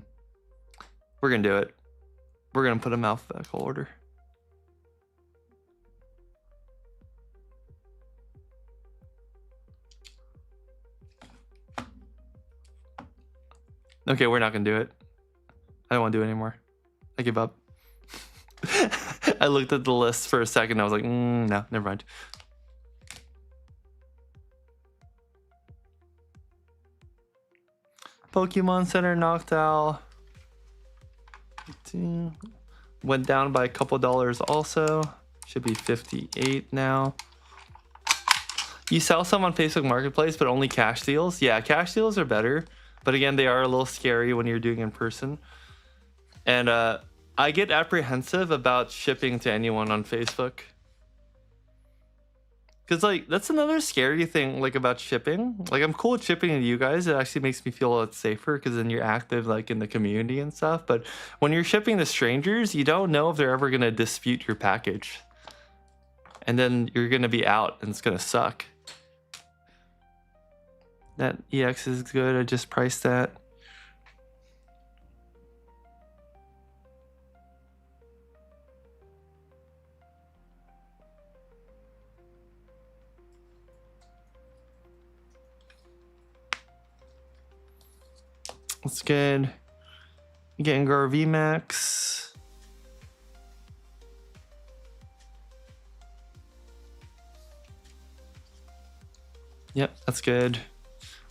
going to do it. We're going to put them in alphabetical order. Okay, we're not going to do it. I don't want to do it anymore. I give up. I looked at the list for a second. I was like, no, never mind. Pokemon Center Noctowl. Went down by a couple dollars also. Should be 58 now. You sell some on Facebook Marketplace, but only cash deals? Yeah, cash deals are better. But again, they are a little scary when you're doing in person. And I get apprehensive about shipping to anyone on Facebook. Because, like, that's another scary thing, like, about shipping. Like, I'm cool with shipping to you guys. It actually makes me feel a lot safer because then you're active, like, in the community and stuff. But when you're shipping to strangers, you don't know if they're ever going to dispute your package. And then you're going to be out and it's going to suck. That EX is good. I just priced that. That's good. Gengar VMAX. Yep, that's good.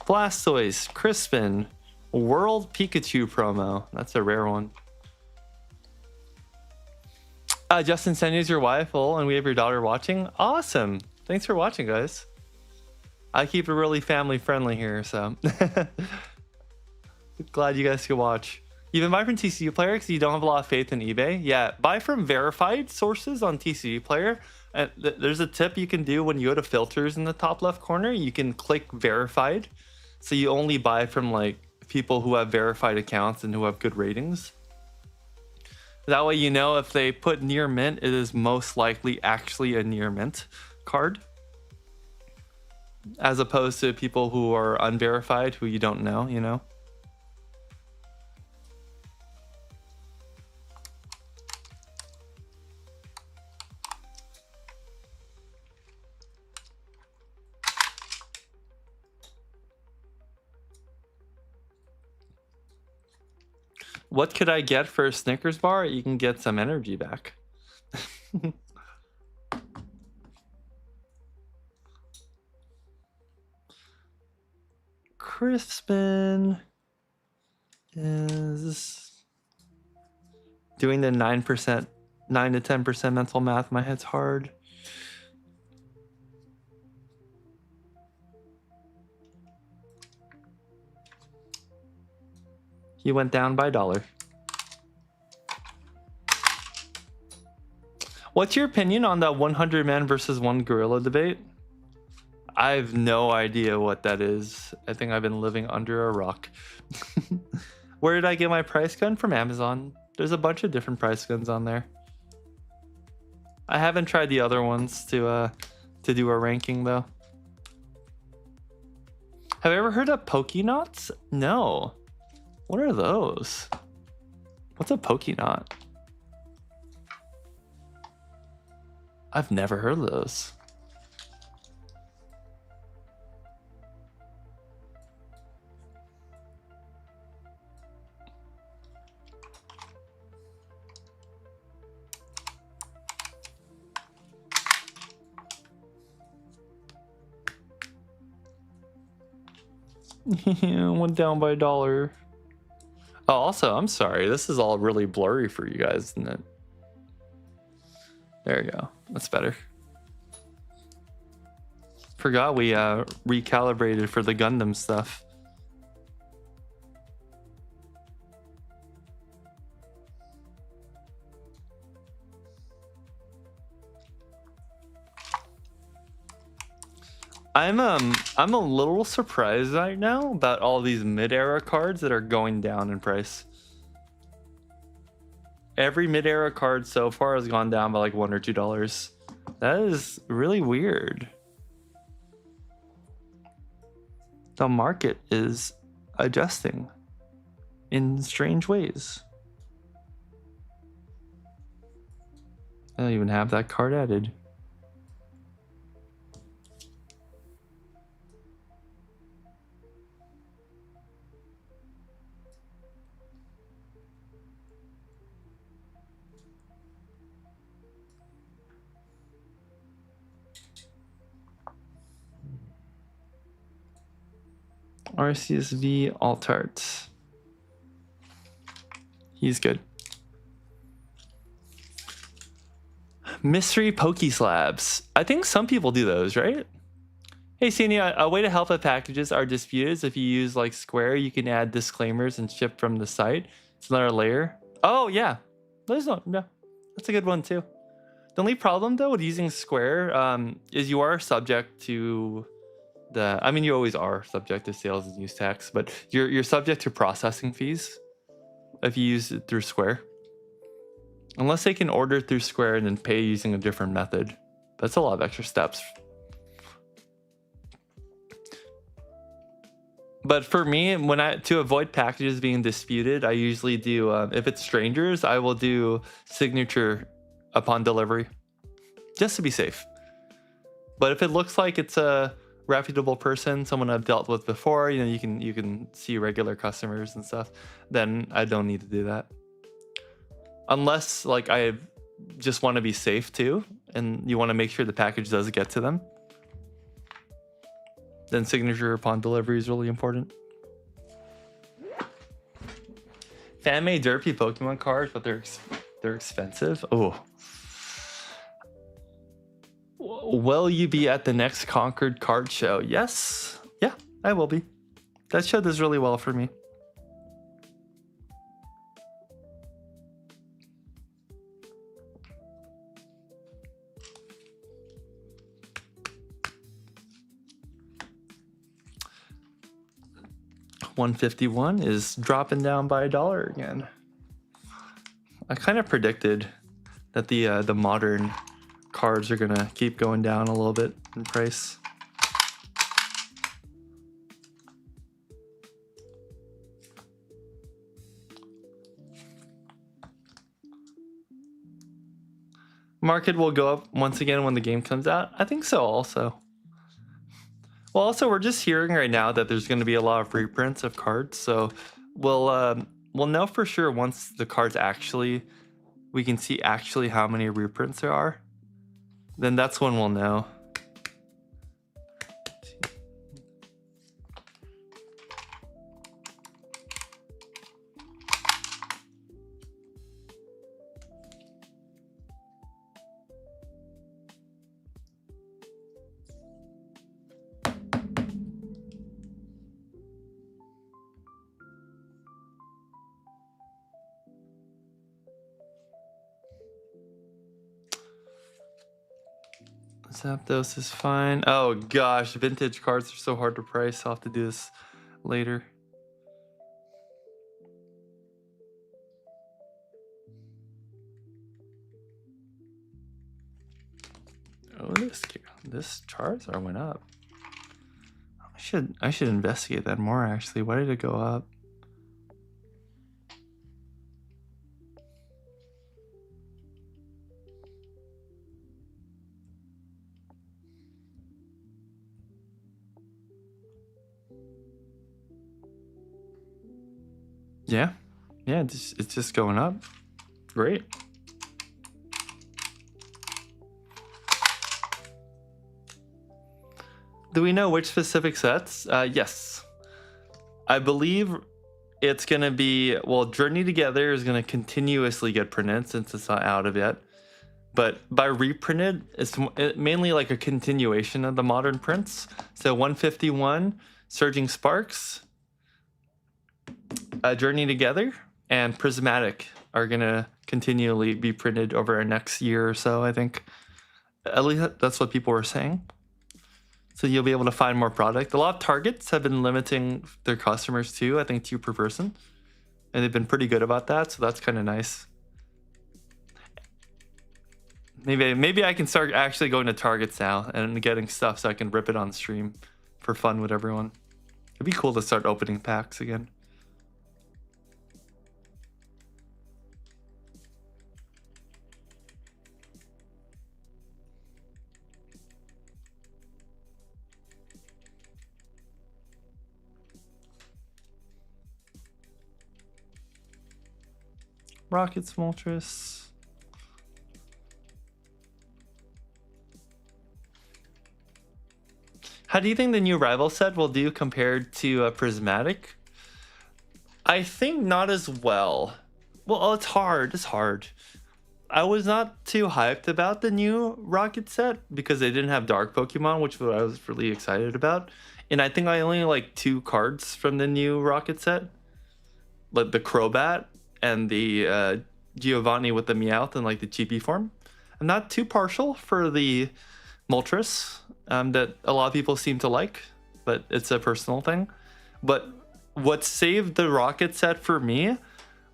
Blastoise, Crispin, World Pikachu promo. That's a rare one. Justin Senya's your wife, and we have your daughter watching. Awesome. Thanks for watching, guys. I keep it really family friendly here, so glad you guys can watch. You can buy from TCG Player because you don't have a lot of faith in eBay. Yeah, buy from verified sources on TCG Player. And there's a tip you can do when you go to filters in the top left corner. You can click verified. So you only buy from like people who have verified accounts and who have good ratings. That way you know if they put near mint, it is most likely actually a near mint card. As opposed to people who are unverified, who you don't know, you know? What could I get for a Snickers bar? You can get some energy back. Crispin is doing the 9%, 9 to 10% mental math. My head's hard. He went down by $1. What's your opinion on that 100 man versus 1 gorilla debate? I have no idea what that is. I think I've been living under a rock. Where did I get my price gun? From Amazon. There's a bunch of different price guns on there. I haven't tried the other ones to do a ranking though. Have you ever heard of Pokéknots? No. What are those? What's a Pokéknot? I've never heard of those. Went down by $1. Oh, also, I'm sorry. This is all really blurry for you guys, isn't it? There you go. That's better. Forgot we recalibrated for the Gundam stuff. I'm a little surprised right now about all these mid-era cards that are going down in price. Every mid-era card so far has gone down by like $1 or $2. That is really weird. The market is adjusting in strange ways. I don't even have that card added. RCSV Altart. He's good. Mystery Poke Slabs. I think some people do those, right? Hey, Senia, a way to help if packages are disputed is if you use like Square, you can add disclaimers and ship from the site. It's another layer. Oh, yeah. That's a good one, too. The only problem, though, with using Square is you are subject to you always are subject to sales and use tax, but you're subject to processing fees if you use it through Square. Unless they can order through Square and then pay using a different method. That's a lot of extra steps. But for me, to avoid packages being disputed, I usually do, if it's strangers, I will do signature upon delivery, just to be safe. But if it looks like it's a reputable person, someone I've dealt with before, you can see regular customers and stuff, then I don't need to do that. Unless like I just want to be safe too, and you want to make sure the package does get to them, then signature upon delivery is really important. Fan-made derpy Pokemon cards, but they're expensive. Oh. Will you be at the next Concord card show? Yes. Yeah, I will be. That show does really well for me. $151 is dropping down by $1 again. I kind of predicted that the modern cards are gonna keep going down a little bit in price. Market will go up once again when the game comes out. I think so also. Well, also we're just hearing right now that there's going to be a lot of reprints of cards, so we'll know for sure once the cards we can see actually how many reprints there are. Then that's when we'll know. Zapdos is fine. Oh gosh, vintage cards are so hard to price. I'll have to do this later. Oh, this Charizard went up. I should investigate that more actually. Why did it go up? Yeah, it's just going up. Great. Do we know which specific sets? Yes. I believe it's going to be, well, Journey Together is going to continuously get printed since it's not out of yet. But by reprinted, it's mainly like a continuation of the modern prints. So 151, Surging Sparks, Journey Together, and Prismatic are going to continually be printed over our next year or so, I think. At least that's what people were saying. So you'll be able to find more product. A lot of Targets have been limiting their customers too, I think 2 per person. And they've been pretty good about that, so that's kind of nice. Maybe I can start actually going to Targets now and getting stuff so I can rip it on stream for fun with everyone. It'd be cool to start opening packs again. Rocket Smoltress. How do you think the new rival set will do compared to Prismatic? I think not as well. Well, it's hard. It's hard. I was not too hyped about the new Rocket set because they didn't have Dark Pokemon, which I was really excited about. And I think I only like 2 cards from the new Rocket set, like the Crobat and the Giovanni with the Meowth and like the Chibi form. I'm not too partial for the Moltres that a lot of people seem to like, but it's a personal thing. But what saved the Rocket set for me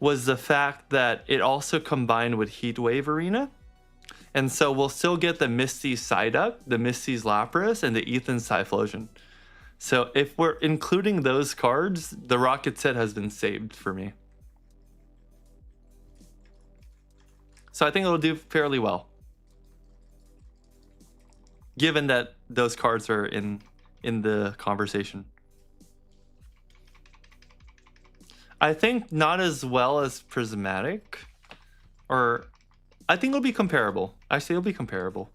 was the fact that it also combined with Heatwave Arena. And so we'll still get the Misty Psyduck, the Misty's Lapras, and the Ethan's Typhlosion. So if we're including those cards, the Rocket set has been saved for me. So I think it'll do fairly well, given that those cards are in the conversation. I think not as well as Prismatic, or I think it'll be comparable. Actually, it'll be comparable.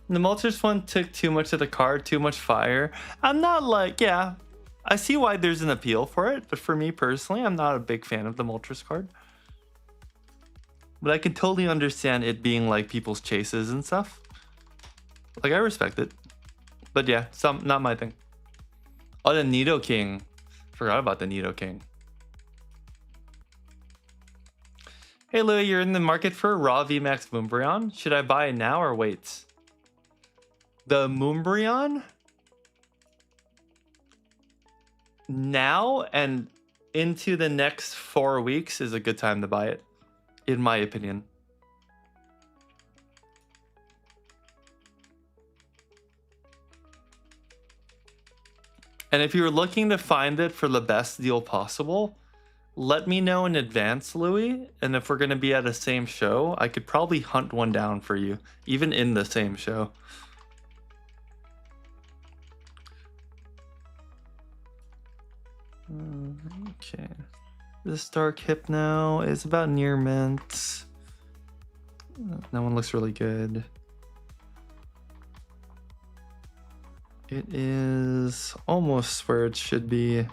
The Moltres one took too much of the card, too much fire. I'm not like, yeah, I see why there's an appeal for it, but for me personally, I'm not a big fan of the Moltres card. But I can totally understand it being like people's chases and stuff. Like, I respect it. But yeah, not my thing. Oh, the Nidoking. Forgot about the Nidoking. Hey Louie, you're in the market for a raw VMAX Moonbryon. Should I buy it now or wait? The Moonbryon? Now and into the next 4 weeks is a good time to buy it, in my opinion. And if you're looking to find it for the best deal possible, let me know in advance, Louis, and if we're gonna be at the same show, I could probably hunt one down for you, even in the same show. Okay. This Dark Hypno is about near mint. That one looks really good. It is almost where it should be.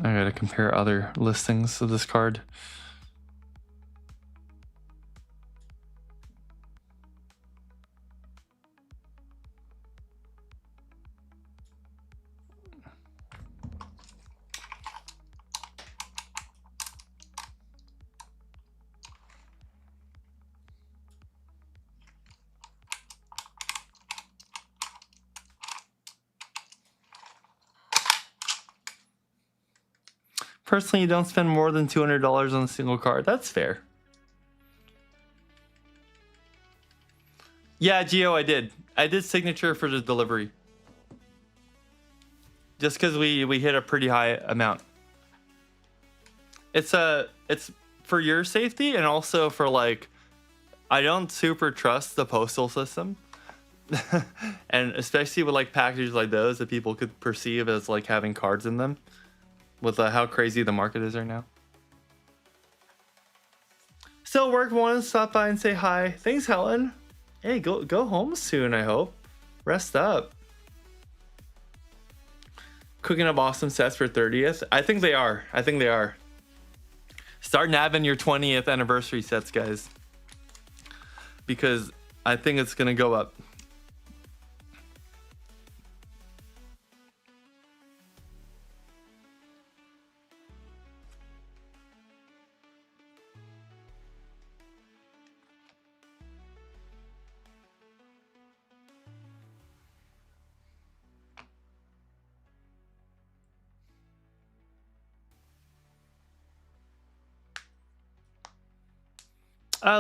I gotta compare other listings of this card. Personally, you don't spend more than $200 on a single card. That's fair. Yeah, Gio, I did. I did signature for the delivery. Just because we hit a pretty high amount. It's for your safety and also for like, I don't super trust the postal system. And especially with like packages like those that people could perceive as like having cards in them. With how crazy the market is right now. Still work, wanted to stop by and say hi. Thanks, Helen. Hey, go home soon, I hope. Rest up. Cooking up awesome sets for 30th. I think they are. Start nabbing your 20th anniversary sets, guys. Because I think it's gonna go up.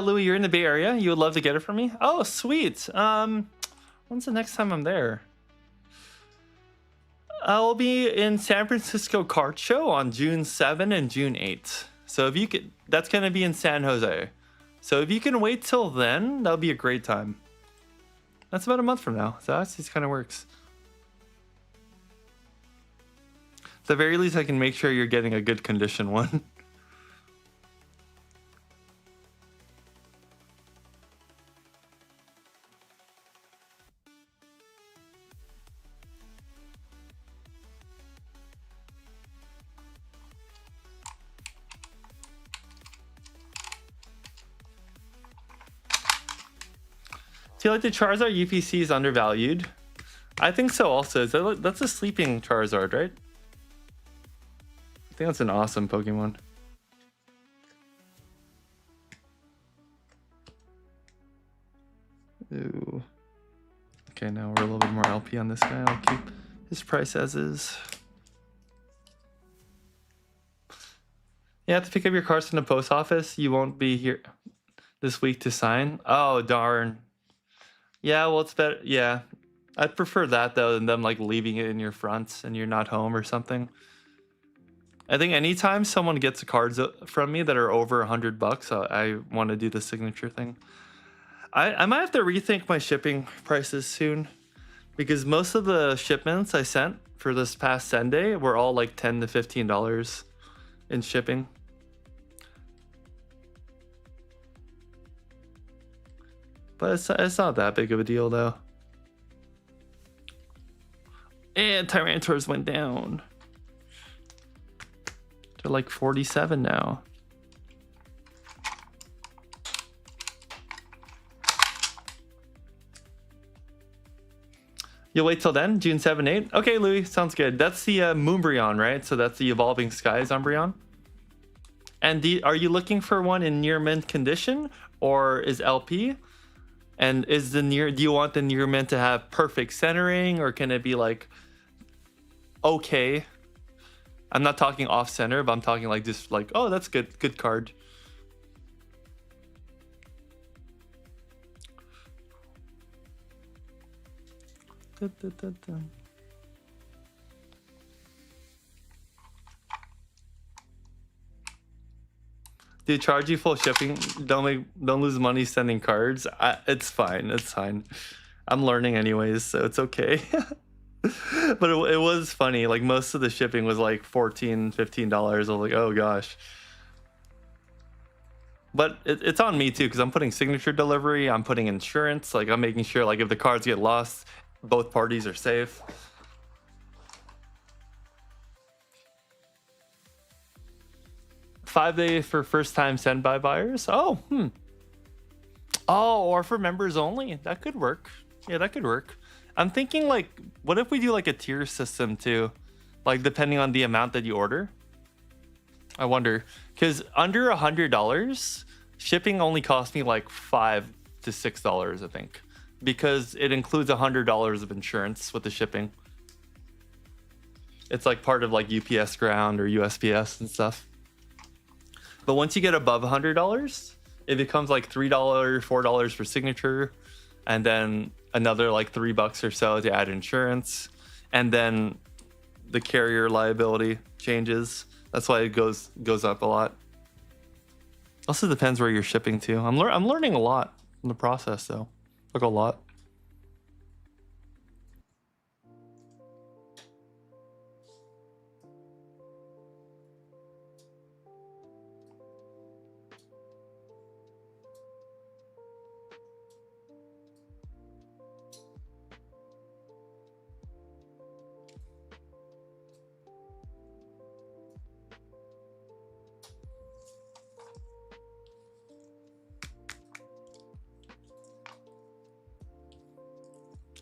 Louis, you're in the Bay Area. You would love to get it from me? Oh, sweet. When's the next time I'm there? I'll be in San Francisco Card Show on June 7 and June 8. So if you could, that's going to be in San Jose. So if you can wait till then, that'll be a great time. That's about a month from now. So that just kind of works. At the very least, I can make sure you're getting a good condition one. Do you like the Charizard UPC is undervalued? I think so also. That's a sleeping Charizard, right? I think that's an awesome Pokemon. Ooh. Okay, now we're a little bit more LP on this guy. I'll keep his price as is. You have to pick up your cards from the post office. You won't be here this week to sign. Oh, darn. Yeah, well, it's better. Yeah, I'd prefer that though than them like leaving it in your front and you're not home or something. I think anytime someone gets cards from me that are over $100, I want to do the signature thing. I might have to rethink my shipping prices soon because most of the shipments I sent for this past Sunday were all like $10 to $15 in shipping. But it's not that big of a deal, though. And Tyrantors went down. They're like 47 now. You'll wait till then? June 7, 8? Okay, Louis, sounds good. That's the Moonbryon, right? So that's the Evolving Skies Umbreon. And are you looking for one in near mint condition or is LP? And is do you want the near mint to have perfect centering, or can it be like okay? I'm not talking off center, but I'm talking like just like, oh, that's good card. Da, da, da, da. Do you charge you full shipping? Don't lose money sending cards. It's fine. It's fine. I'm learning anyways, so it's okay. But it was funny. Like most of the shipping was like $14-15. I was like, oh gosh. But it's on me too, because I'm putting signature delivery. I'm putting insurance. Like I'm making sure like if the cards get lost, both parties are safe. $5 for first-time sen.pai buyers. Oh, Oh, or for members only. That could work. Yeah, that could work. I'm thinking like, what if we do like a tier system too? Like depending on the amount that you order. I wonder, because under $100, shipping only cost me like $5 to $6, I think, because it includes $100 of insurance with the shipping. It's like part of like UPS Ground or USPS and stuff. But once you get above $100, it becomes like $3, $4 for signature, and then another like $3 or so to add insurance, and then the carrier liability changes. That's why it goes up a lot. Also depends where you're shipping to. I'm learning a lot in the process though. Like a lot.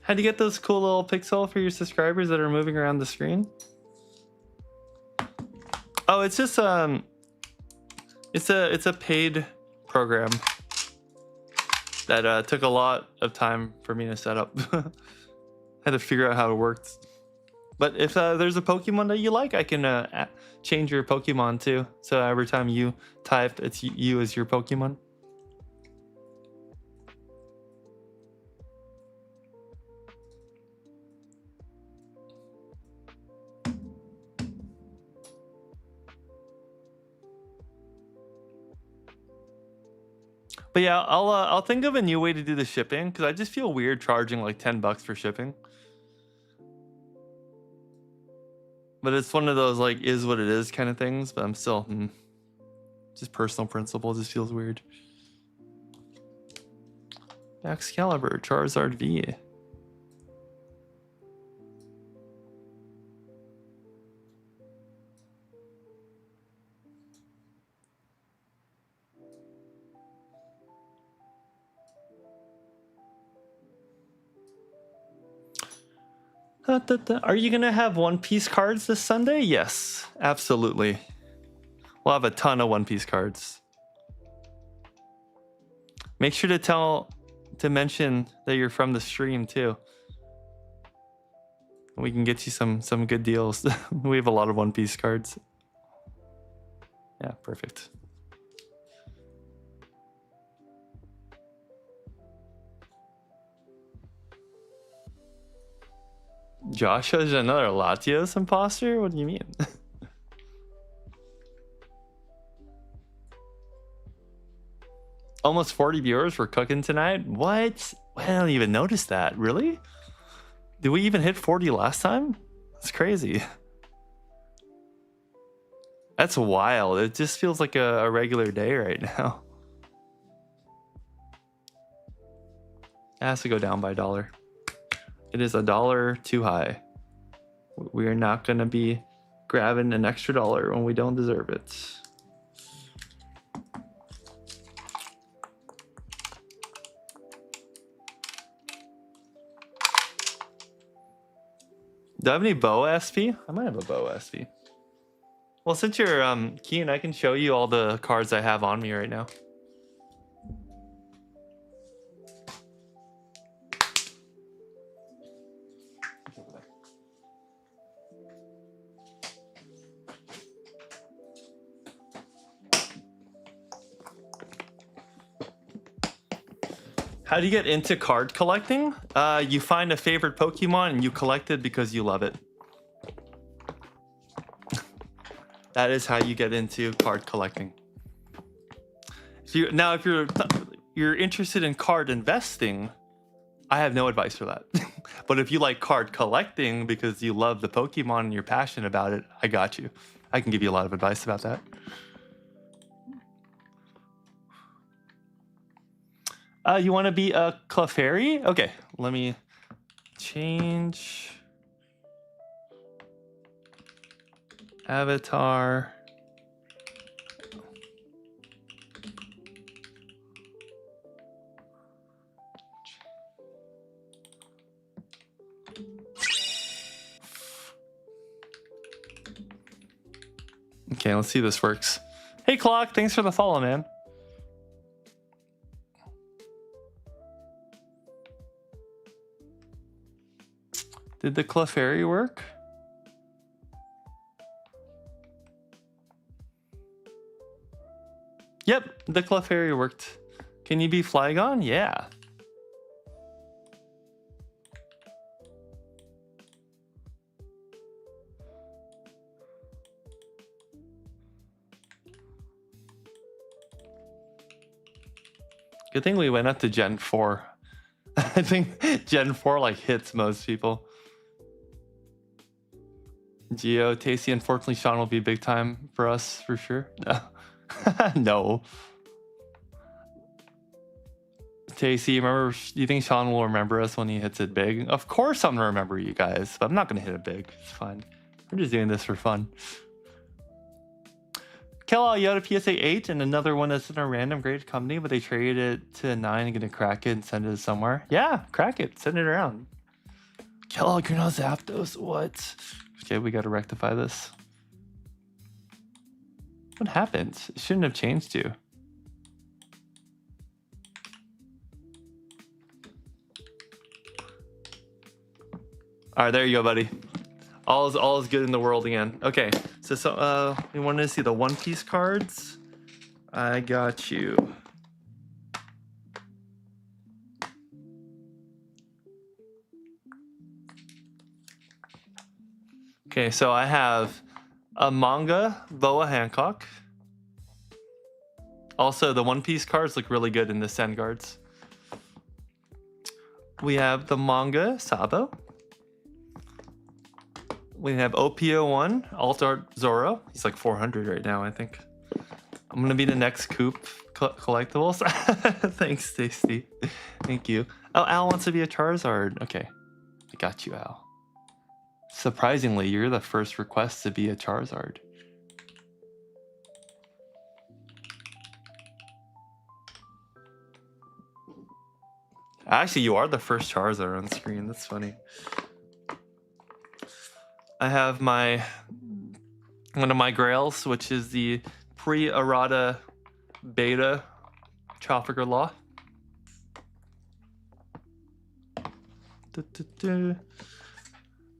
How do you get those cool little pixel for your subscribers that are moving around the screen? Oh, it's just it's a paid program that took a lot of time for me to set up. Had to figure out how it worked. But if there's a Pokemon that you like, I can change your Pokemon too. So every time you type, it's you as your Pokemon. But yeah, I'll think of a new way to do the shipping, because I just feel weird charging like $10 for shipping. But it's one of those like is what it is kind of things. But I'm still just personal principle. Just feels weird. Excalibur, Charizard V. Are you gonna have One Piece cards this Sunday? Yes, absolutely. We'll have a ton of One Piece cards. Make sure to mention that you're from the stream too. We can get you some good deals. We have a lot of One Piece cards. Yeah, perfect. Joshua's another Latios imposter? What do you mean? Almost 40 viewers for cooking tonight? What? I don't even notice that. Really? Did we even hit 40 last time? That's crazy. That's wild. It just feels like a regular day right now. It has to go down by $1. It is $1 too high. We are not going to be grabbing an extra $1 when we don't deserve it. Do I have any bow SP? I might have a bow SP. Well, since you're keen, I can show you all the cards I have on me right now. How do you get into card collecting? You find a favorite Pokemon and you collect it because you love it. That is how you get into card collecting. If you're interested in card investing, I have no advice for that. But if you like card collecting because you love the Pokemon and you're passionate about it, I got you. I can give you a lot of advice about that. You want to be a Clefairy? Okay, let me change avatar. Okay, let's see if this works. Hey, Clock, thanks for the follow, man. Did the Clefairy work? Yep, the Clefairy worked. Can you be Flygon? Yeah. Good thing we went up to Gen 4. I think Gen 4 like hits most people. Geo, Tasty, unfortunately, Sean will be big time for us for sure. No. No. Tasty, remember, do you think Sean will remember us when he hits it big? Of course I'm gonna remember you guys, but I'm not gonna hit it big. It's fine. We're just doing this for fun. Kellogg, you had a PSA 8 and another one that's in a random great company, but they traded it to a 9 and gonna crack it and send it somewhere. Yeah, crack it, send it around. Kellogg, you're not Zapdos. What? Okay, we gotta rectify this. What happened? It shouldn't have changed you. All right, there you go, buddy. All is good in the world again. Okay, so we wanted to see the One Piece cards. I got you. Okay, so I have a manga Boa Hancock. Also, the One Piece cards look really good in the Sen guards. We have the manga Sabo. We have OPO1, Alt-Art Zoro. He's like 400 right now, I think. I'm gonna be the next Coop collectibles. Thanks, Tasty. Thank you. Oh, Al wants to be a Charizard. Okay, I got you, Al. Surprisingly, you're the first request to be a Charizard. Actually, you are the first Charizard on screen. That's funny. I have one of my grails, which is the pre-errata beta Trafficker Law.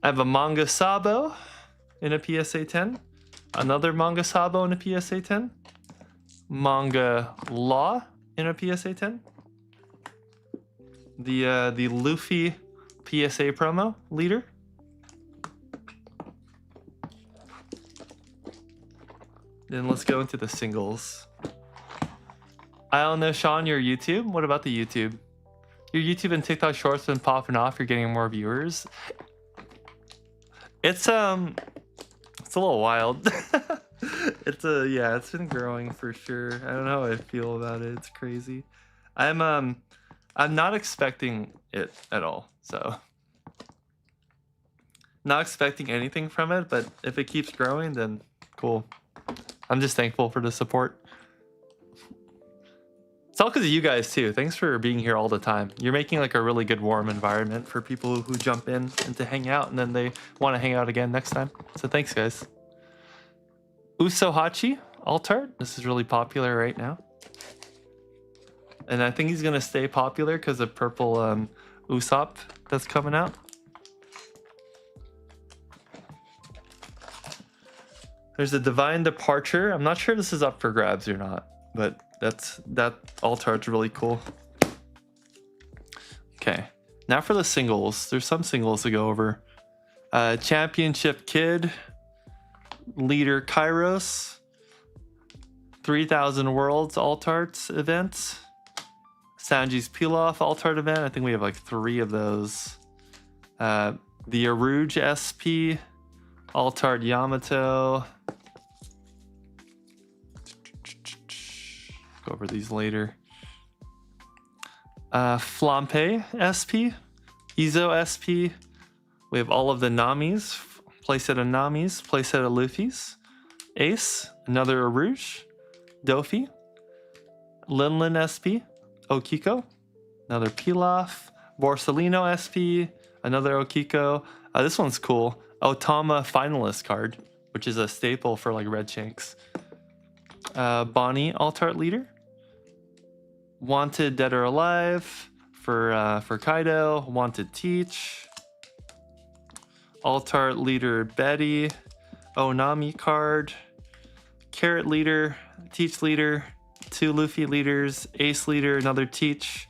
I have a manga Sabo in a PSA 10. Another manga Sabo in a PSA 10. Manga Law in a PSA 10. The Luffy PSA promo leader. Then let's go into the singles. I don't know, Sean, your YouTube? What about the YouTube? Your YouTube and TikTok shorts been popping off. You're getting more viewers. It's a little wild. It's been growing for sure. I don't know how I feel about it. It's crazy. I'm not expecting it at all. So not expecting anything from it, but if it keeps growing, then cool. I'm just thankful for the support. It's all because of you guys too. Thanks for being here all the time. You're making like a really good warm environment for people who jump in and to hang out and then they want to hang out again next time. So thanks, guys. Usohachi alt art. This is really popular right now. And I think he's going to stay popular because of purple Usopp that's coming out. There's a Divine Departure. I'm not sure if this is up for grabs or not, but that alt art's really cool. Okay, now for the singles. There's some singles to go over. Championship Kid, Leader Kairos, 3000 Worlds alt arts events, Sanji's Peel-Off alt art event. I think we have like 3 of those. The Aruj SP, alt art Yamato. Go over these later. Seanpai SP, Izo SP. We have all of the Namis, playset of Namis, playset of Luffy's. Ace, another Aruj, Dofi, Linlin SP, Okiko, another Pilaf, Borsalino SP, another Okiko. This one's cool. Otama finalist card, which is a staple for like Red Shanks. Bonnie alt art leader. Wanted Dead or Alive for Kaido. Wanted Teach. Alt art leader Betty. Onami card. Carrot leader. Teach leader. 2 Luffy leaders. Ace leader. Another Teach.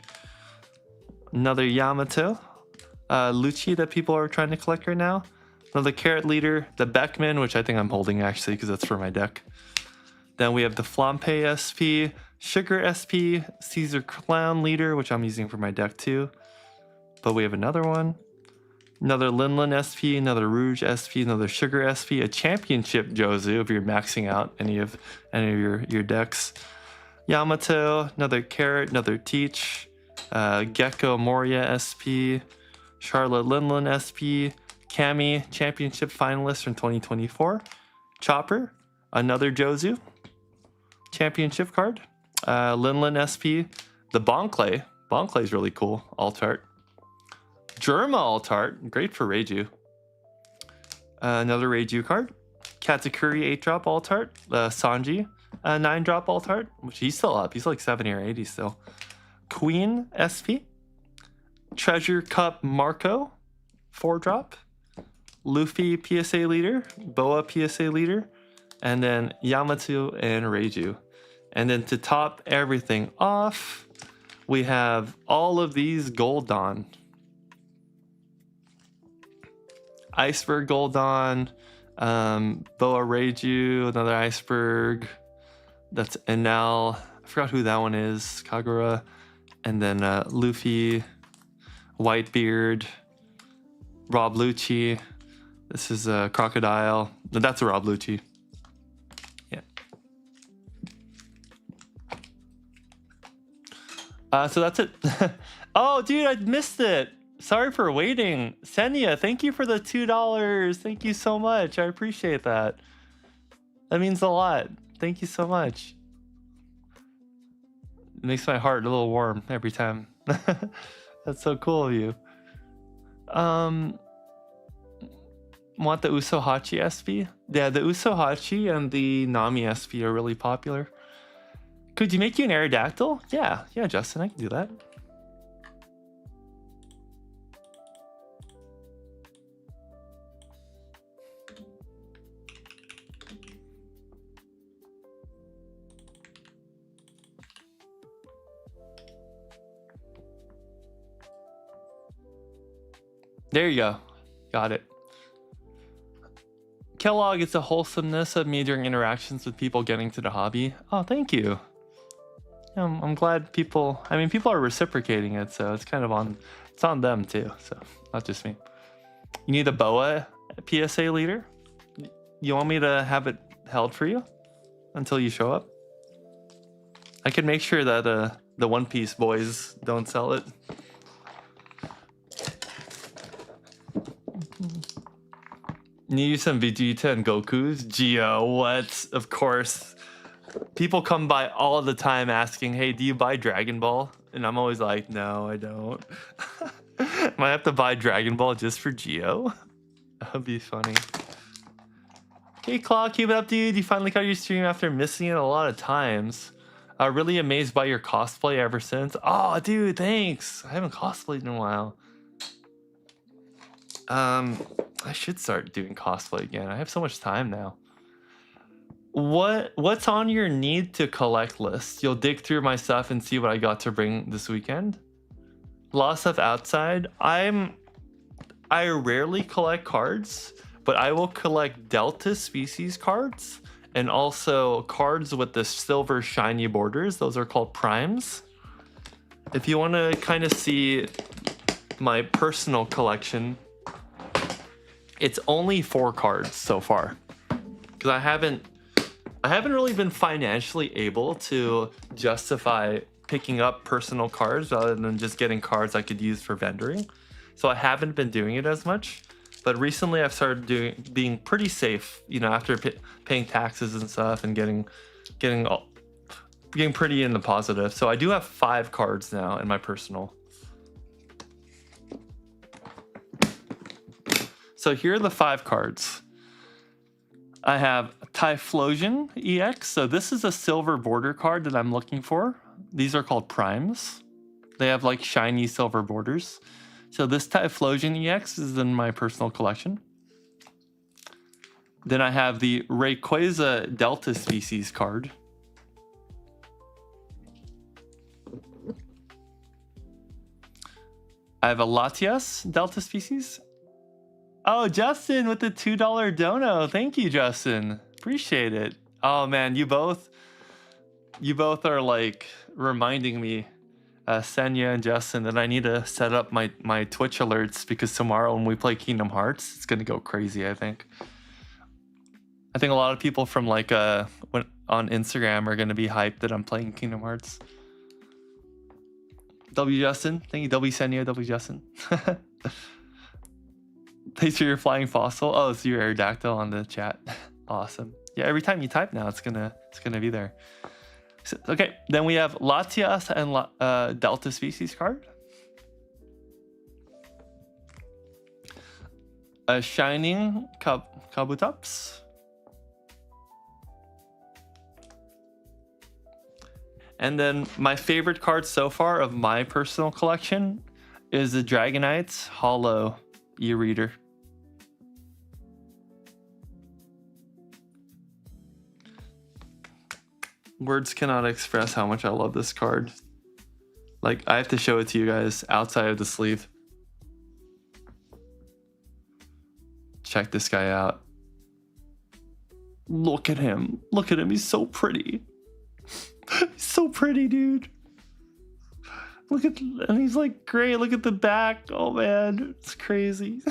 Another Yamato. Lucci that people are trying to collect right now. Another Carrot leader. The Beckman, which I think I'm holding actually because that's for my deck. Then we have the Seanpai SP, Sugar SP, Caesar Clown Leader, which I'm using for my deck too. But we have another one. Another Linlin SP, another Rouge SP, another Sugar SP, a Championship Jozu if you're maxing out any of your decks. Yamato, another Carrot, another Teach, Gecko Moria SP, Charlotte Linlin SP, Cammy, Championship Finalist from 2024. Chopper, another Jozu. Championship card. Linlin SP. The Bonclay. Bonclay is really cool. Alt art. Germa alt art. Great for Reiju. Another Reiju card. Katakuri 8-drop alt art. Sanji 9-drop alt art. Which he's still up. He's like 70 or 80 still. Queen SP. Treasure Cup Marco 4-drop. Luffy PSA leader. Boa PSA leader. And then Yamato and Reiju. And then to top everything off, we have all of these Goldon. Iceberg Goldon, Boa Reiju, another Iceberg. That's Enel. I forgot who that one is. Kagura. And then Luffy, Whitebeard, Rob Lucci. This is a Crocodile. That's a Rob Lucci. So that's it. Oh, dude, I missed it. Sorry for waiting. Senya, thank you for the $2. Thank you so much. I appreciate that. That means a lot. Thank you so much. It makes my heart a little warm every time. That's so cool of you. Want the Usohachi SP? Yeah, the Usohachi and the Nami SP are really popular. Could you make you an Aerodactyl? Yeah, Justin, I can do that. There you go. Got it. Kellogg, it's a wholesomeness of me during interactions with people getting to the hobby. Oh, thank you. I'm glad people, I mean, people are reciprocating it, so it's kind of it's on them too, so not just me. You need a Boa PSA leader? You want me to have it held for you until you show up? I can make sure that the One Piece boys don't sell it. Need you some Vegeta and Goku's? Geo, what? Of course. People come by all the time asking, hey, do you buy Dragon Ball? And I'm always like, no, I don't. Might have to buy Dragon Ball just for Geo. That would be funny. Hey Claw, keep it up, dude. You finally got your stream after missing it a lot of times. Really amazed by your cosplay ever since. Oh, dude, thanks. I haven't cosplayed in a while. I should start doing cosplay again. I have so much time now. What's on your need to collect list? You'll dig through my stuff and see what I got to bring this weekend. A lot of stuff outside. I rarely collect cards, but I will collect Delta species cards and also cards with the silver shiny borders. Those are called primes. If you want to kind of see my personal collection, it's only 4 cards so far because I haven't really been financially able to justify picking up personal cards rather than just getting cards I could use for vendoring. So I haven't been doing it as much, but recently I've started being pretty safe, you know, after paying taxes and stuff and getting pretty in the positive. So I do have 5 cards now in my personal. So here are the 5 cards. I have Typhlosion EX. So this is a silver border card that I'm looking for. These are called primes. They have like shiny silver borders. So this Typhlosion EX is in my personal collection. Then I have the Rayquaza Delta species card. I have a Latias Delta species. Oh, Justin with the $2 dono. Thank you, Justin. Appreciate it. Oh man, you both are like reminding me, Senya and Justin, that I need to set up my Twitch alerts because tomorrow when we play Kingdom Hearts, it's gonna go crazy. I think a lot of people from like on Instagram are gonna be hyped that I'm playing Kingdom Hearts. W Justin, thank you. W Senya, W Justin. Thanks for your flying fossil. Oh, it's your Aerodactyl on the chat. Awesome. Yeah, every time you type now, it's gonna be there. So, okay, then we have Latias and Delta species card. A Shining Kabutops. And then my favorite card so far of my personal collection is the Dragonite's Hollow e-reader. Words cannot express how much I love this card. Like, I have to show it to you guys outside of the sleeve. Check this guy out. Look at him. Look at him. He's so pretty. He's so pretty, dude. And he's like gray. Look at the back. Oh man, it's crazy.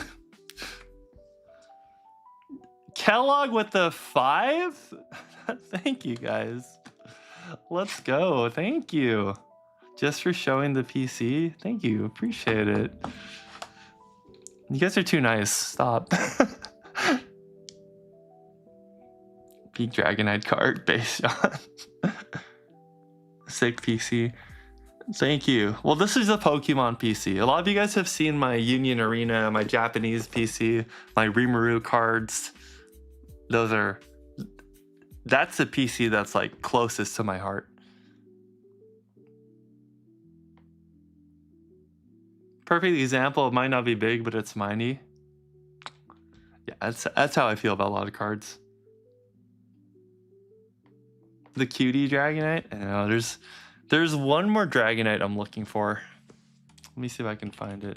Kellogg with the 5? Thank you guys. Let's go. Thank you. Just for showing the PC. Thank you. Appreciate it. You guys are too nice. Stop. Peak Dragonite card based on sick PC. Thank you. Well, this is a Pokemon PC. A lot of you guys have seen my Union Arena, my Japanese PC, my Rimuru cards. That's the PC that's like closest to my heart. Perfect example. It might not be big, but it's miney. Yeah, that's how I feel about a lot of cards. The cutie Dragonite. I know there's one more Dragonite I'm looking for. Let me see if I can find it.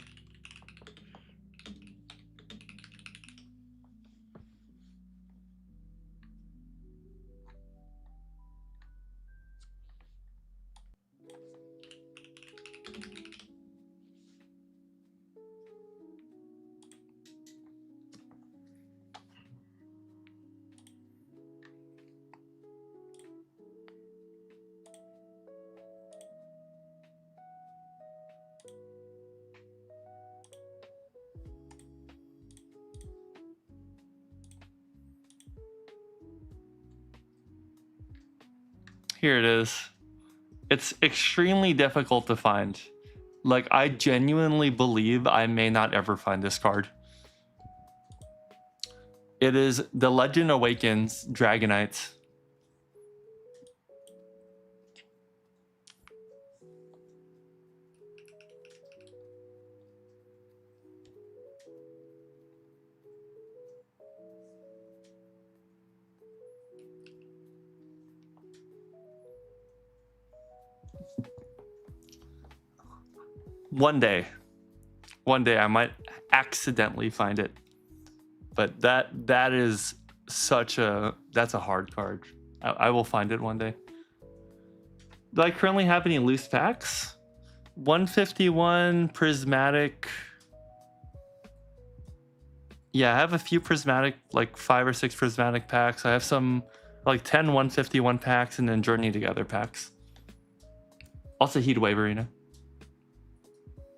Here it is. It's extremely difficult to find. Like, I genuinely believe I may not ever find this card. It is The Legend Awakens Dragonites. One day I might accidentally find it, but that is that's a hard card. I will find it one day. Do I currently have any loose packs? 151 prismatic. Yeah, I have a few prismatic, like 5 or 6 prismatic packs. I have some like 10 151 packs and then Journey Together packs. Also Heatwave Arena.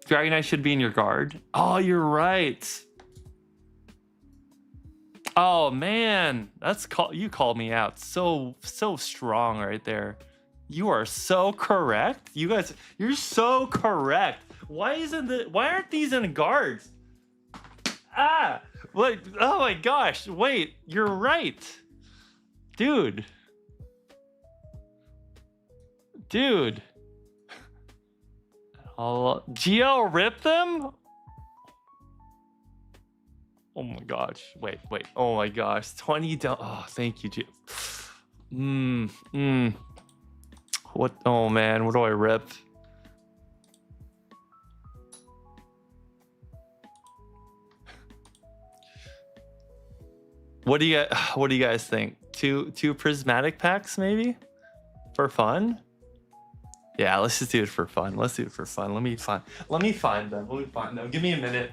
Dragonite should be in your guard. Oh, you're right. Oh man, you called me out so strong right there. You are so correct. You guys, you're so correct. Why aren't these in guards? Ah, what? Oh my gosh! Wait, you're right, dude. I'll GL rip them. Oh my gosh! Wait. Oh my gosh! 20 down. Oh, thank you, GL. What? Oh man, what do I rip? What do you guys think? Two prismatic packs maybe for fun? Yeah, let's just do it for fun. Let's do it for fun. Let me find them. Give me a minute.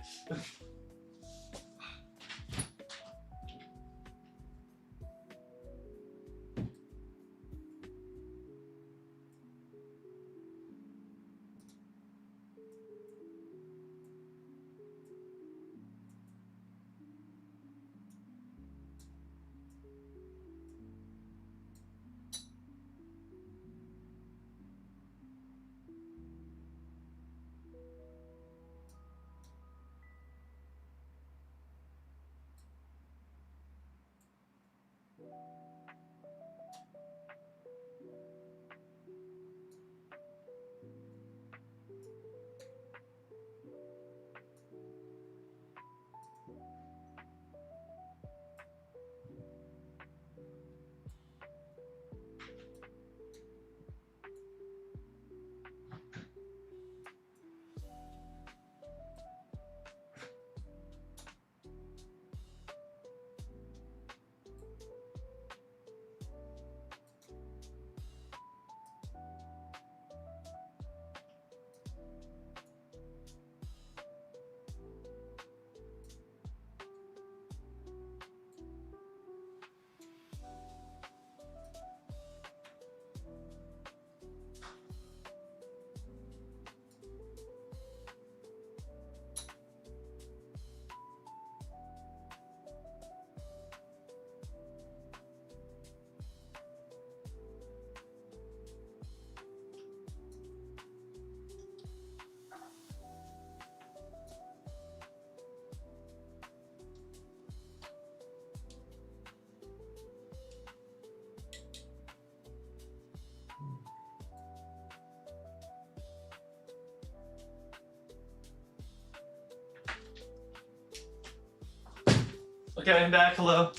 Okay, I'm back. Hello.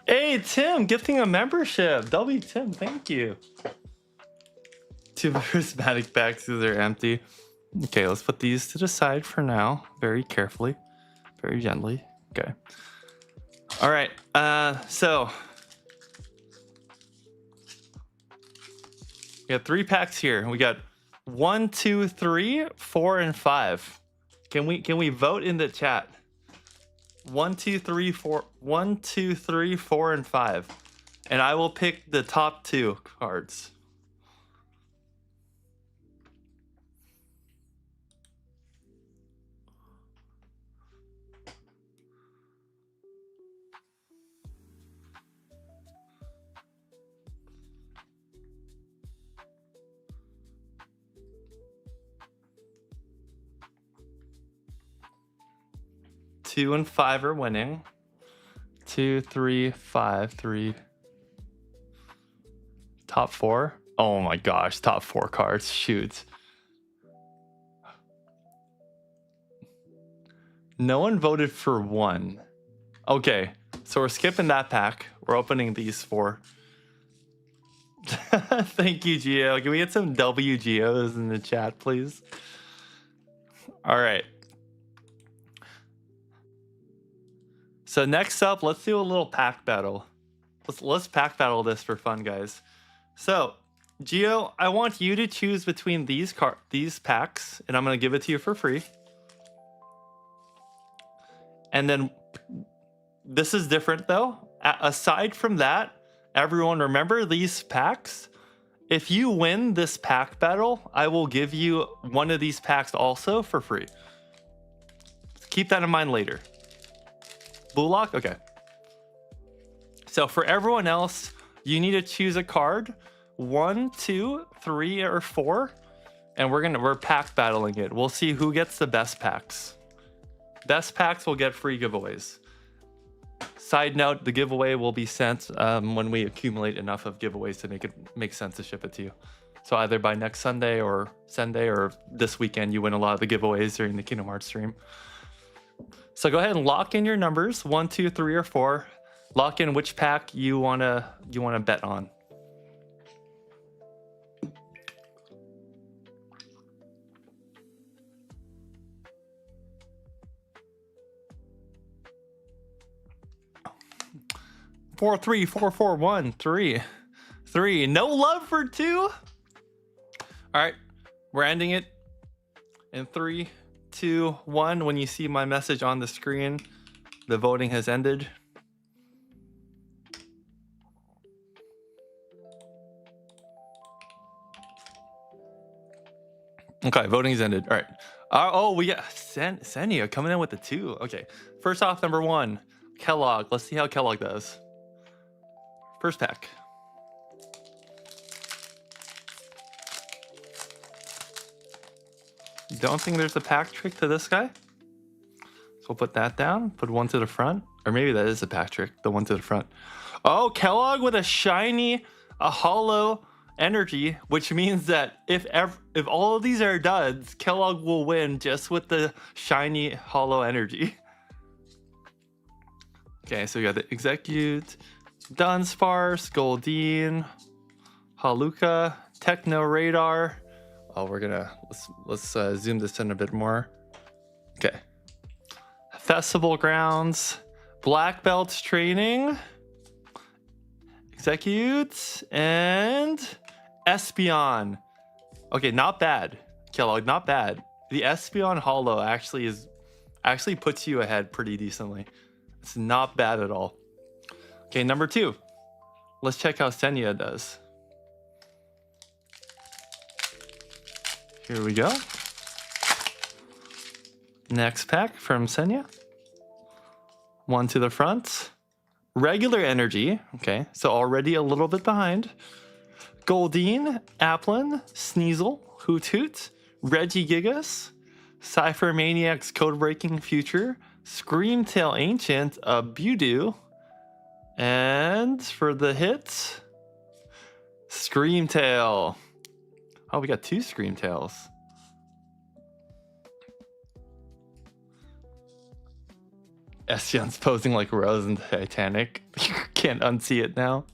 Hey, Tim, gifting a membership. W Tim, thank you. 2 prismatic packs, they're empty. Okay, let's put these to the side for now. Very carefully. Very gently. Okay. All right. So we got 3 packs here. We got 1, 2, 3, 4, and 5. Can we vote in the chat? 1, 2, 3, 4. 1, 2, 3, 4, and 5. And I will pick the top 2 cards. 2 and 5 are winning. 2, 3, 5, 3. Top 4. Oh my gosh, top 4 cards. Shoot. No one voted for 1. Okay, so we're skipping that pack. We're opening these 4. Thank you, Geo. Can we get some WGOs in the chat, please? All right. So next up, let's do a little pack battle. Let's pack battle this for fun, guys. So, Geo, I want you to choose between these packs, and I'm gonna give it to you for free. And then this is different though. Aside from that, everyone remember these packs. If you win this pack battle, I will give you one of these packs also for free. Keep that in mind later. Blue lock? Okay. So for everyone else, you need to choose a card. 1, 2, 3, or 4. And we're pack battling it. We'll see who gets the best packs. Best packs will get free giveaways. Side note, the giveaway will be sent when we accumulate enough of giveaways to make sense to ship it to you. So either by next Sunday or this weekend, you win a lot of the giveaways during the Kingdom Hearts stream. So go ahead and lock in your numbers, 1, 2, 3, or 4. Lock in which pack you wanna bet on. Four, 3, 4, 4, 1, 3, 3. No love for 2. All right, we're ending it in 3, 2, 1. When you see my message on the screen, the voting has ended. Okay, voting's ended. All right. Oh, we got Senia coming in with the 2. Okay, first off, number 1, Kellogg. Let's see how Kellogg does. First pack. Don't think there's a pack trick to this guy. So we'll put that down, put 1 to the front. Or maybe that is a pack trick, the 1 to the front. Oh, Kellogg with a shiny, a hollow energy, which means that if all of these are duds, Kellogg will win just with the shiny hollow energy. Okay, so we got the Execute, Dunsparce, Goldeen, Haluka, Techno Radar. Oh, let's zoom this in a bit more. Okay. Festival Grounds, Black Belts Training, Execute, and Espeon. Okay, not bad, Kellogg, not bad. The Espeon Hollow actually puts you ahead pretty decently. It's not bad at all. Okay, number 2. Let's check how Senia does. Here we go. Next pack from Senia. 1 to the front. Regular energy. Okay, so already a little bit behind. Goldeen, Applin, Sneasel, Hoot Hoot, Regigigas, Cypher Maniac's Code-Breaking Future, Screamtail Ancient, a Budew, and for the hit, Screamtail. Oh, we got 2 Screamtails. Espeon's posing like Rose in the Titanic. You can't unsee it now.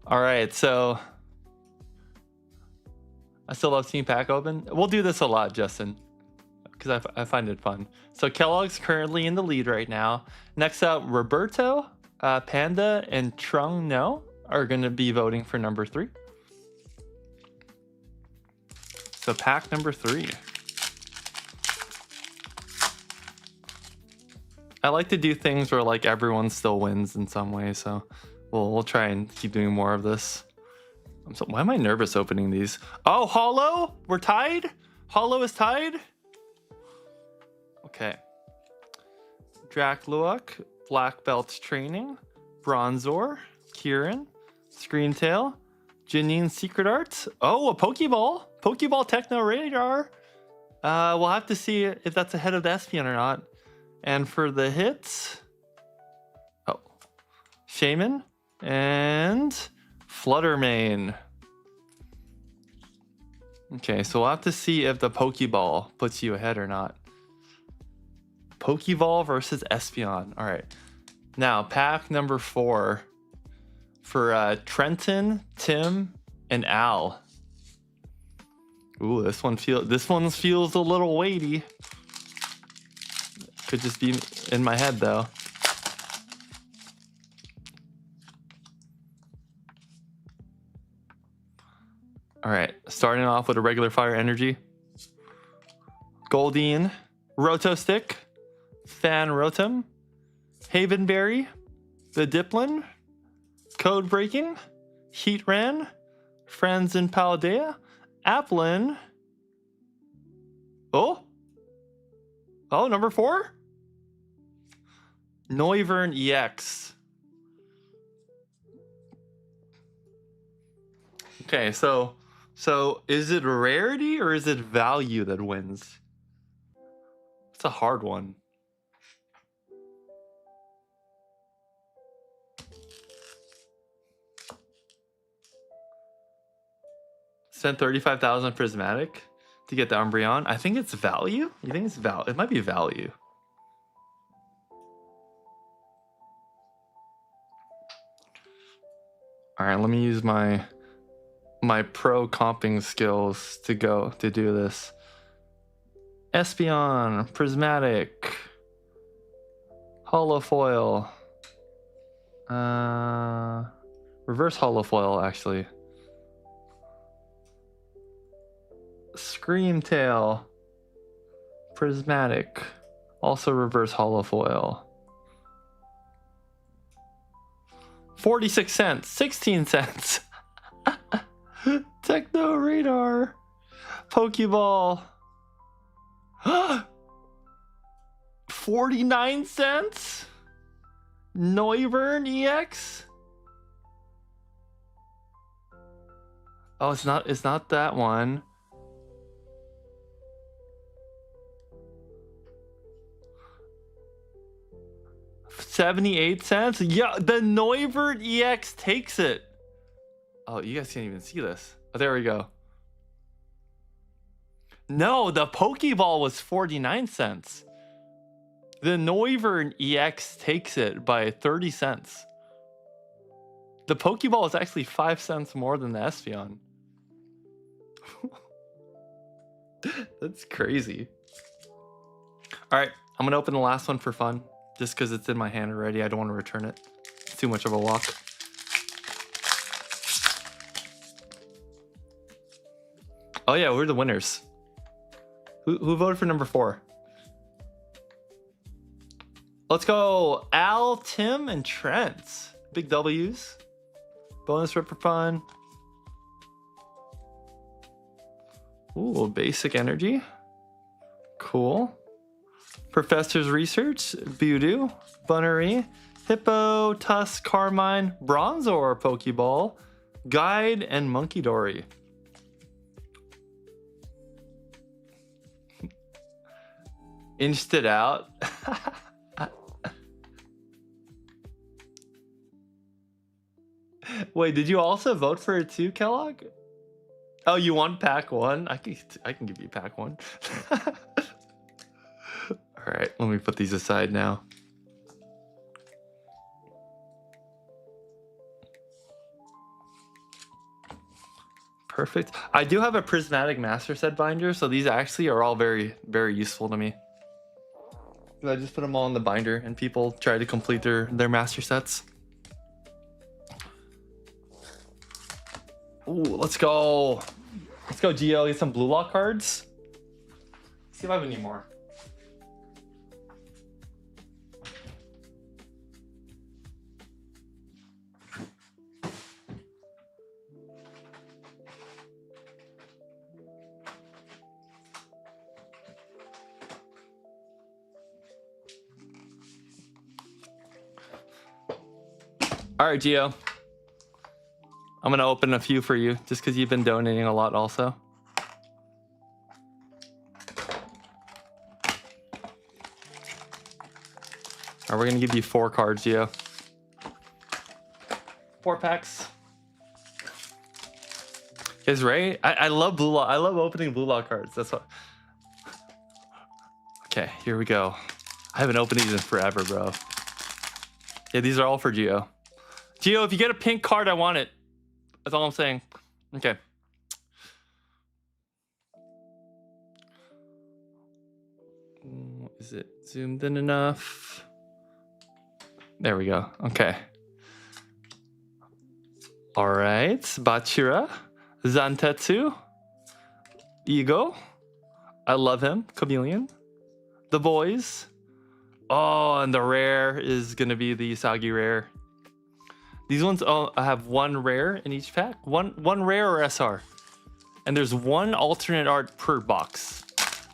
All right, so I still love seeing pack open. We'll do this a lot, Justin, because I find it fun. So Kellogg's currently in the lead right now. Next up, Roberto, Panda, and Trung No are going to be voting for number 3. So pack number 3. I like to do things where like everyone still wins in some way, so we'll try and keep doing more of this. Why am I nervous opening these? Oh, Hollow? We're tied? Hollow is tied? Okay. Dracluak, Black Belt's Training, Bronzor, Kieran, Screamtail, Janine's Secret Arts. Oh, a Pokeball. Pokeball Techno Radar. We'll have to see if that's ahead of the Espeon or not. And for the hits, oh, Shaman and Fluttermane. Okay, so we'll have to see if the Pokeball puts you ahead or not. Pokeball versus Espeon. All right. Now, pack number 4 for Trenton, Tim, and Al. Ooh, this one feels a little weighty. Could just be in my head though. All right, starting off with a regular fire energy. Goldeen, Rotostick, Fan Rotom, Havenberry, the Diplin, Code Breaking, Heatran, Friends in Paldea, Applin. Oh, number 4? Noivern EX. Okay, so is it rarity or is it value that wins? It's a hard one. Spent 35,000 prismatic to get the Umbreon. I think it's value. You think it's value? It might be value. All right, let me use my pro comping skills to do this. Espeon, prismatic, holofoil, reverse holofoil actually. Screamtail, prismatic, also reverse holofoil. 46 cents, 16 cents. Techno Radar, Pokeball. 49 cents. Noivern EX. Oh, it's not that one. $0.78. Yeah, the Noivern EX takes it. Oh, you guys can't even see this. Oh, there we go. No, the Pokeball was 49 cents. The Noivern EX takes it by 30 cents. The Pokeball is actually 5 cents more than the Espeon. That's crazy. All right, I'm gonna open the last one for fun, just because it's in my hand already. I don't want to return it. It's too much of a walk. Oh yeah, we're the winners. Who voted for number 4? Let's go Al, Tim, and Trent. Big W's. Bonus rip for fun. Ooh, basic energy. Cool. Professor's Research, Budew, Bunnery, Hippo, Tusk, Carmine, Bronzor, Pokeball, Guide, and Monkey Dory. Inched it out. Wait, did you also vote for it too, Kellogg? Oh, you want pack 1? I can give you pack 1. All right, let me put these aside now. Perfect. I do have a prismatic master set binder, so these actually are all very, very useful to me. I just put them all in the binder and people try to complete their master sets. Ooh, let's go. Let's go, Gio. Get some blue lock cards. Let's see if I have any more. All right, Gio. I'm gonna open a few for you just because you've been donating a lot also. right, we're gonna give you 4 cards, Gio. 4 packs. Is Ray? I love blue lock. I love opening blue lock cards. That's what. Okay, here we go. I haven't opened these in forever, bro. Yeah, these are all for Gio. Gio, if you get a pink card, I want it. That's all I'm saying. Okay. Is it zoomed in enough? There we go. Okay. All right. Bachira, Zantetsu, Ego. I love him. Chameleon. The boys. Oh, and the rare is going to be the Usagi rare. These ones all have 1 rare in each pack. One rare or SR. And there's 1 alternate art per box.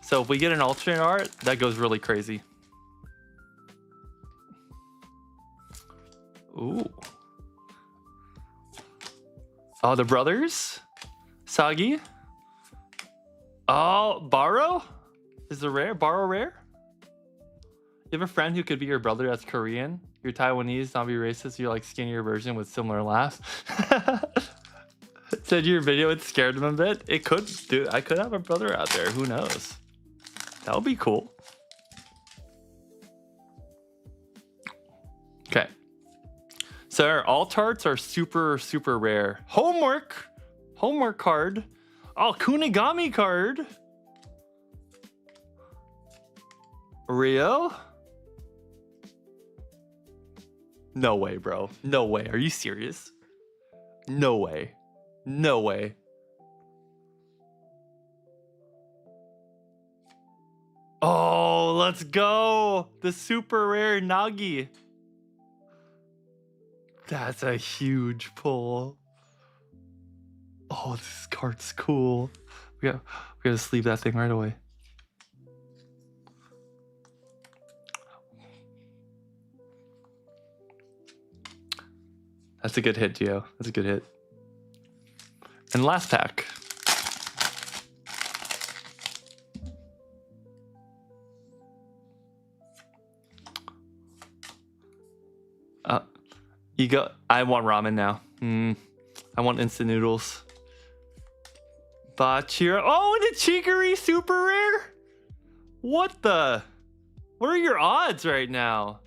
So if we get an alternate art, that goes really crazy. Ooh. Oh, the brothers? Sagi? Oh, Baro? Is the rare? Baro rare? You have a friend who could be your brother that's Korean? You're Taiwanese, not be racist, you're like skinnier version with similar laughs. Said your video, it scared him a bit. It could, dude. I could have a brother out there. Who knows? That would be cool. Okay. So our alt arts are super, super rare. Homework card. Oh, Kunigami card. Rio? No way, bro. No way. Are you serious? No way. No way. Oh, let's go. The super rare Nagi. That's a huge pull. Oh, this card's cool. We gotta sleeve that thing right away. That's a good hit, Gio. That's a good hit. And last pack. Ego. I want ramen now. I want instant noodles. Bachira. Oh, and a Chigiri super rare? What the? What are your odds right now?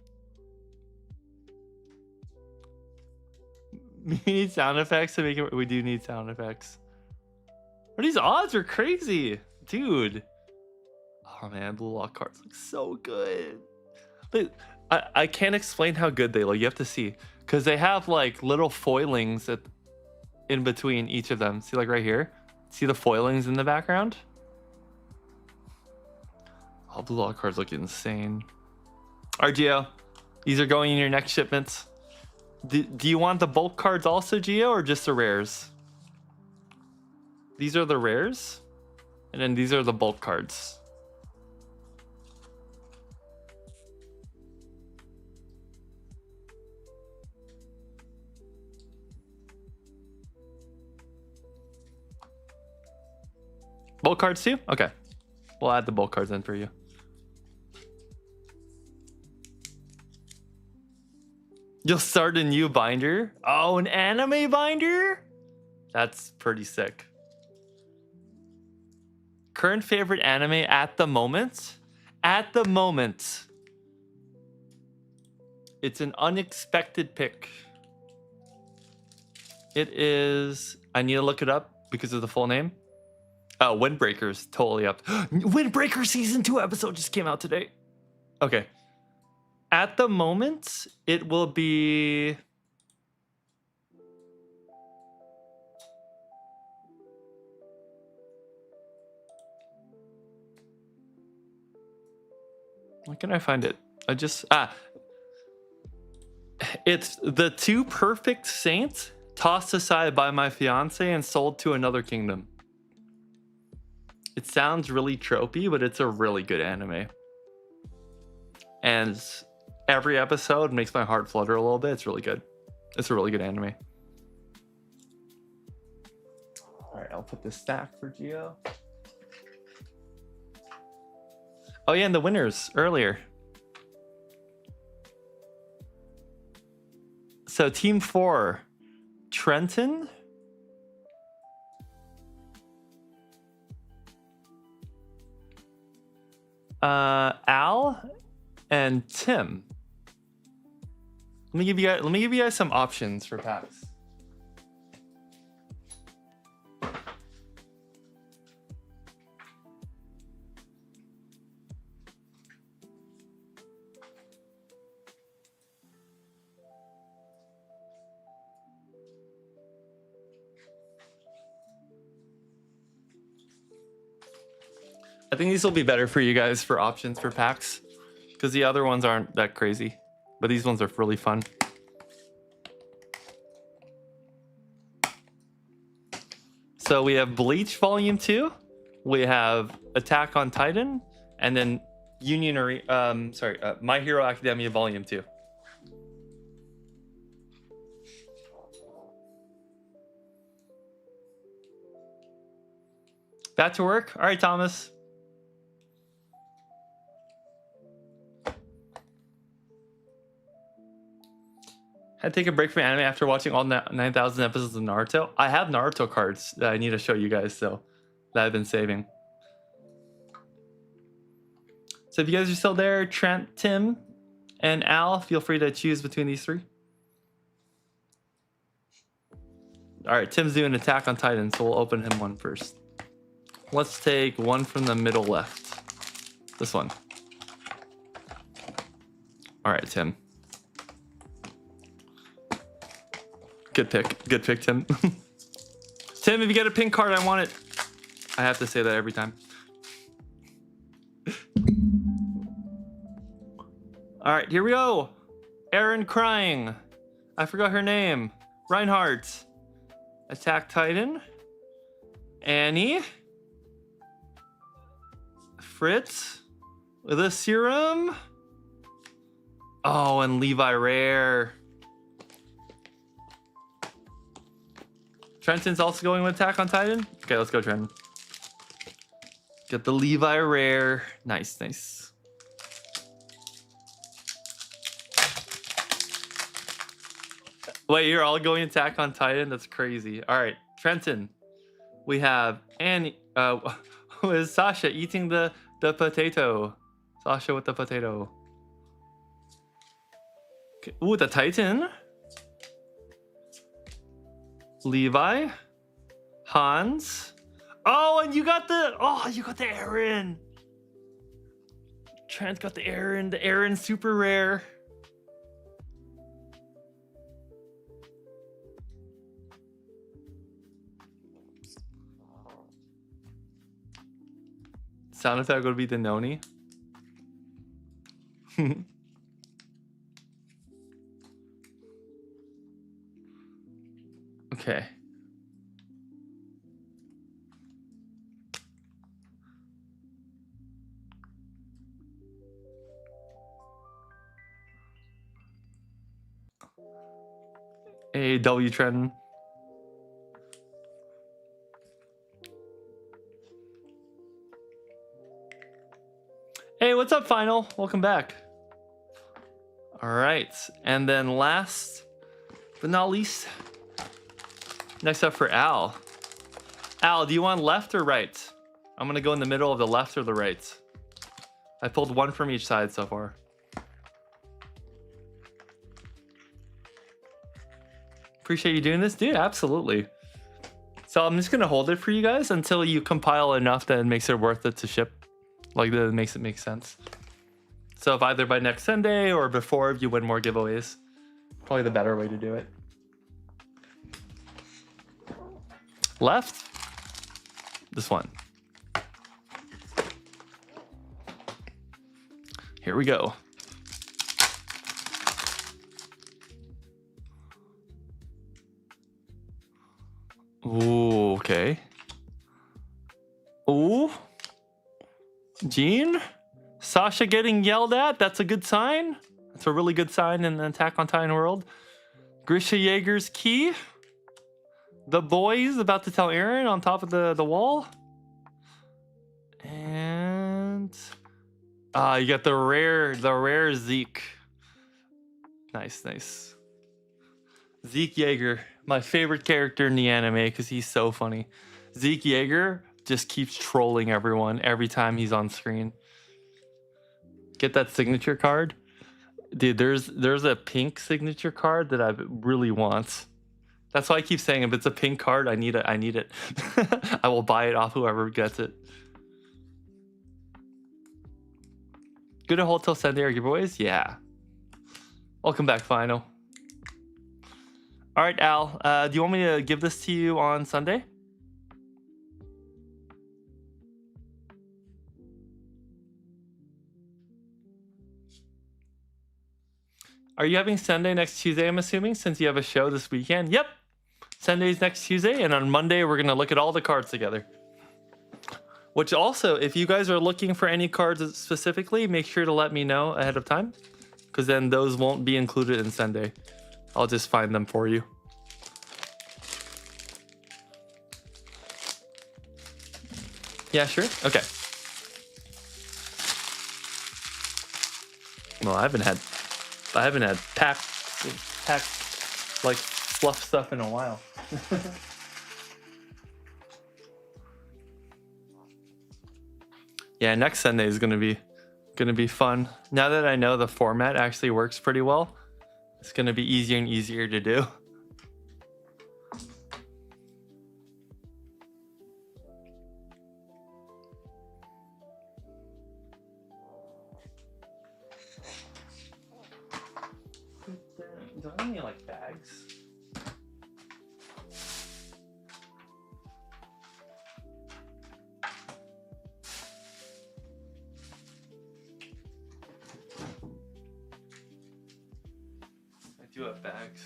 We need sound effects to make it. We do need sound effects. But these odds are crazy, dude. Oh man, blue lock cards look so good. But I can't explain how good they look. You have to see, because they have like little foilings in between each of them. See, like right here. See the foilings in the background? Oh, blue lock cards look insane. RGO, these are going in your next shipments. Do you want the bulk cards also, Gio, or just the rares? These are the rares, and then these are the bulk cards. Bulk cards too? Okay. We'll add the bulk cards in for you. You'll start a new binder? Oh, an anime binder? That's pretty sick. Current favorite anime at the moment? At the moment. It's an unexpected pick. It is... I need to look it up because of the full name. Oh, Windbreaker's totally up. Windbreaker Season 2 episode just came out today. Okay. At the moment, it will be... Where can I find it? It's The Two Perfect Saints, tossed aside by my fiance and sold to another kingdom. It sounds really tropey, but it's a really good anime. And every episode makes my heart flutter a little bit. It's really good. It's a really good anime. All right, I'll put this stack for Gio. Oh yeah, and the winners earlier. So team 4, Trenton, Al, and Tim. Let me give you guys some options for packs. I think these will be better for you guys for options for packs, because the other ones aren't that crazy, but these ones are really fun. So we have Bleach Volume 2, we have Attack on Titan, and then My Hero Academia Volume 2. Back to work? All right, Thomas. Had to take a break from anime after watching all 9,000 episodes of Naruto. I have Naruto cards that I need to show you guys, so that I've been saving. So if you guys are still there, Trent, Tim, and Al, feel free to choose between these 3. All right, Tim's doing Attack on Titan, so we'll open him one first. Let's take one from the middle left. This one. All right, Tim. Good pick, Tim. Tim, if you get a pink card, I want it. I have to say that every time. All right, here we go. Aaron crying. I forgot her name. Reinhardt. Attack Titan. Annie. Fritz. With a serum. Oh, and Levi Rare. Trenton's also going with Attack on Titan. Okay, let's go, Trenton. Get the Levi Rare. Nice, nice. Wait, you're all going Attack on Titan? That's crazy. All right, Trenton. We have Annie. With Sasha eating the potato. Sasha with the potato. Okay. Ooh, the Titan. Levi, Hans. Oh, and you got the Aaron. Trent got the Aaron super rare. Sound effect would be the Noni. Okay. AW Trenton. Hey, what's up, Final? Welcome back. All right, and then last but not least, next up for Al. Al, do you want left or right? I'm gonna go in the middle of the left or the right. I pulled one from each side so far. Appreciate you doing this, dude. Absolutely. So I'm just gonna hold it for you guys until you compile enough that it makes it worth it to ship. Like that makes it make sense. So if either by next Sunday or before, if you win more giveaways, probably the better way to do it. Left. This one. Here we go. Ooh, okay. Ooh. Jean? Sasha getting yelled at? That's a good sign. That's a really good sign in the Attack on Titan world. Grisha Yeager's key. The boys about to tell Aaron on top of the wall. And you got the rare Zeke. Nice, nice. Zeke Yeager, my favorite character in the anime because he's so funny. Zeke Yeager just keeps trolling everyone every time he's on screen. Get that signature card. Dude, there's a pink signature card that I really want. That's why I keep saying if it's a pink card, I need it. I need it. I will buy it off whoever gets it. Good at Hotel Sunday giveaways? Yeah. Welcome back, Final. All right, Al. Do you want me to give this to you on Sunday? Are you having Sunday next Tuesday, I'm assuming, since you have a show this weekend? Yep. Sunday's next Tuesday, and on Monday, we're going to look at all the cards together. Which also, if you guys are looking for any cards specifically, make sure to let me know ahead of time, because then those won't be included in Sunday. I'll just find them for you. Yeah, sure. Okay. Well, I haven't had packed like fluff stuff in a while. Yeah, next Sunday is gonna be fun. Now that I know the format actually works pretty well, it's gonna be easier and easier to do. Do I need like bags? I do have bags.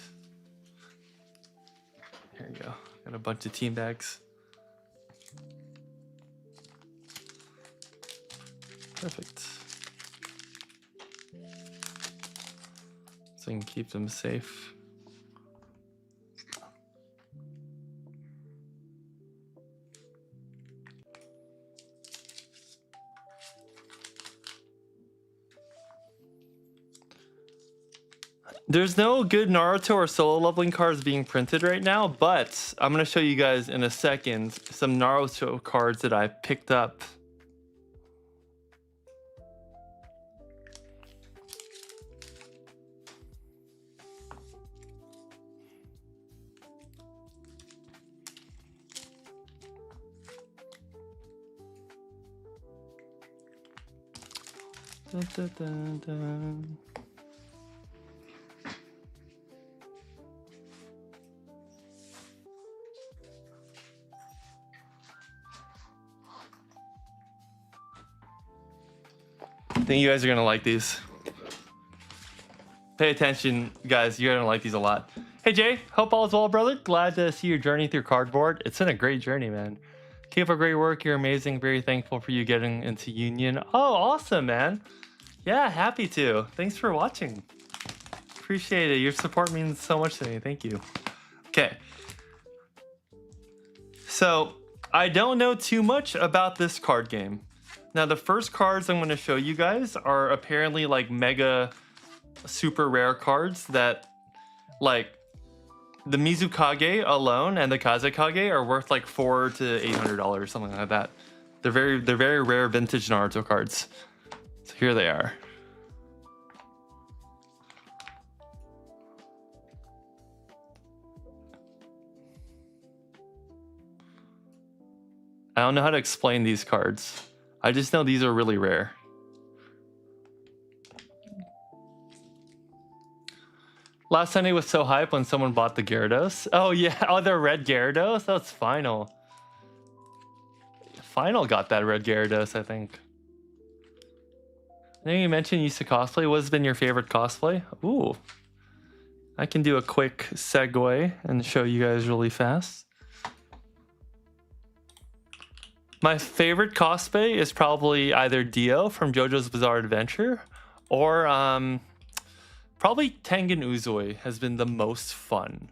Here you go. Got a bunch of team bags. Perfect. So you can keep them safe. There's no good Naruto or solo leveling cards being printed right now, but I'm going to show you guys in a second some Naruto cards that I picked up. Dun, dun, dun, dun. I think you guys are gonna like these. Pay attention, guys. You're gonna like these a lot. Hey Jay, hope all is well, brother. Glad to see your journey through cardboard. It's been a great journey, man. Keep up great work. You're amazing. Very thankful for you getting into Union. Oh, awesome, man. Yeah, happy to. Thanks for watching. Appreciate it. Your support means so much to me. Thank you. Okay. So I don't know too much about this card game. Now, the first cards I'm going to show you guys are apparently like mega super rare cards that like the Mizukage alone and the Kazekage are worth like $400 to $800, something like that. They're very rare vintage Naruto cards. So here they are. I don't know how to explain these cards. I just know these are really rare. Last Sunday was so hype when someone bought the Gyarados. Oh yeah, oh the red Gyarados? That's Final. Final got that red Gyarados, I think. I think you mentioned you used to cosplay. What's been your favorite cosplay? Ooh. I can do a quick segue and show you guys really fast. My favorite cosplay is probably either Dio from JoJo's Bizarre Adventure or probably Tengen Uzui has been the most fun.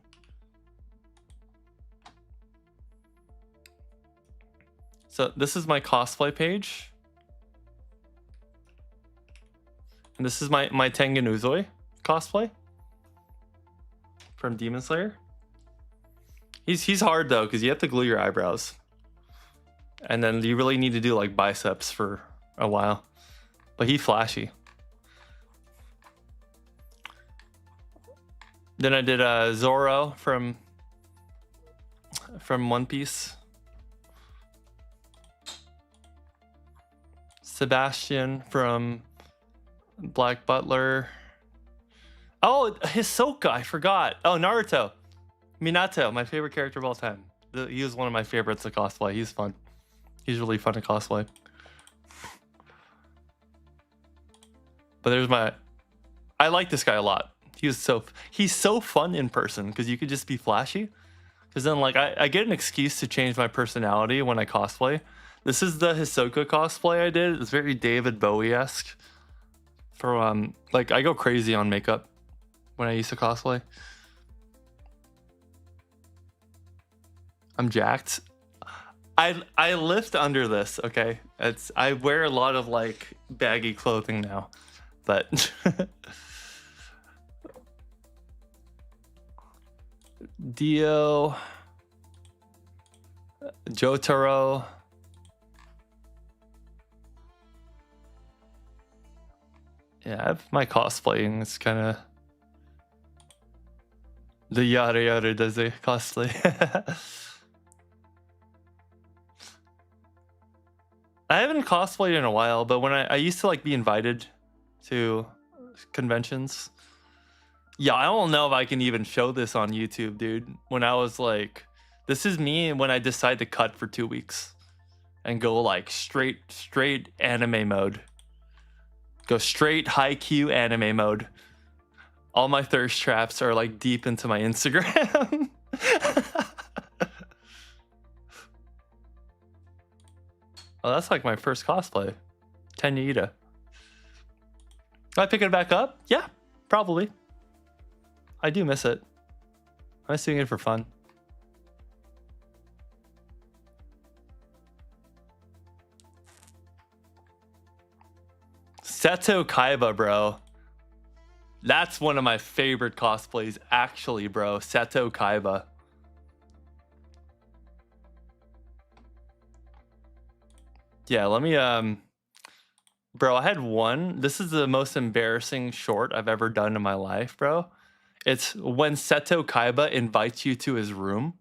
So this is my cosplay page. And this is my Tengen Uzui cosplay. from Demon Slayer. He's hard though, because you have to glue your eyebrows. And then you really need to do like biceps for a while. But he's flashy. Then I did Zoro from One Piece. Sebastian from Black Butler. Oh, Hisoka, I forgot. Oh, Naruto. Minato, my favorite character of all time. He was one of my favorites to cosplay. He's fun. He's really fun to cosplay. But there's my... I like this guy a lot. He's so fun in person because you could just be flashy. Because then like I get an excuse to change my personality when I cosplay. This is the Hisoka cosplay I did. It's very David Bowie-esque. For like I go crazy on makeup when I used to cosplay. I'm jacked. I lift under this, okay? I wear a lot of like baggy clothing now. But Dio, Jotaro, yeah, my cosplaying is kind of the yada yada does a cosplay. I haven't cosplayed in a while, but when I used to like be invited to conventions. Yeah, I don't know if I can even show this on YouTube, dude. When I was like, this is me when I decide to cut for 2 weeks and go like straight anime mode. Go straight high Q anime mode. All my thirst traps are like deep into my Instagram. Oh, that's like my first cosplay. Tenyita. Do I pick it back up? Yeah, probably. I do miss it. I'm just doing it for fun. Seto Kaiba, bro. That's one of my favorite cosplays, actually, bro. Seto Kaiba. Yeah, let me, bro, I had one. This is the most embarrassing short I've ever done in my life, bro. It's when Seto Kaiba invites you to his room.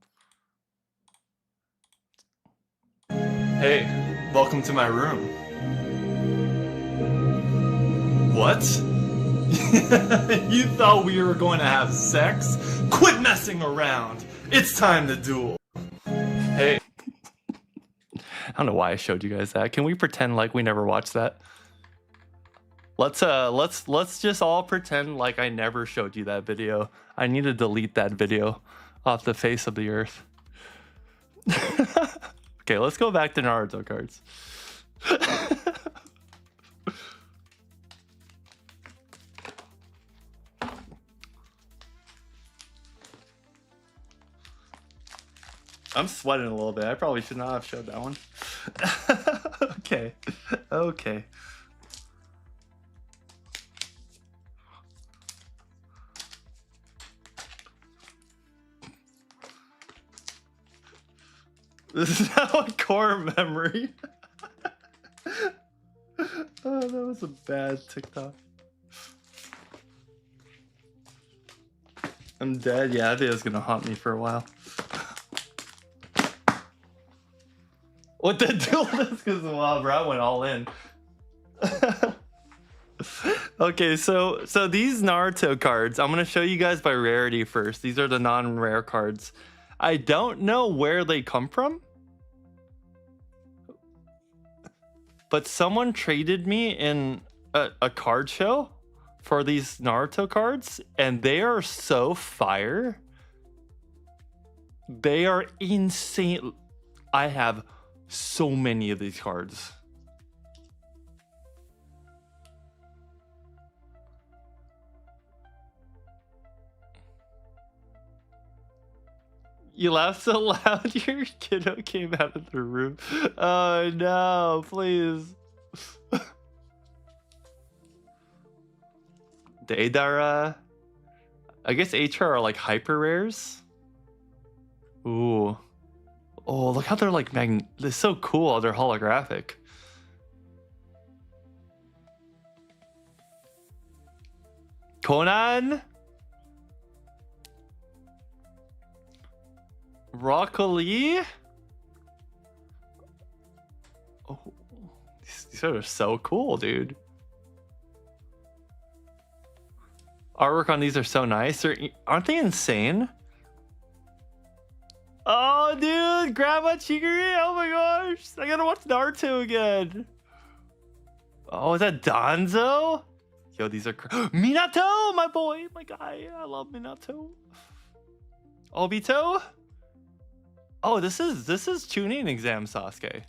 Hey, welcome to my room. What? You thought we were going to have sex? Quit messing around. It's time to duel. Hey. I don't know why I showed you guys that. Can we pretend like we never watched that? Let's just all pretend like I never showed you that video. I need to delete that video off the face of the earth. Okay, let's go back to Naruto cards. I'm sweating a little bit. I probably should not have showed that one. Okay. Okay. This is now a core memory. Oh, that was a bad TikTok. I'm dead. Yeah, that video's gonna haunt me for a while. What the duel disc is wild, bro. I went all in. Okay, so these Naruto cards, I'm gonna show you guys by rarity first. These are the non-rare cards. I don't know where they come from, but someone traded me in a card show for these Naruto cards, and they are so fire. They are insane. I have so many of these cards. You laughed so loud your kiddo came out of the room. Oh no, please. Deidara. I guess HR are like hyper rares. Ooh. Oh, look how they're like they're so cool. They're holographic. Conan. Broccoli. Oh, these are so cool, dude. Artwork on these are so nice. Aren't they insane? Oh, dude, Grandma Chigiri. Oh my gosh. I gotta watch Naruto again. Oh, is that Danzo? Yo, these are Minato, my boy, my guy. I love Minato. Obito. Oh, this is tuning exam, Sasuke.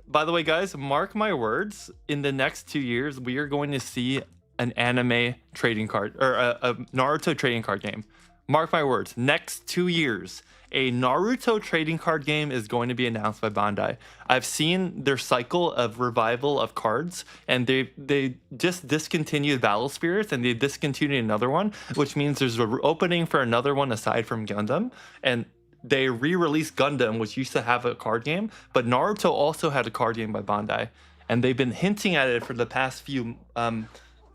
By the way, guys, mark my words. In the next 2 years, we are going to see an anime trading card or a Naruto trading card game. Mark my words. Next 2 years, a Naruto trading card game is going to be announced by Bandai. I've seen their cycle of revival of cards, and they just discontinued Battle Spirits, and they discontinued another one, which means there's an opening for another one aside from Gundam. And they re-released Gundam, which used to have a card game, but Naruto also had a card game by Bandai, and they've been hinting at it for the past few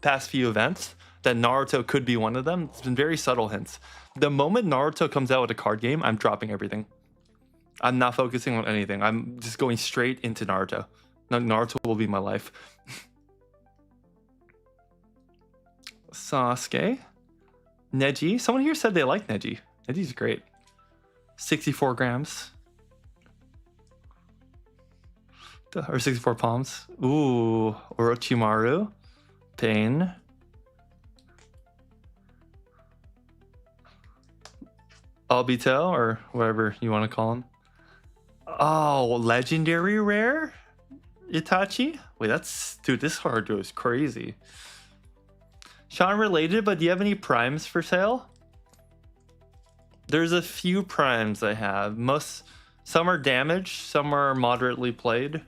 events that Naruto could be one of them. It's been very subtle hints. The moment Naruto comes out with a card game, I'm dropping everything. I'm not focusing on anything. I'm just going straight into Naruto. Naruto will be my life. Sasuke. Neji. Someone here said they like Neji. Neji's great. 64 grams. Or 64 palms. Ooh. Orochimaru. Pain. Obito, or whatever you want to call him. Oh, legendary rare? Itachi? Wait, dude, this card goes crazy. Sean related, but do you have any primes for sale? There's a few primes I have. Some are damaged, some are moderately played.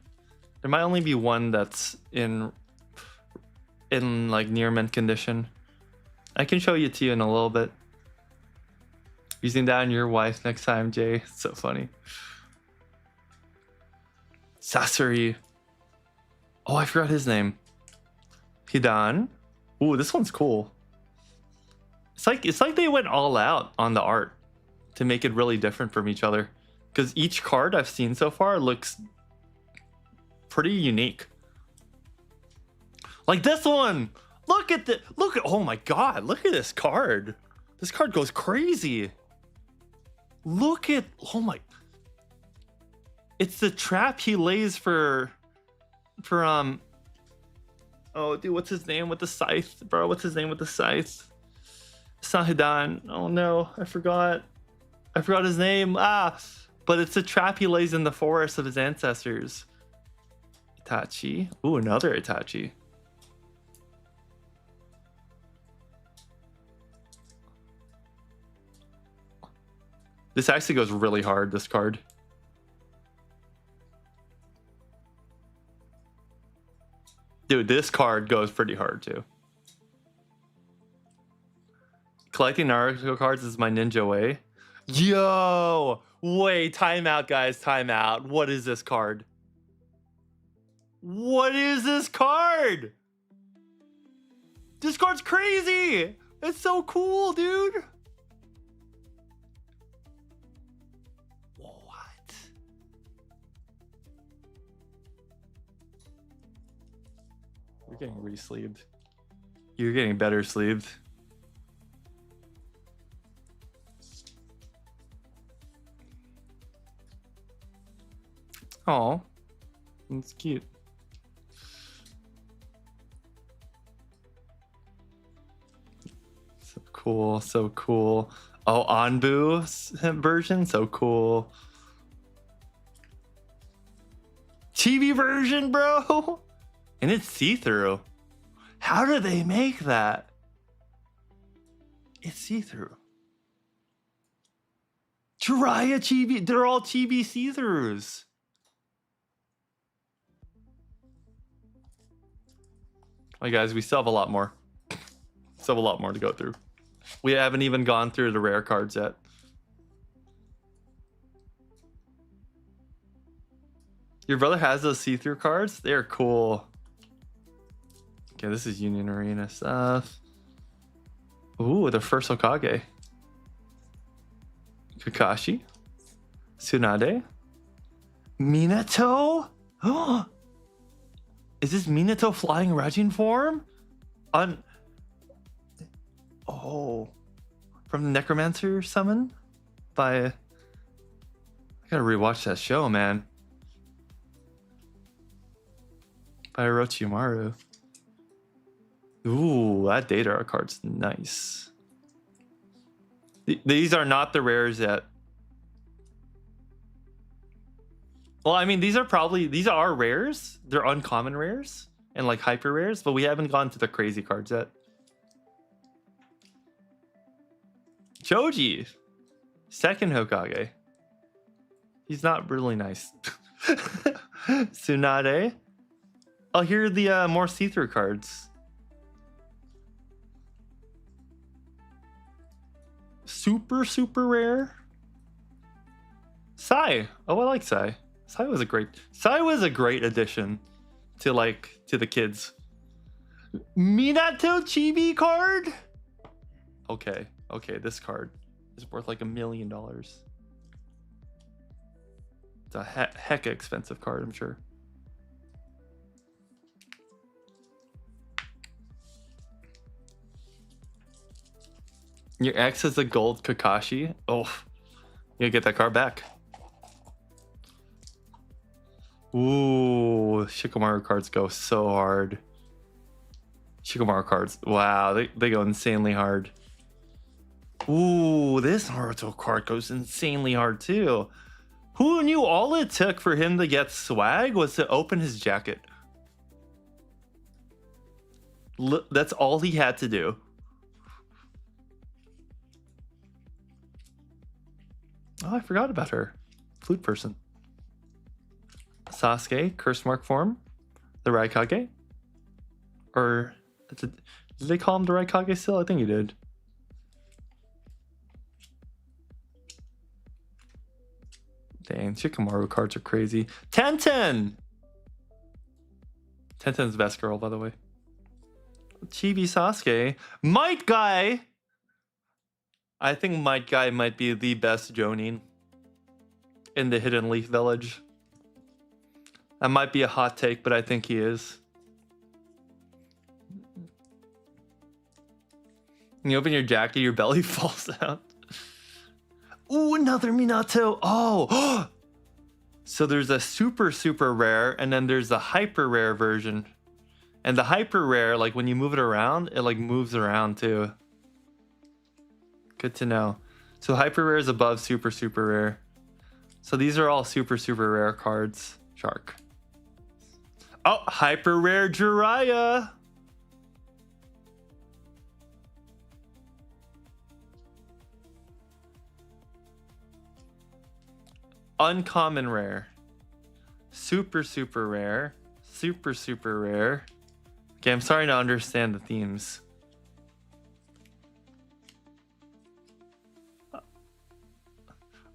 There might only be one that's in like near mint condition. I can show you to you in a little bit. Using that on your wife next time, Jay. It's so funny. Sasori. Oh, I forgot his name. Hidan. Ooh, this one's cool. It's like they went all out on the art to make it really different from each other. Because each card I've seen so far looks pretty unique. Like this one. Look at oh my god, look at this card. This card goes crazy. Look at, oh my, it's the trap he lays for oh dude, what's his name with the scythe, bro? What's his name with the scythe? Sahidan. Oh no, I forgot his name. But it's a trap he lays in the forest of his ancestors. Itachi. Ooh, another Itachi. This actually goes really hard, this card. Dude, this card goes pretty hard too. Collecting Naruto cards is my ninja way. Yo! Wait, time out, guys, time out. What is this card? What is this card? This card's crazy! It's so cool, dude! You're getting re-sleeved. You're getting better sleeved. Oh, that's cute. So cool, so cool. Oh, Anbu version, so cool. TV version, bro. And it's see-through. How do they make that? It's see-through. Jiraiya chibi, they're all chibi see-throughs. All right, guys, we still have a lot more. Still a lot more to go through. We haven't even gone through the rare cards yet. Your brother has those see-through cards? They're cool. Okay, this is Union Arena stuff. Ooh, the first Hokage. Kakashi. Tsunade. Minato? Oh, is this Minato flying Rajin form? Oh, from the Necromancer summon by. I gotta rewatch that show, man. By Orochimaru. Ooh, that Datara card's nice. These are not the rares yet. Well, I mean, these are rares. They're uncommon rares and like hyper rares, but we haven't gone to the crazy cards yet. Choji, second Hokage. He's not really nice. Tsunade. Oh, here are the more see-through cards. Super rare. Sai. Oh, I like Sai. Sai was a great addition to the kids. Minato Chibi card? Okay, this card is worth like $1 million. It's a heck expensive card, I'm sure. Your ex is a gold Kakashi. Oh, you get that card back. Ooh, Shikamaru cards go so hard. Shikamaru cards, wow, they go insanely hard. Ooh, this Naruto card goes insanely hard too. Who knew all it took for him to get swag was to open his jacket? That's all he had to do. Oh, I forgot about her. Flute person. Sasuke, curse mark form. The Raikage? Or did they call him the Raikage still? I think he did. Dang, Shikamaru cards are crazy. Tenten! Tenten's the best girl, by the way. Chibi Sasuke. Might Guy! I think Might Guy might be the best Jonin in the Hidden Leaf Village. That might be a hot take, but I think he is. When you open your jacket, your belly falls out. Ooh, another Minato. Oh, so there's a super rare, and then there's the hyper rare version. And the hyper rare, like when you move it around, it like moves around too. Good to know. So hyper rare is above super rare. So these are all super rare cards. Shark. Oh, hyper rare Jiraiya. Uncommon rare. Super rare. Super rare. Okay, I'm starting to understand the themes.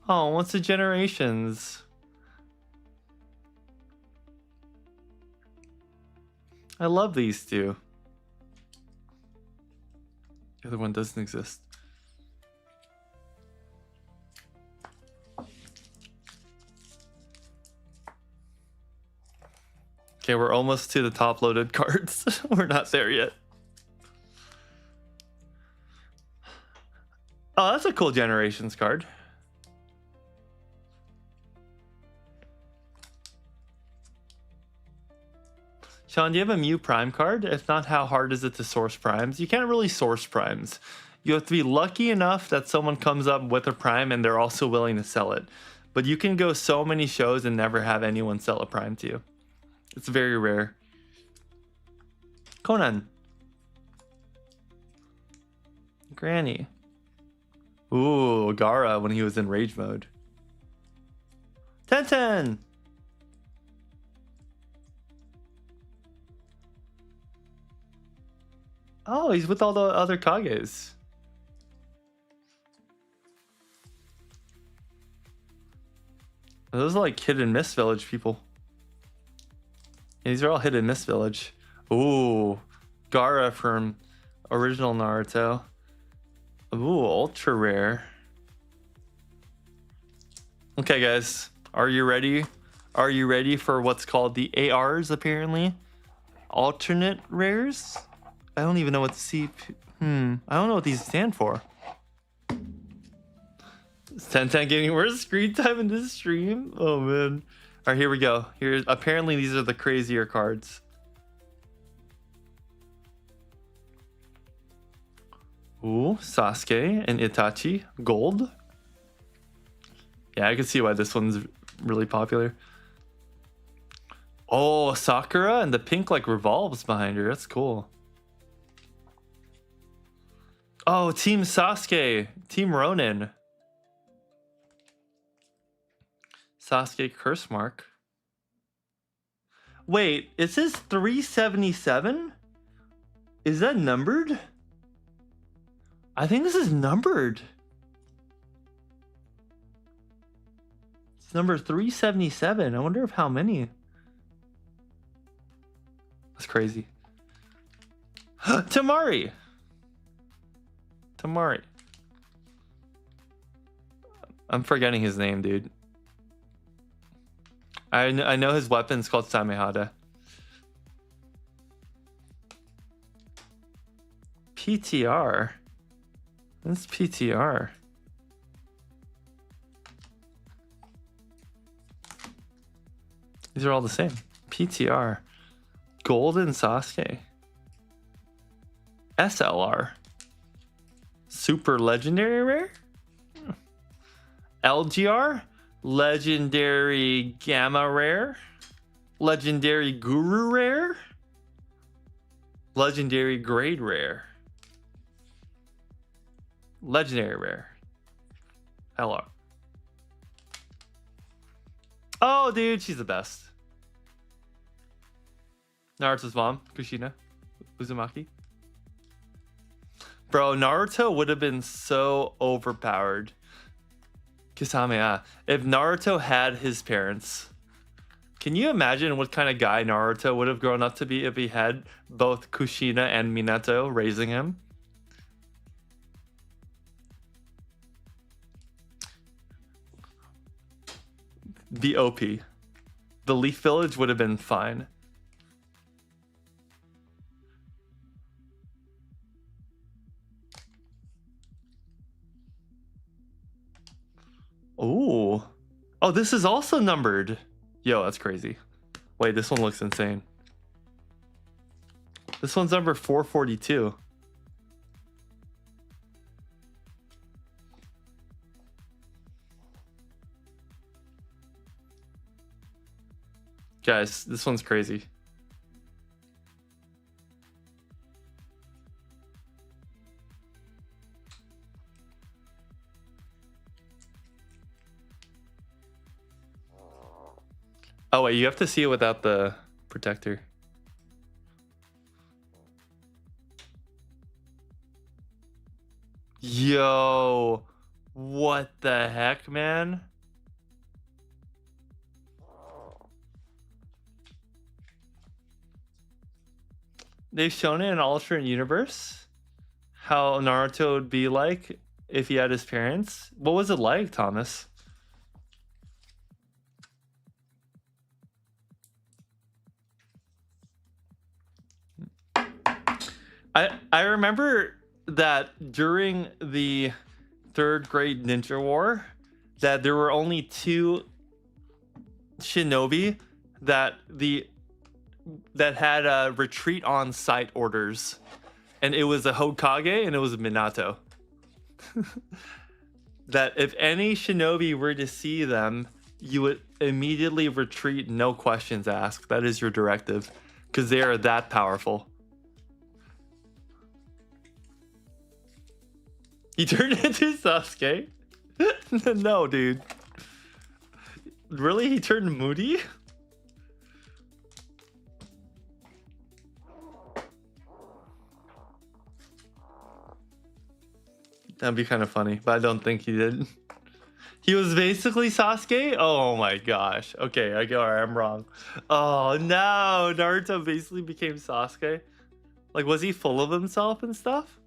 Oh, what's the generations? I love these two. The other one doesn't exist. Okay, we're almost to the top loaded cards. We're not there yet. Oh, that's a cool generations card. Sean, do you have a Mew Prime card? If not, how hard is it to source primes? You can't really source primes. You have to be lucky enough that someone comes up with a prime and they're also willing to sell it. But you can go so many shows and never have anyone sell a prime to you. It's very rare. Conan. Granny. Ooh, Gaara when he was in rage mode. Tenten! Oh, he's with all the other Kages. Those are like hit and miss village people. Yeah, these are all hit and miss village. Ooh, Gaara from original Naruto. Ooh, ultra rare. Okay, guys, are you ready? Are you ready for what's called the ARs, apparently? Alternate rares? I don't even know what the I don't know what these stand for. 10 Gaming, where's screen time in this stream? Oh, man. All right, here we go. Apparently, these are the crazier cards. Ooh, Sasuke and Itachi. Gold. Yeah, I can see why this one's really popular. Oh, Sakura, and the pink like revolves behind her. That's cool. Oh, Team Sasuke. Team Ronin. Sasuke curse mark. Wait, it says 377? Is that numbered? I think this is numbered. It's number 377. I wonder if how many. That's crazy. Tamari. Tamari. I'm forgetting his name, dude. I know his weapon's called Samehada. PTR. What's PTR? These are all the same. PTR. Golden Sasuke. SLR. Super legendary rare? LGR? Legendary Gamma Rare, Legendary Guru Rare, Legendary Grade Rare, Legendary Rare, LR. Oh, dude, she's the best. Naruto's mom, Kushina Uzumaki. Bro, Naruto would have been so overpowered. Kamehameha. If Naruto had his parents, can you imagine what kind of guy Naruto would have grown up to be if he had both Kushina and Minato raising him? The OP. The Leaf Village would have been fine. Ooh. Oh, this is also numbered. Yo, that's crazy. Wait, this one looks insane. This one's number 442. Guys, this one's crazy. Oh wait, you have to see it without the protector. Yo, what the heck, man? They've shown it in an alternate universe how Naruto would be like if he had his parents. What was it like, Thomas? I remember that during the 3rd grade ninja war that there were only 2 shinobi that had retreat on site orders, and it was a Hokage and it was a Minato. That if any shinobi were to see them, you would immediately retreat, no questions asked. That is your directive, because they are that powerful. He turned into Sasuke? No, dude. Really? He turned moody? That'd be kind of funny, but I don't think he did. He was basically Sasuke? Oh my gosh. Okay, I go. Alright, I'm wrong. Oh no, Naruto basically became Sasuke. Like, was he full of himself and stuff?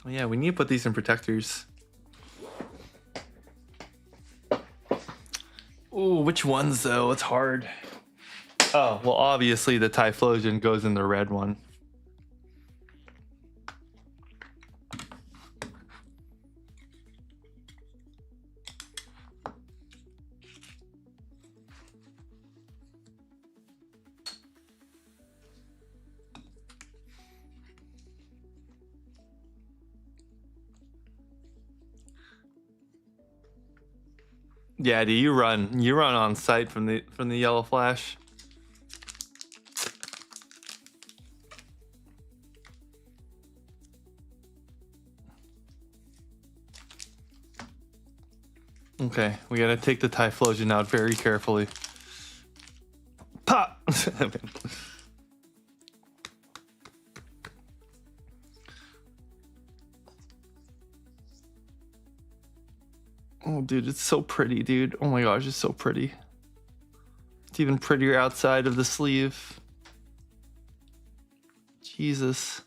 Oh, yeah, we need to put these in protectors. Ooh, which ones though? It's hard. Oh, well, obviously the Typhlosion goes in the red one. Yeah, dude, you run on sight from the yellow flash. Okay, we gotta take the Typhlosion out very carefully. Pop! Oh, dude, it's so pretty, dude. Oh my gosh, it's so pretty. It's even prettier outside of the sleeve. Jesus.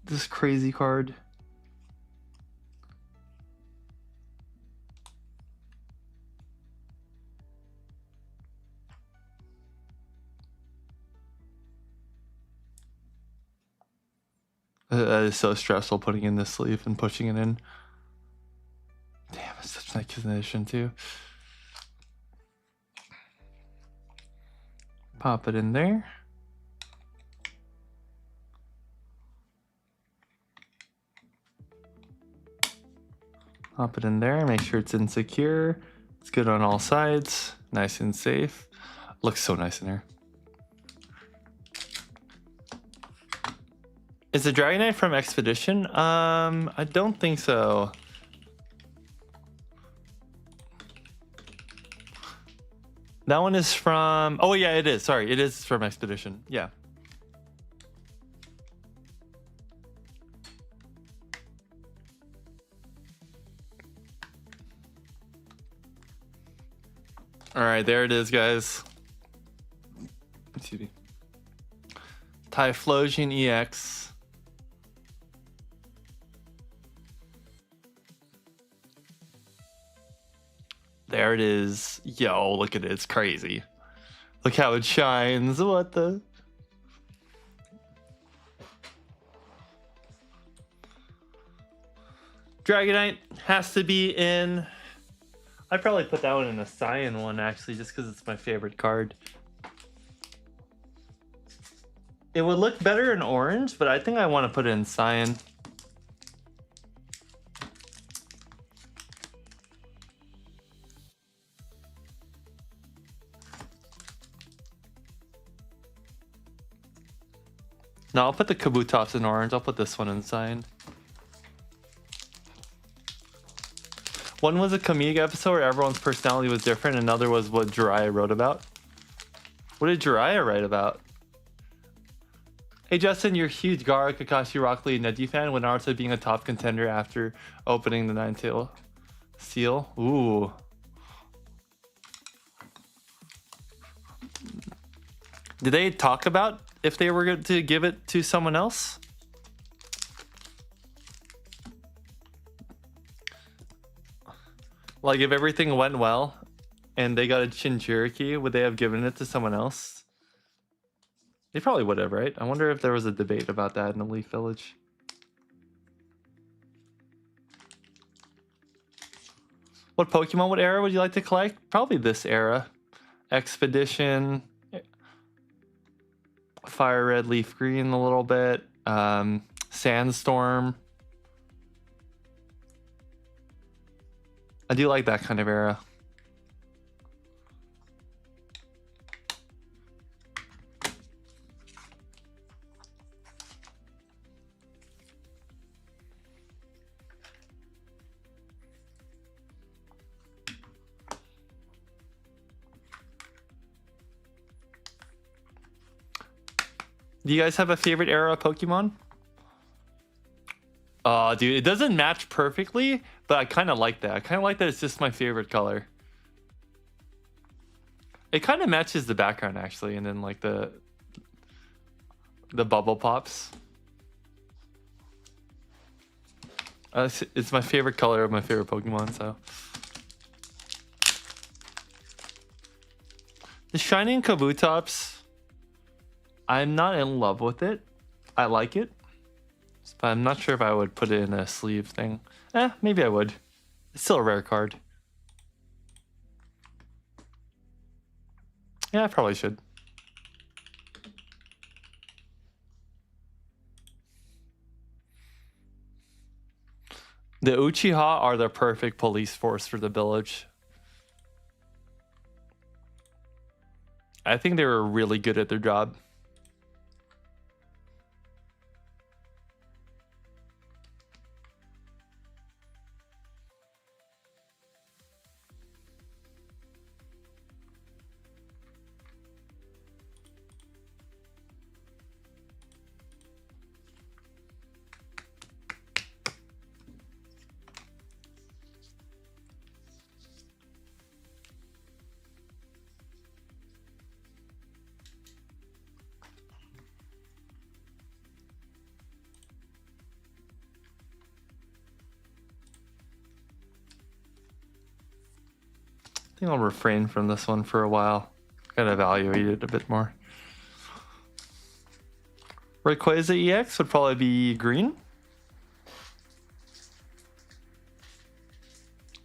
This crazy card. That is so stressful putting in this sleeve and pushing it in. Damn, it's such a nice condition too. Pop it in there. Pop it in there, make sure it's insecure. It's good on all sides, nice and safe. Looks so nice in here. Is the Dragonite from Expedition? I don't think so. That one is from... Oh, yeah, it is. Sorry, it is from Expedition. Yeah. All right, there it is, guys. Excuse me. Typhlosion EX. There it is. Yo, look at it. It's crazy. Look how it shines. What the? Dragonite has to be in... I'd probably put that one in a cyan one, actually, just because it's my favorite card. It would look better in orange, but I think I want to put it in cyan. No, I'll put the Kabutops in orange. I'll put this one in cyan. One was a Kamiga episode where everyone's personality was different. Another was what Jiraiya wrote about. What did Jiraiya write about? Hey Justin, you're a huge Gaara, Kakashi, Rock Lee, Neji fan, with Naruto being a top contender after opening the Nine-Tail Seal. Ooh. Did they talk about if they were going to give it to someone else? Like, if everything went well and they got a Jinchuriki, would they have given it to someone else? They probably would have, right? I wonder if there was a debate about that in the Leaf Village. What Pokemon, what era would you like to collect? Probably this era. Expedition, Fire Red, Leaf Green a little bit, Sandstorm. I do like that kind of era. Do you guys have a favorite era of Pokemon? Oh, dude, it doesn't match perfectly, but I kind of like that. I kind of like that it's just my favorite color. It kind of matches the background, actually, and then, like, the bubble pops. It's my favorite color of my favorite Pokemon, so. The Shining Kabutops, I'm not in love with it. I like it, but I'm not sure if I would put it in a sleeve thing. Maybe I would. It's still a rare card. Yeah, I probably should. The Uchiha are the perfect police force for the village. I think they were really good at their job. I think I'll refrain from this one for a while. Gotta evaluate it a bit more. Rayquaza EX would probably be green.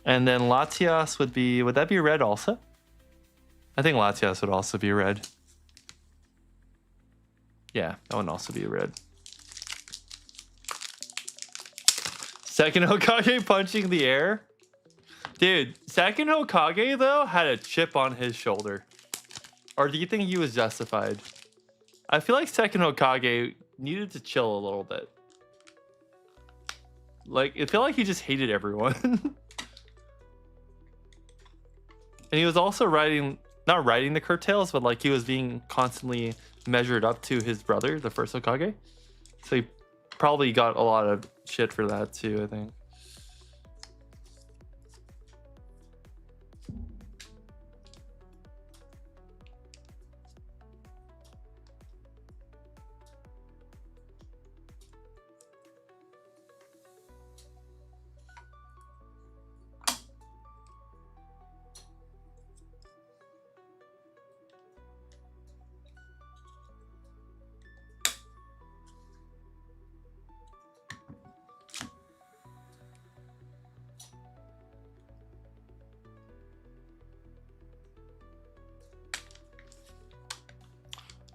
And then Latias would that be red also? I think Latias would also be red. Yeah, that would also be red. Second Hokage punching the air. Dude, second Hokage, though, had a chip on his shoulder. Or do you think he was justified? I feel like second Hokage needed to chill a little bit. Like, it felt like he just hated everyone. And he was also not riding the coattails, but like he was being constantly measured up to his brother, the first Hokage. So he probably got a lot of shit for that too, I think.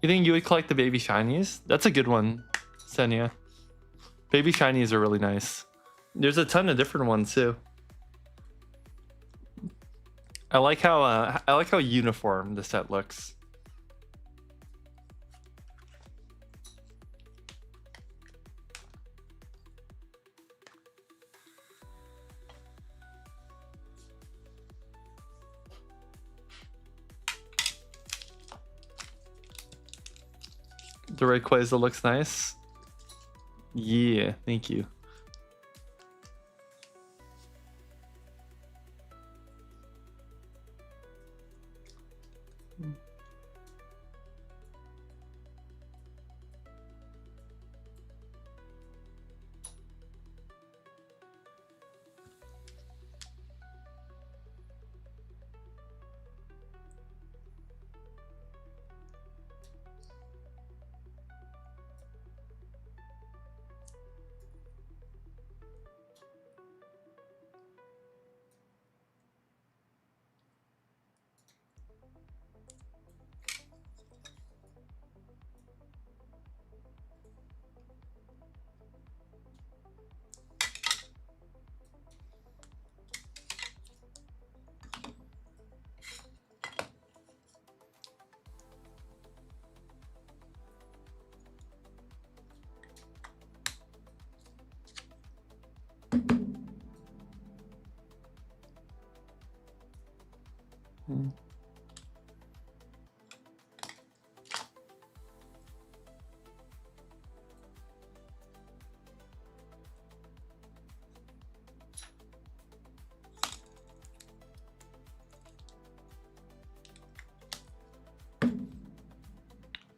You think you would collect the baby shinies? That's a good one, Senya. Baby shinies are really nice. There's a ton of different ones too. I like how uniform the set looks. The Rayquaza looks nice. Yeah, thank you.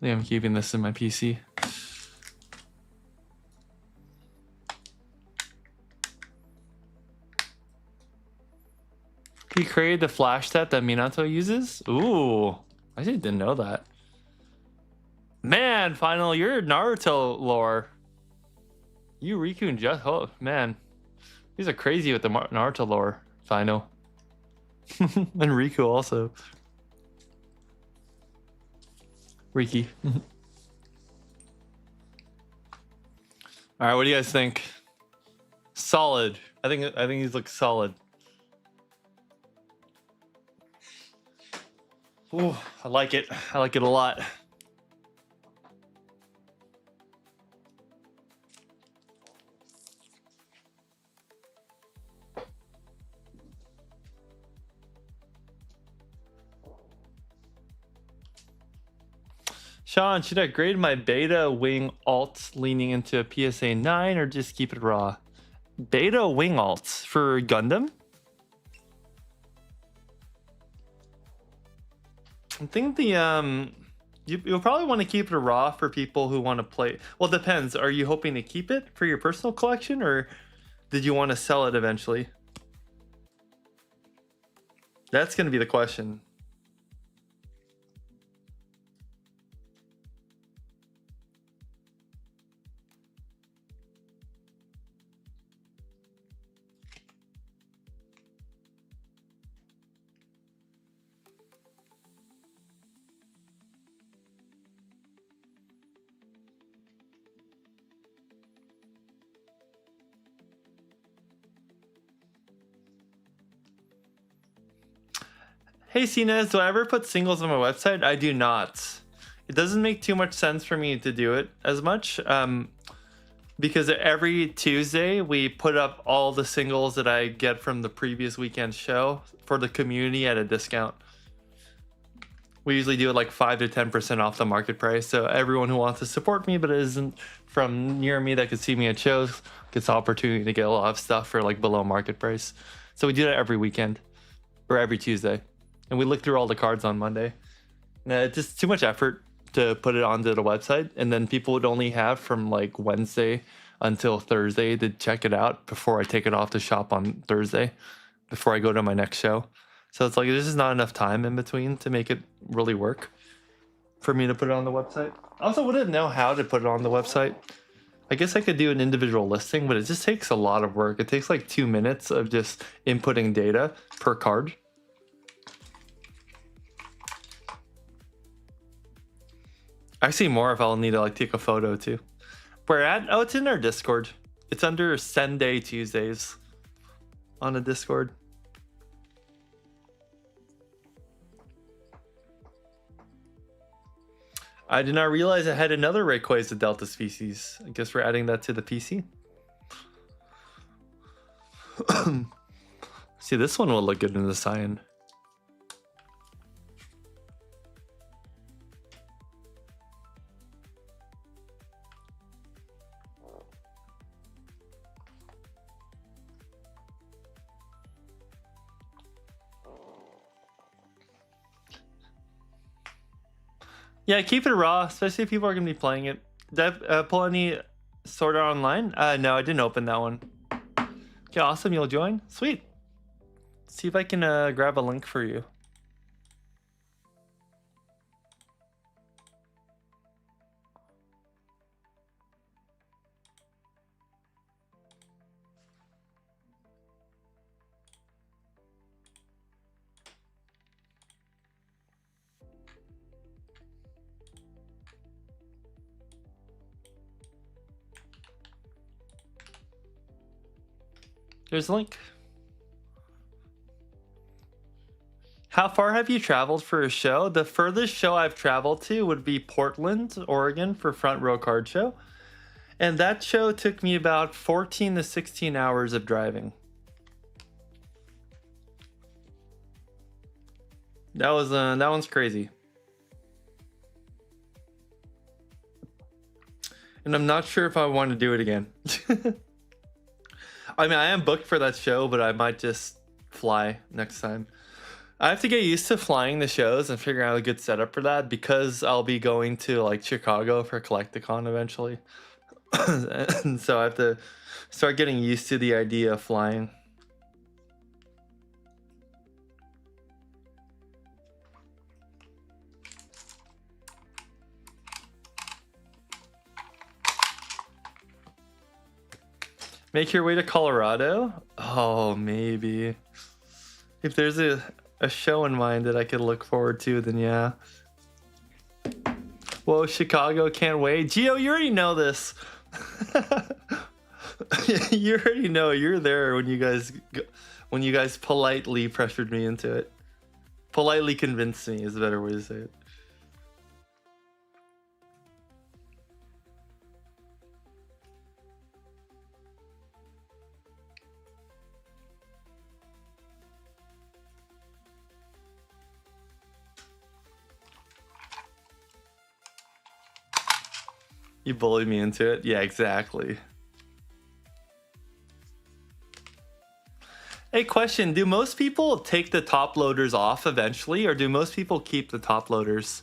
think I'm keeping this in my PC. He created the flash set that Minato uses? Ooh, I actually didn't know that. Man, Final, you're Naruto lore. You, Riku, and just... Oh, man. These are crazy with the Naruto lore, Final. And Riku also. Riki. All right, what do you guys think? Solid. I think these look solid. Ooh, I like it. I like it a lot. Sean, should I grade my beta wing alt leaning into a PSA 9 or just keep it raw? Beta wing alts for Gundam? I think the you'll probably want to keep it raw for people who want to play. Well, it depends. Are you hoping to keep it for your personal collection, or did you want to sell it eventually? That's going to be the question. Hey Cines, do I ever put singles on my website? I do not. It doesn't make too much sense for me to do it as much because every Tuesday we put up all the singles that I get from the previous weekend show for the community at a discount. We usually do it like 5 to 10% off the market price. So everyone who wants to support me but isn't from near me that could see me at shows gets the opportunity to get a lot of stuff for like below market price. So we do that every weekend or every Tuesday. And we look through all the cards on Monday. It's just too much effort to put it onto the website. And then people would only have from like Wednesday until Thursday to check it out before I take it off the shop on Thursday, before I go to my next show. So it's like, there's just not enough time in between to make it really work for me to put it on the website. I also wouldn't know how to put it on the website. I guess I could do an individual listing, but it just takes a lot of work. It takes like 2 minutes of just inputting data per card. I see more if I'll need to like take a photo too. Where at? Oh, it's in our Discord. It's under Sunday Tuesdays on the Discord. I did not realize I had another Rayquaza Delta species. I guess we're adding that to the PC. See, this one will look good in the cyan. Yeah, keep it raw, especially if people are going to be playing it. Did I pull any Sword Art Online? No, I didn't open that one. Okay, awesome. You'll join? Sweet. See if I can grab a link for you. There's a link. How far have you traveled for a show? The furthest show I've traveled to would be Portland, Oregon for Front Row Card Show. And that show took me about 14 to 16 hours of driving. That one's crazy. And I'm not sure if I want to do it again. I mean, I am booked for that show, but I might just fly next time. I have to get used to flying the shows and figuring out a good setup for that because I'll be going to like Chicago for Collecticon eventually. And so I have to start getting used to the idea of flying. Make your way to Colorado? Oh, maybe. If there's a show in mind that I could look forward to, then yeah. Whoa, Chicago, can't wait. Gio, you already know this. You already know. You're there when you guys politely pressured me into it. Politely convinced me is a better way to say it. You bullied me into it. Yeah, exactly. Hey, question. Do most people take the top loaders off eventually, or do most people keep the top loaders?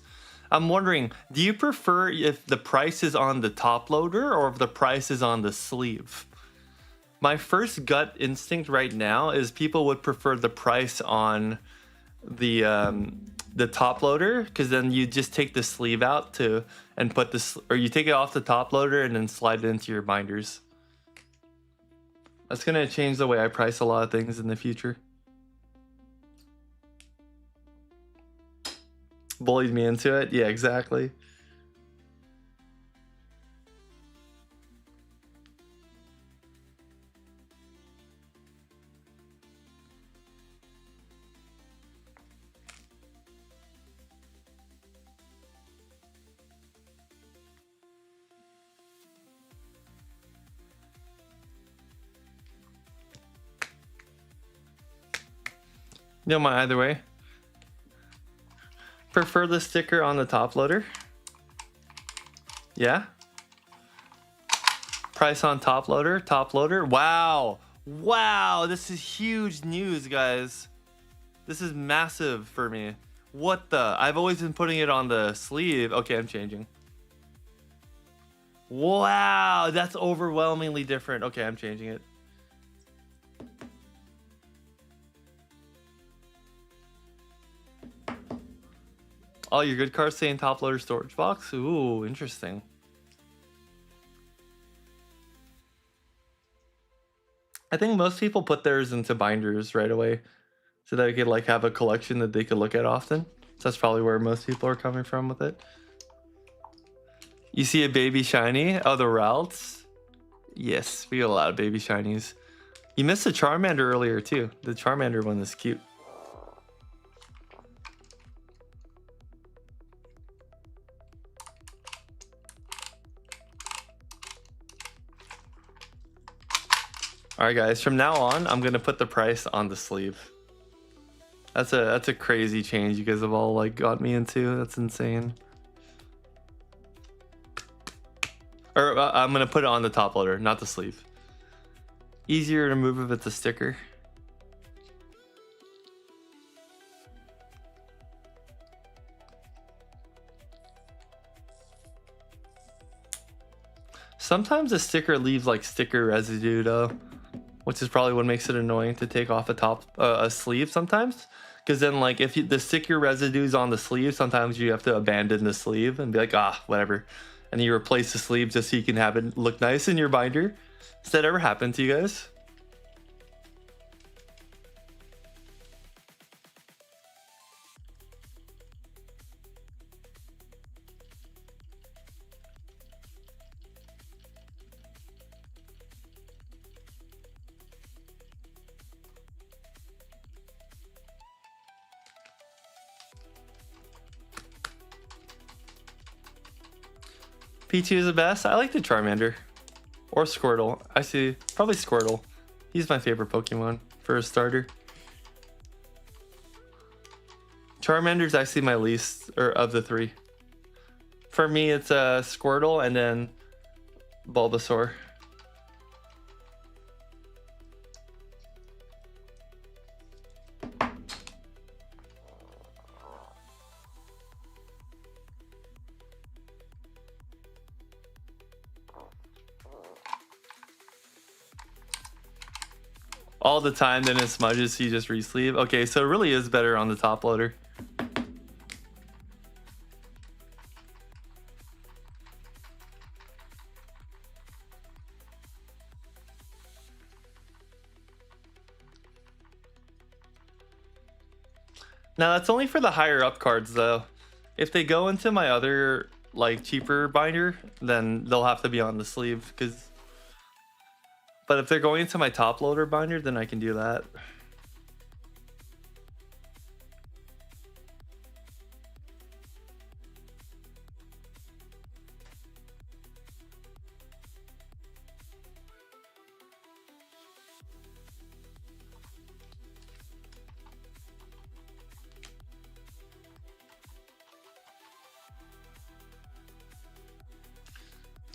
I'm wondering, do you prefer if the price is on the top loader or if the price is on the sleeve? My first gut instinct right now is people would prefer the price on the top loader, because then you just take the sleeve out and put this, or you take it off the top loader and then slide it into your binders. That's gonna change the way I price a lot of things in the future. Bullied me into it. Yeah, exactly. No mind either way. Prefer the sticker on the top loader? Yeah. Price on top loader? Top loader? Wow. Wow, this is huge news, guys. This is massive for me. What the? I've always been putting it on the sleeve. Okay, I'm changing. Wow, that's overwhelmingly different. Okay, I'm changing it. Oh, your good cards saying top loader storage box? Ooh, interesting. I think most people put theirs into binders right away so that they could like have a collection that they could look at often. So that's probably where most people are coming from with it. You see a baby shiny? Oh, the routes? Yes, we got a lot of baby shinies. You missed the Charmander earlier too. The Charmander one is cute. All right, guys, from now on, I'm gonna put the price on the sleeve. That's a crazy change you guys have all like got me into. That's insane. Or I'm gonna put it on the top loader, not the sleeve. Easier to move if it's a sticker. Sometimes a sticker leaves like sticker residue though, which is probably what makes it annoying to take off a sleeve sometimes. Because then like if the sticker residue is on the sleeve, sometimes you have to abandon the sleeve and be like, ah, whatever. And you replace the sleeve just so you can have it look nice in your binder. Has that ever happened to you guys? P2 is the best. I like the Charmander. Or Squirtle. I see. Probably Squirtle. He's my favorite Pokemon for a starter. Charmander's actually my least, or of the three. For me, it's Squirtle and then Bulbasaur. all the time, then it smudges, so you just re-sleeve. Okay, so it really is better on the top loader. Now that's only for the higher up cards though. If they go into my other like cheaper binder, then they'll have to be on the sleeve. But if they're going into my top loader binder, then I can do that.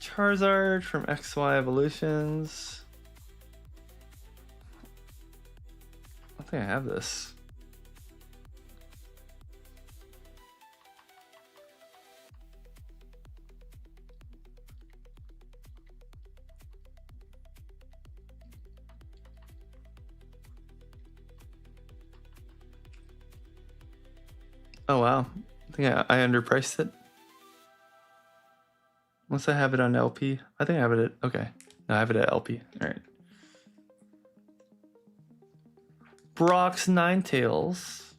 Charizard from XY Evolutions. I think I have this. Oh wow, I think I underpriced it. Unless I have it on LP. I think I have it at, okay. No, I have it at LP. All right. Brock's Ninetales.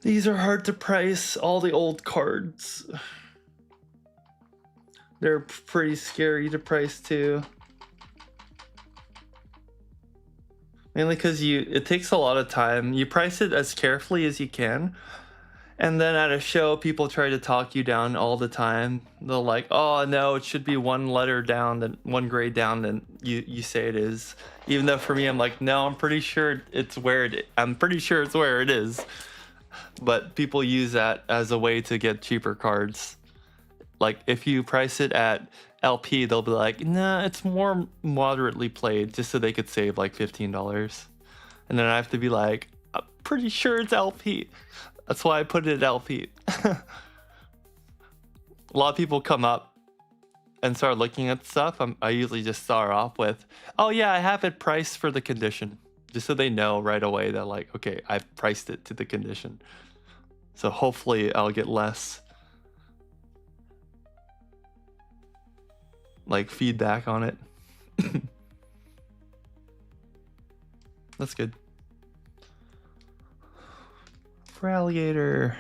These are hard to price, all the old cards. They're pretty scary to price too. Mainly because it takes a lot of time. You price it as carefully as you can. And then at a show, people try to talk you down all the time. They'll like, oh no, it should be one letter down, then one grade down than you say it is. Even though for me, I'm like, no, I'm pretty sure it's where it is. But people use that as a way to get cheaper cards. Like if you price it at LP, they'll be like, nah, it's more moderately played, just so they could save like $15. And then I have to be like, I'm pretty sure it's LP. That's why I put it at LP. A lot of people come up and start looking at stuff. I usually just start off with, oh yeah, I have it priced for the condition. Just so they know right away that like, okay, I've priced it to the condition. So hopefully I'll get less like feedback on it. That's good. Alligator.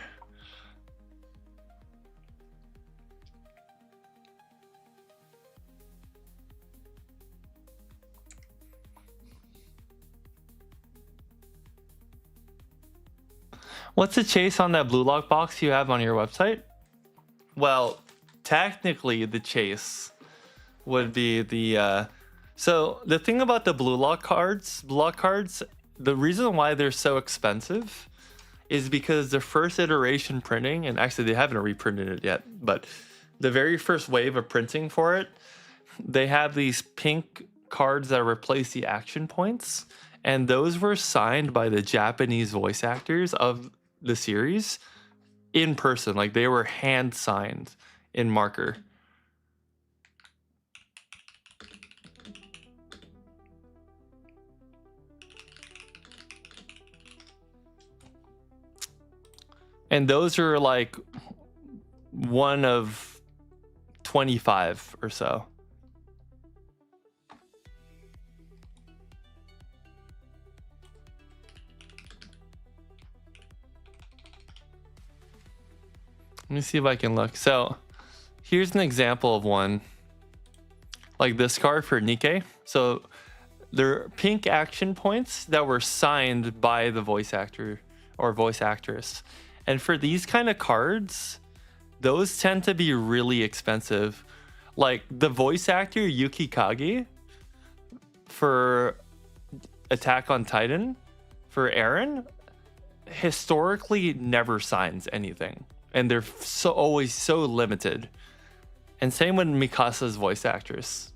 What's the chase on that blue lock box you have on your website? Well, technically the chase would be the so the thing about the blue lock cards, the reason why they're so expensive is because the first iteration printing, and actually they haven't reprinted it yet, but the very first wave of printing for it, they have these pink cards that replace the action points, and those were signed by the Japanese voice actors of the series in person. Like they were hand signed in marker. And those are like one of 25 or so. Let me see if I can look. So here's an example of one. Like this card for Nikkei. So they're pink action points that were signed by the voice actor or voice actress. And for these kind of cards, those tend to be really expensive. Like the voice actor Yuki Kage for Attack on Titan, for Eren, historically never signs anything. And they're always so limited. And same with Mikasa's voice actress.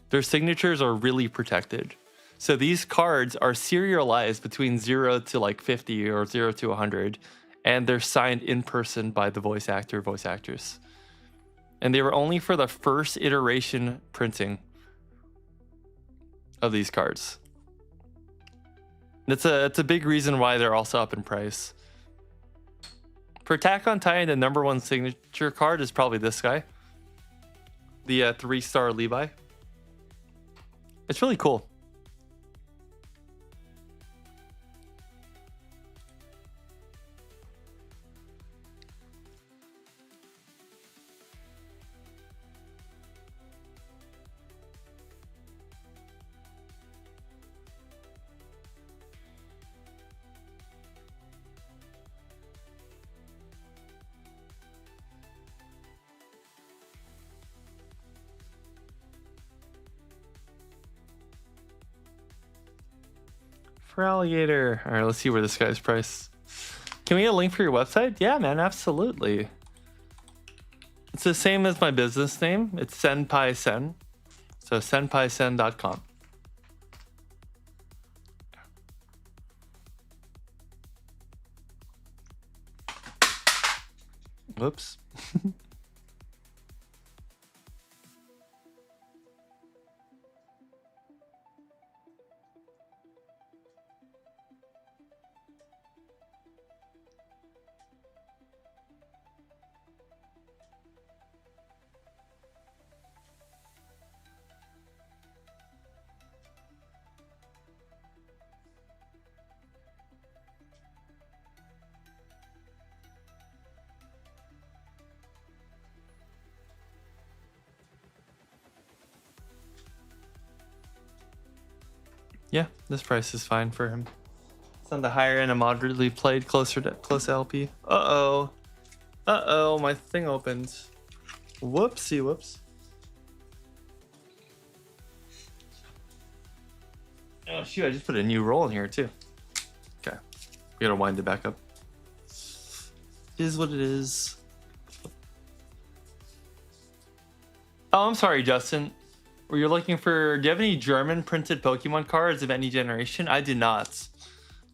Their signatures are really protected. So these cards are serialized between 0 to like 50 or 0 to 100, and they're signed in person by the voice actor, voice actress. And they were only for the first iteration printing. of these cards. It's a big reason why they're also up in price. For Attack on Titan, the #1 signature card is probably this guy. The 3-star Levi. It's really cool. For alligator. All right, let's see where this guy's priced. Can we get a link for your website? Yeah, man, absolutely. It's the same as my business name. It's sen.pai.sen. So sen.paisen.com. Whoops. Yeah, this price is fine for him. It's on the higher end and moderately played, close to LP. Uh-oh. Uh-oh, my thing opened. Whoopsie whoops. Oh shoot, I just put a new roll in here too. Okay. We gotta wind it back up. Is what it is. Oh, I'm sorry, Justin. Were you looking for, do you have any German printed Pokemon cards of any generation? I do not.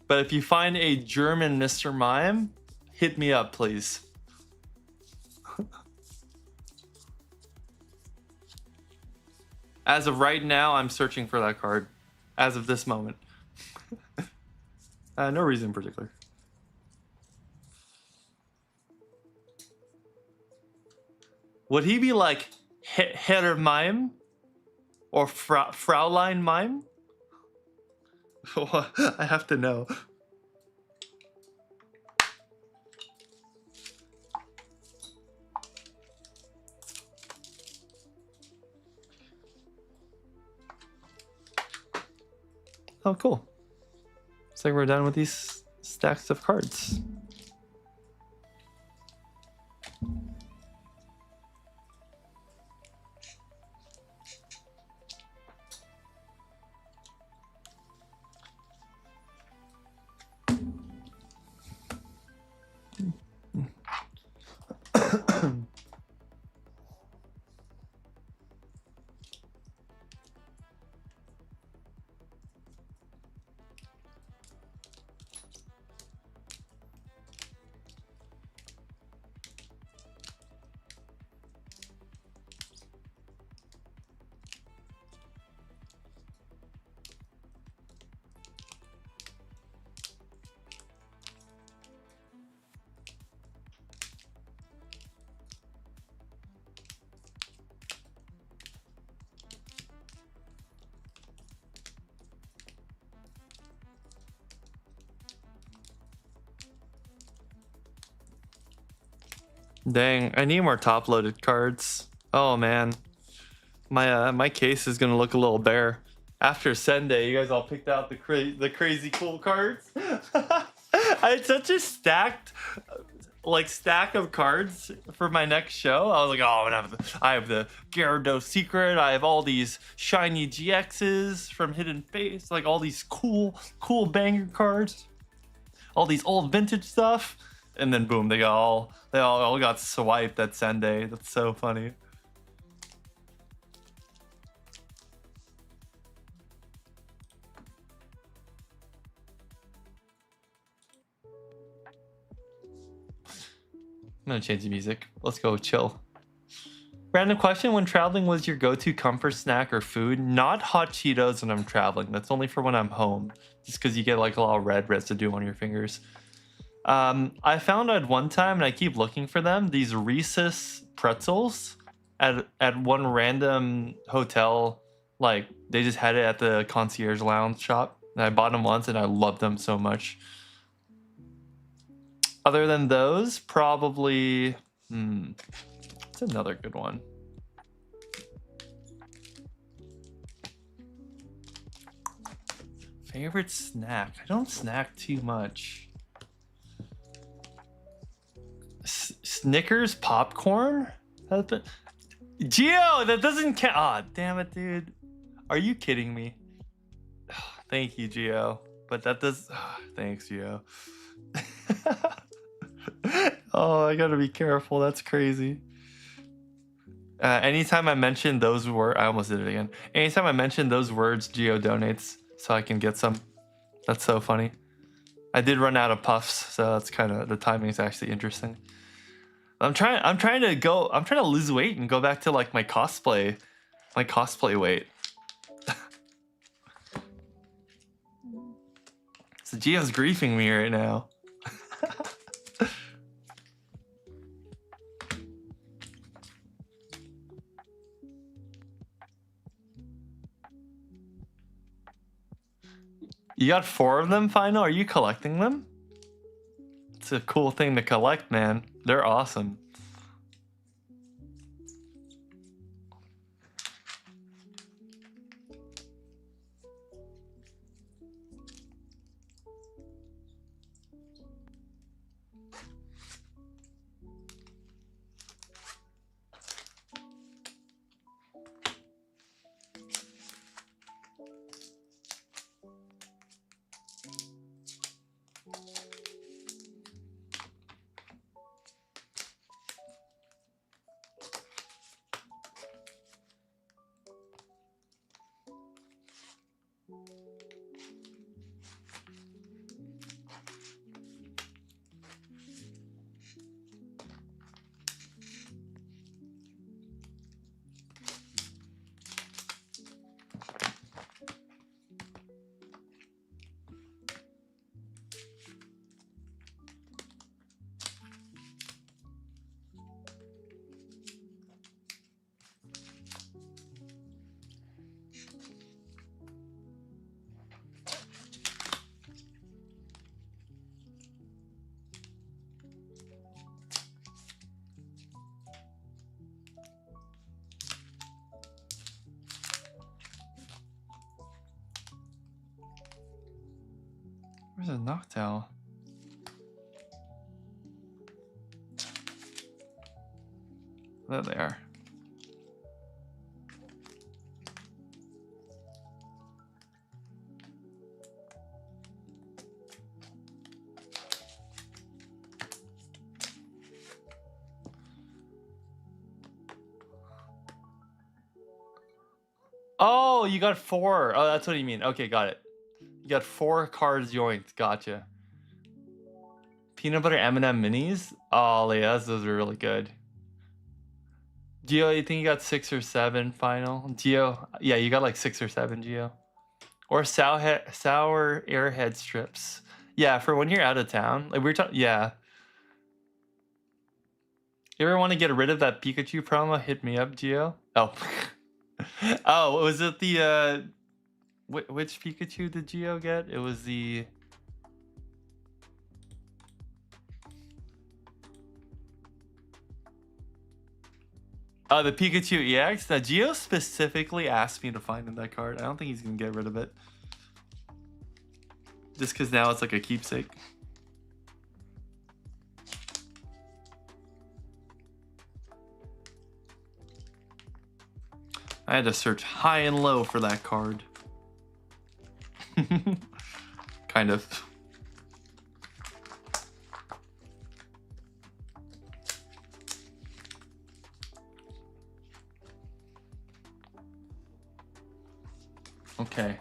But if you find a German Mr. Mime, hit me up, please. As of right now, I'm searching for that card. As of this moment. No reason in particular. Would he be like Herr Mime? Or Fraulein Mime? I have to know. Oh, cool. Looks like we're done with these stacks of cards. Dang, I need more top-loaded cards. Oh man, my case is gonna look a little bare after Sunday. You guys all picked out the crazy cool cards. I had such a stack of cards for my next show. I was like, oh, I have the Gyarados Secret. I have all these shiny GXs from Hidden Face, like all these cool banger cards, all these old vintage stuff. And then boom, they all got swiped at Sunday. That's so funny. I'm gonna change the music. Let's go chill. Random question: when traveling, was your go-to comfort snack or food? Not hot Cheetos when I'm traveling. That's only for when I'm home, just because you get like a lot of red residue on your fingers. I found at one time, and I keep looking for them, these Reese's pretzels at one random hotel. Like they just had it at the concierge lounge shop, and I bought them once, and I loved them so much. Other than those, probably, it's another good one. Favorite snack? I don't snack too much. Snickers popcorn? Gio, that doesn't count. Ah, damn it, dude. Are you kidding me? Thank you, Gio. But that does. Thanks, Gio. Oh, I gotta be careful. That's crazy. Anytime I mention those words, I almost did it again. Anytime I mention those words, Gio donates so I can get some. That's so funny. I did run out of puffs, so that's kind of, the timing is actually interesting. I'm trying to lose weight and go back to like my cosplay weight. So Gio's griefing me right now. You got 4 of them, Final? Are you collecting them? It's a cool thing to collect, man. They're awesome. Where's a Noctowl? There they are. Oh, you got 4. Oh, that's what you mean. Okay, got it. You got 4 cards yoinked. Gotcha. Peanut butter M&M minis. Oh, yeah, those are really good. Gio, you think you got 6 or 7 final? Gio, yeah, you got like 6 or 7, Gio. Or sour airhead strips. Yeah, for when you're out of town. Like we were talking, yeah. You ever want to get rid of that Pikachu promo? Hit me up, Gio. Oh. Oh, was it the which Pikachu did Gio get? It was the the Pikachu EX. Now Gio specifically asked me to find him that card. I don't think he's gonna get rid of it. Just because now it's like a keepsake. I had to search high and low for that card. Kind of. Okay.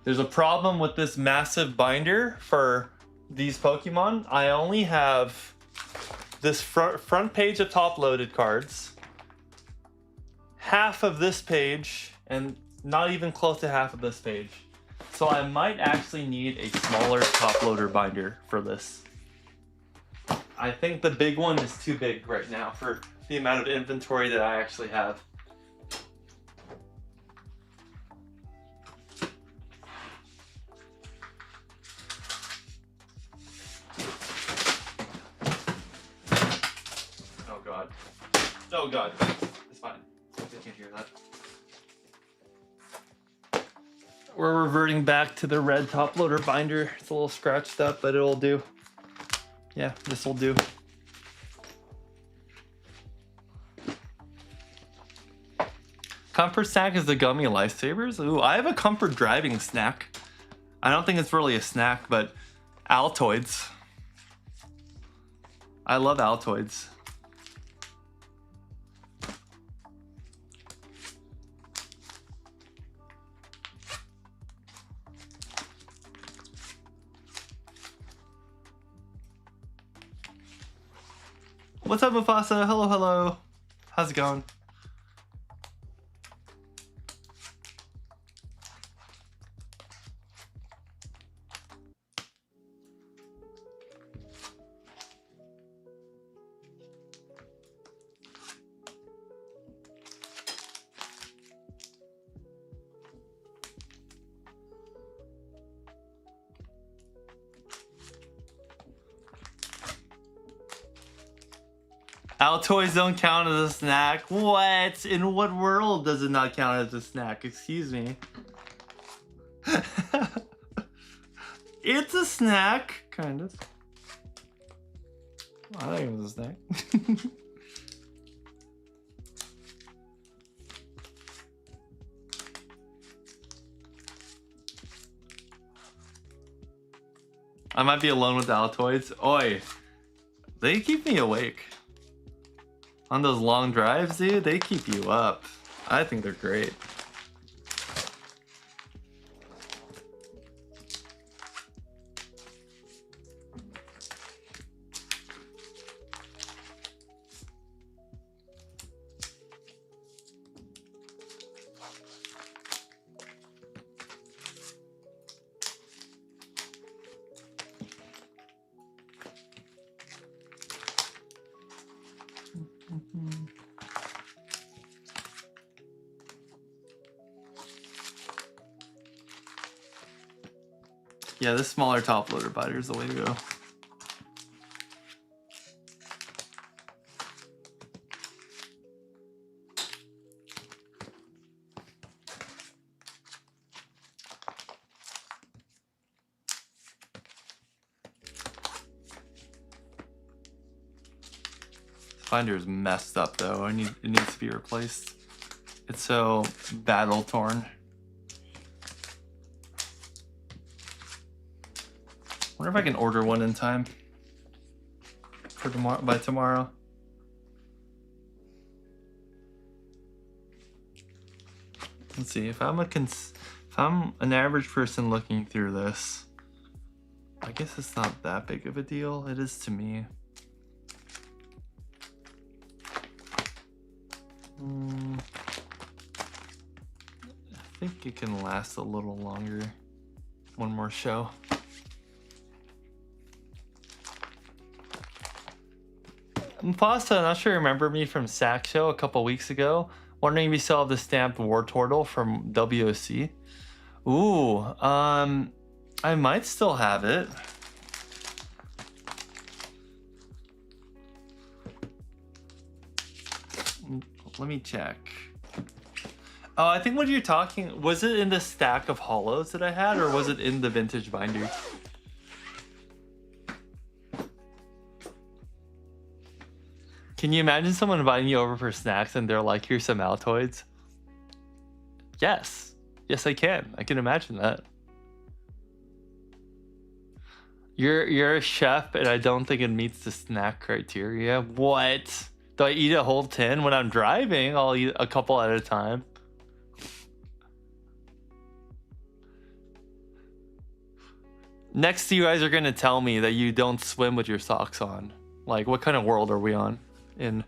There's a problem with this massive binder for these Pokemon. I only have this front page of top loaded cards. half of this page and not even close to half of this page. So I might actually need a smaller top loader binder for this. I think the big one is too big right now for the amount of inventory that I actually have. Oh God. Oh God. It's fine. I can't hear that. We're reverting back to the red top loader binder. It's a little scratched up, but it'll do. Yeah, this will do. Comfort snack is the gummy lifesavers. Ooh, I have a comfort driving snack. I don't think it's really a snack, but Altoids. I love Altoids. What's up, Mufasa? Hello, hello. How's it going? Altoids don't count as a snack. What? In what world does it not count as a snack? Excuse me. It's a snack, kind of. I think it was a snack. I might be alone with Altoids. Oi, they keep me awake. On those long drives, dude, they keep you up. I think they're great. Yeah, this smaller top loader binder is the way to go. This binder is messed up though. It needs to be replaced. It's so battle torn. Wonder if I can order one in time for tomorrow, by tomorrow. Let's see, if I'm an average person looking through this, I guess it's not that big of a deal. It is to me. I think it can last a little longer. One more show. Pasta, not sure you remember me from SAC Show a couple weeks ago. Wondering if you still have the stamped War Turtle from WOC. Ooh, I might still have it. Let me check. Oh, I think what you're talking, was it in the stack of hollows that I had, or was it in the vintage binder? Can you imagine someone inviting you over for snacks and they're like, here's some Altoids? Yes. Yes, I can. I can imagine that. You're a chef, and I don't think it meets the snack criteria. What? Do I eat a whole tin? When I'm driving, I'll eat a couple at a time. Next, you guys are going to tell me that you don't swim with your socks on. Like, what kind of world are we on? In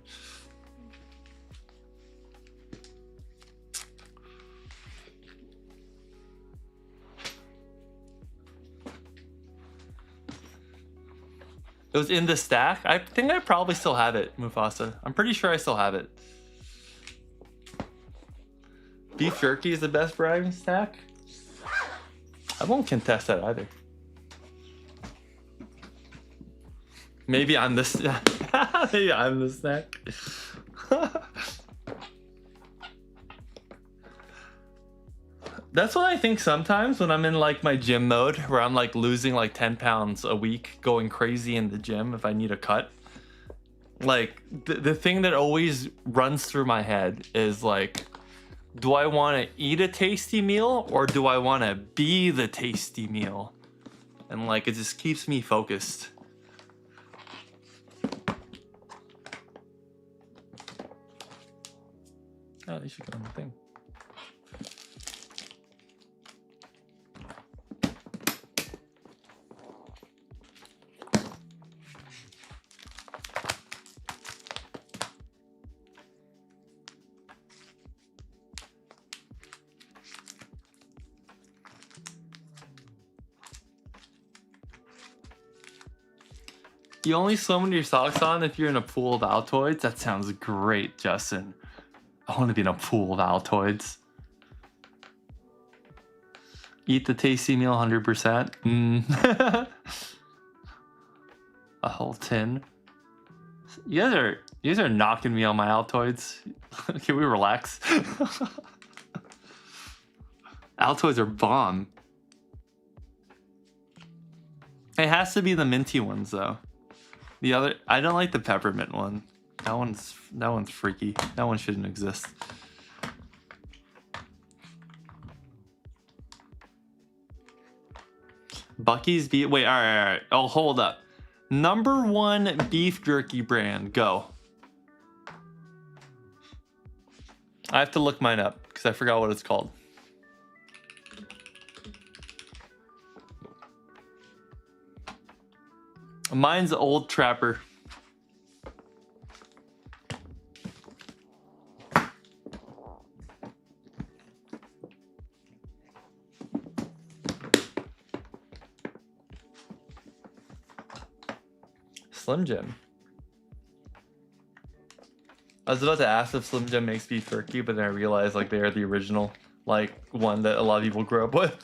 It was in the stack. I think I probably still have it, Mufasa. I'm pretty sure I still have it. Beef jerky is the best brownie snack? I won't contest that either. Maybe I'm the snack. Maybe I'm the snack. That's what I think sometimes when I'm in like my gym mode, where I'm like losing like 10 pounds a week, going crazy in the gym if I need a cut. Like the thing that always runs through my head is like, do I want to eat a tasty meal or do I want to be the tasty meal? And like it just keeps me focused. Oh, they should get on the thing. You only swim with your socks on if you're in a pool of Altoids? That sounds great, Justin. I want to be in a pool of Altoids. Eat the tasty meal 100%. A whole tin. You guys are knocking me on my Altoids. Can we relax? Altoids are bomb. It has to be the minty ones though. The other, I don't like the peppermint one. That one's freaky. That one shouldn't exist. Bucky's beef. Wait, all right. Oh, hold up. #1 beef jerky brand. Go. I have to look mine up because I forgot what it's called. Mine's Old Trapper. Slim Jim. I was about to ask if Slim Jim makes beef jerky, but then I realized like they are the original, like one that a lot of people grew up with.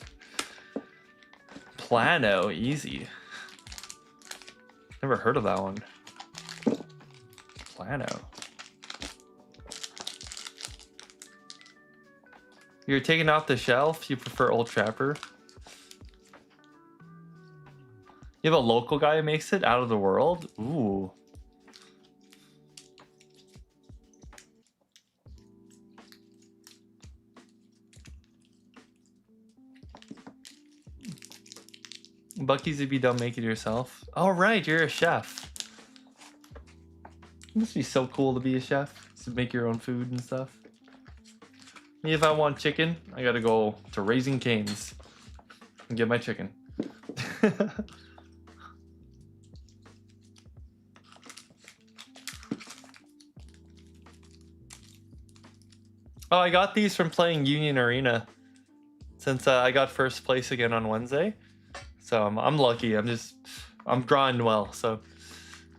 Plano, easy. Never heard of that one. Plano. You're taking off the shelf? You prefer Old Trapper? You have a local guy who makes it out of the world? Ooh. Bucky's if you don't make it yourself. Oh, right, you're a chef. It must be so cool to be a chef. To make your own food and stuff. Me, if I want chicken, I gotta go to Raising Cane's and get my chicken. Oh, I got these from playing Union Arena. Since I got first place again on Wednesday. So I'm lucky. I'm drawing well. So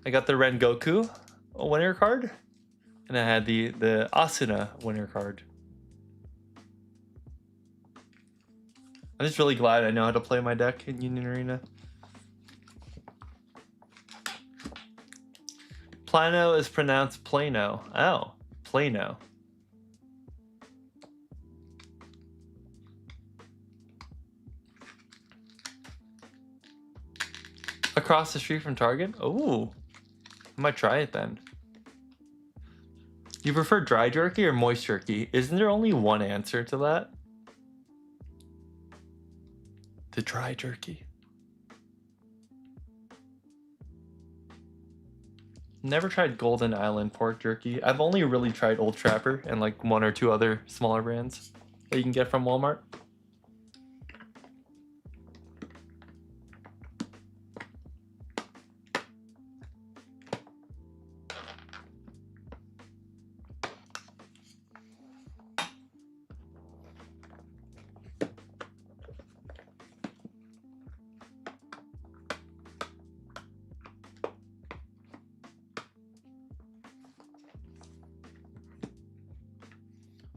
I got the Rengoku winner card. And I had the Asuna winner card. I'm just really glad I know how to play my deck in Union Arena. Plano is pronounced Plano. Oh, Plano. Across the street from Target? Oh, I might try it then. You prefer dry jerky or moist jerky? Isn't there only one answer to that? The dry jerky. Never tried Golden Island pork jerky. I've only really tried Old Trapper and like 1 or 2 other smaller brands that you can get from Walmart.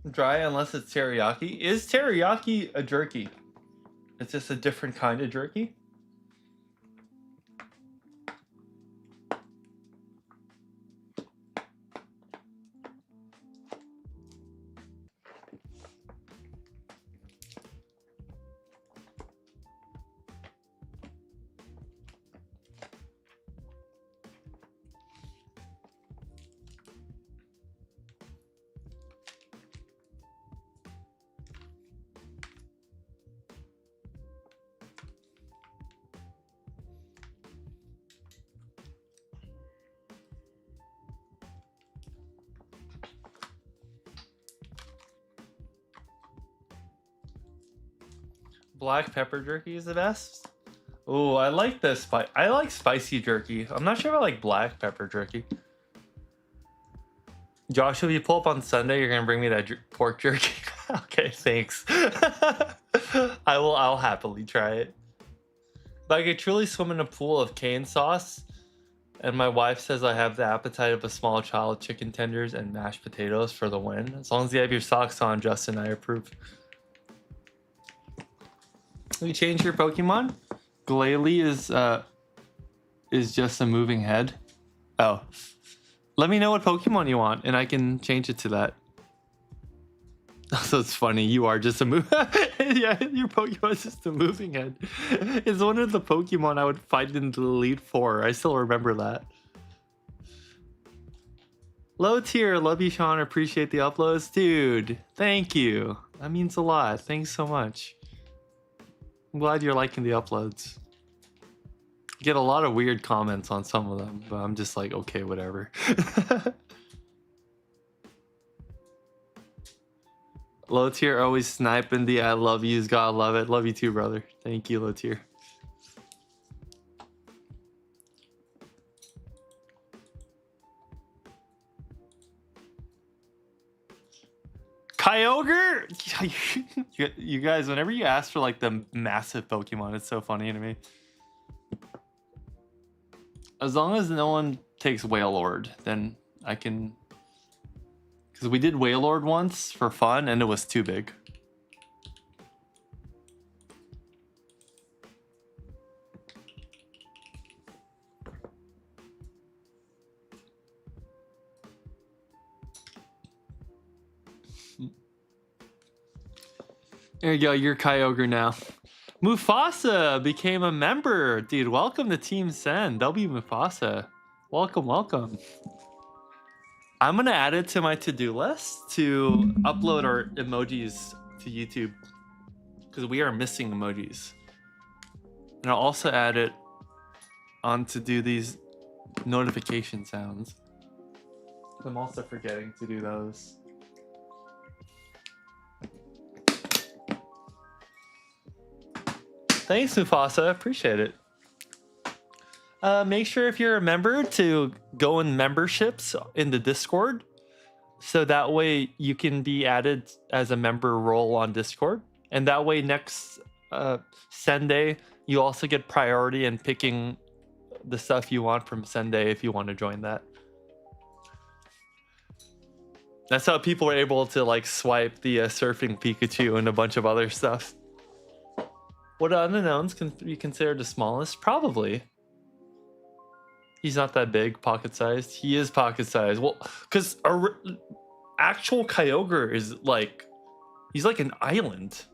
Dry unless it's teriyaki. Is teriyaki a jerky? It's just a different kind of jerky? Black pepper jerky is the best. Oh, I like the spice. I like spicy jerky. I'm not sure if I like black pepper jerky. Josh, if you pull up on Sunday, you're gonna bring me that pork jerky. Okay, thanks. I'll happily try it. But I could truly swim in a pool of cane sauce, and my wife says I have the appetite of a small child. Chicken tenders and mashed potatoes for the win. As long as you have your socks on, Justin, I approve. You change your Pokemon? Glalie is just a moving head. Oh. Let me know what Pokemon you want, and I can change it to that. So it's funny, you are just a yeah, your Pokemon is just a moving head. It's one of the Pokemon I would fight in the Elite Four. I still remember that. Low tier, love you, Sean. Appreciate the uploads. Dude, thank you. That means a lot. Thanks so much. I'm glad you're liking the uploads. Get a lot of weird comments on some of them, but I'm just like, okay, whatever. Low tier always sniping the I love yous. God love it. Love you too, brother. Thank you, low tier. Kyogre! You guys, whenever you ask for like the massive Pokemon, it's so funny to me. As long as no one takes Wailord, then I can... Because we did Wailord once for fun, and it was too big. There you go, you're Kyogre now. Mufasa became a member. Dude, welcome to Team Sen. W Mufasa. Welcome, welcome. I'm gonna add it to my to-do list to upload our emojis to YouTube, because we are missing emojis. And I'll also add it on to do these notification sounds. I'm also forgetting to do those. Thanks, Mufasa. Appreciate it. Make sure if you're a member to go in memberships in the Discord, so that way you can be added as a member role on Discord, and that way next Sunday you also get priority in picking the stuff you want from Sunday if you want to join that. That's how people are able to like swipe the surfing Pikachu and a bunch of other stuff. What unknowns can be considered the smallest? Probably. He's not that big, pocket-sized. He is pocket-sized. Well, because actual Kyogre is like... He's like an island.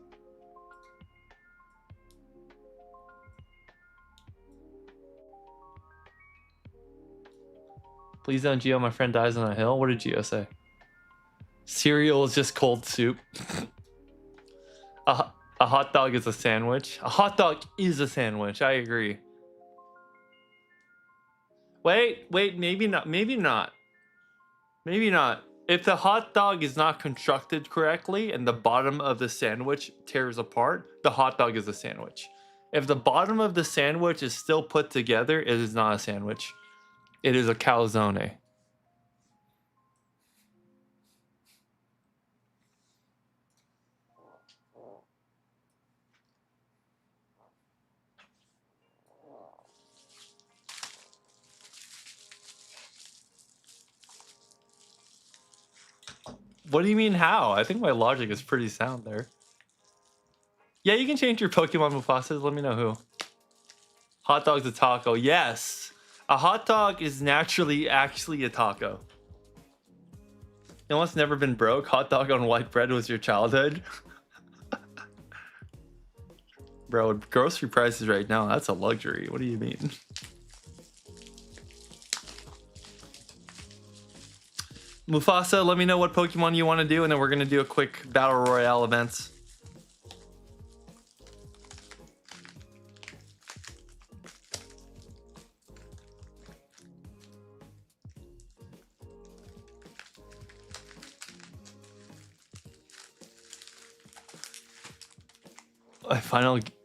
Please don't, Geo. My friend dies on a hill. What did Geo say? Cereal is just cold soup. A hot dog is a sandwich. A hot dog is a sandwich. I agree. Wait, maybe not. Maybe not. Maybe not. If the hot dog is not constructed correctly and the bottom of the sandwich tears apart, the hot dog is a sandwich. If the bottom of the sandwich is still put together, it is not a sandwich. It is a calzone. What do you mean how? I think my logic is pretty sound there. Yeah, you can change your Pokemon Mufasa. Let me know who. Hot dog's a taco. Yes. A hot dog is naturally actually a taco. You know what's never been broke? Hot dog on white bread was your childhood. Bro, grocery prices right now, that's a luxury. What do you mean? Mufasa, let me know what Pokemon you want to do, and then we're going to do a quick Battle Royale events.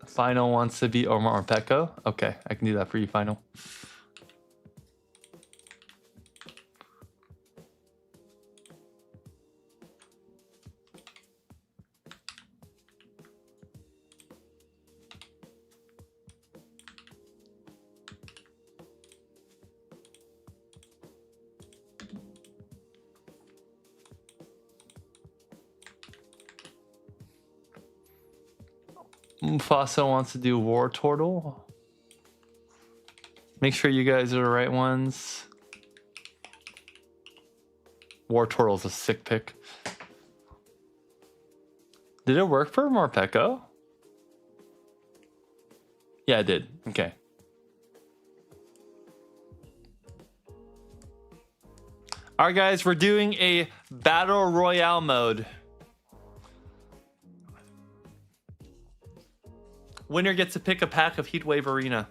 Final wants to be Omar or Pekko. Okay, I can do that for you, Final. Mufasa wants to do War Turtle. Make sure you guys are the right ones. War Turtle's a sick pick. Did it work for Morpeko? Yeah, it did. Okay. All right, guys, we're doing a Battle Royale mode. Winner gets to pick a pack of Heatwave Arena.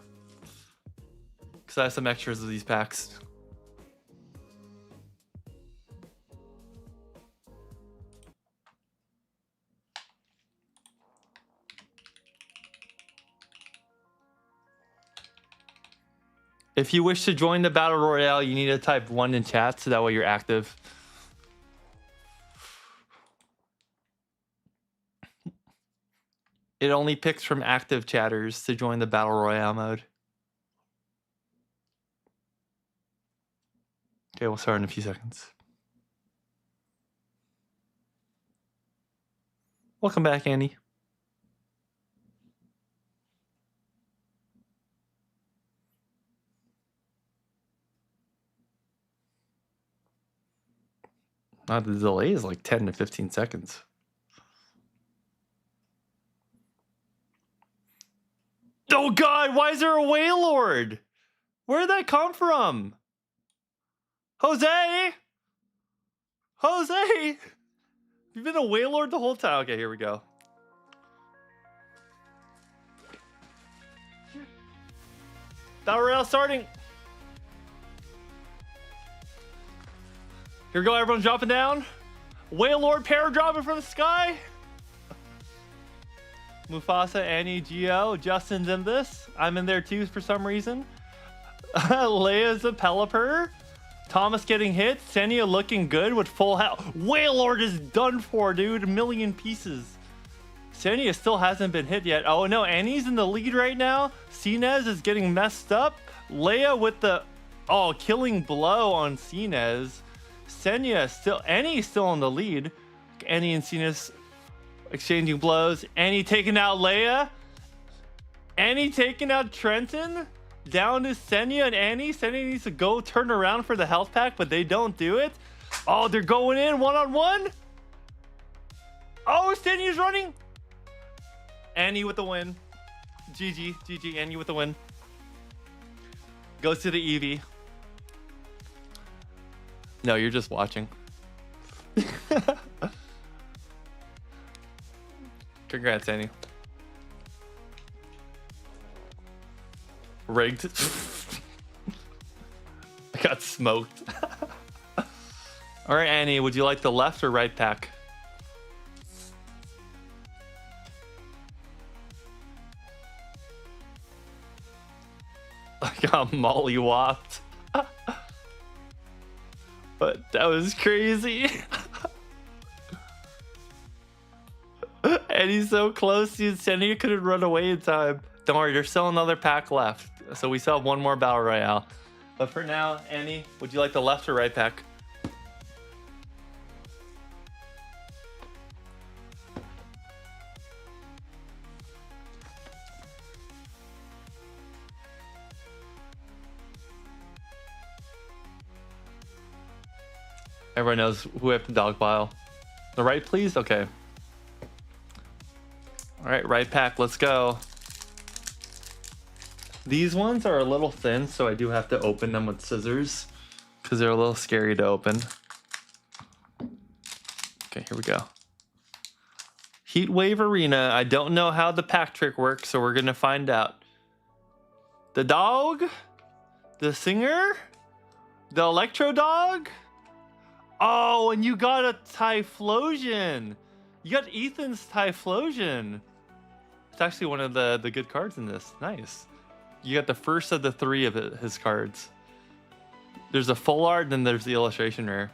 Because I have some extras of these packs. If you wish to join the Battle Royale, you need to type 1 in chat so that way you're active. It only picks from active chatters to join the Battle Royale mode. Okay, we'll start in a few seconds. Welcome back, Annie. The delay is like 10 to 15 seconds. Oh God, why is there a Wailord? Where did that come from? Jose? Jose? You've been a Wailord the whole time. Okay, here we go. Battle Royale starting. Here we go, everyone's dropping down. Wailord pair dropping from the sky. Mufasa, Annie, Gio, Justin's in this. I'm in there too for some reason. Leia's a Pelipper. Thomas getting hit. Senia looking good with full health. Wailord is done for, dude. A million pieces. Senia still hasn't been hit yet. Oh no, Annie's in the lead right now. Sinez is getting messed up. Leia with the killing blow on Sinez. Annie's still in the lead. Annie and Sinez exchanging blows. Annie taking out Leia. Annie taking out Trenton. Down to Senia and Annie. Senia needs to go turn around for the health pack, but they don't do it. Oh, they're going in one-on-one. Oh, Senia's running. Annie with the win. GG, Annie with the win. Goes to the Eevee. No, you're just watching. Congrats, Annie. Rigged. I got smoked. All right, Annie, would you like the left or right pack? I got mollywopped. But that was crazy. And he's so close. Senia couldn't run away in time. Don't worry, there's still another pack left. So we still have one more Battle Royale. But for now, Annie, would you like the left or right pack? Everyone knows who we have to dog pile. The right, please? Okay. All right, right pack, let's go. These ones are a little thin, so I do have to open them with scissors because they're a little scary to open. Okay, here we go. Heatwave Arena. I don't know how the pack trick works, so we're gonna find out. The dog? The singer? The electro dog? Oh, and you got a Typhlosion. You got Ethan's Typhlosion. It's actually one of the good cards in this. Nice. You got the first of the 3 of his cards. There's a full art, and then there's the illustration rare.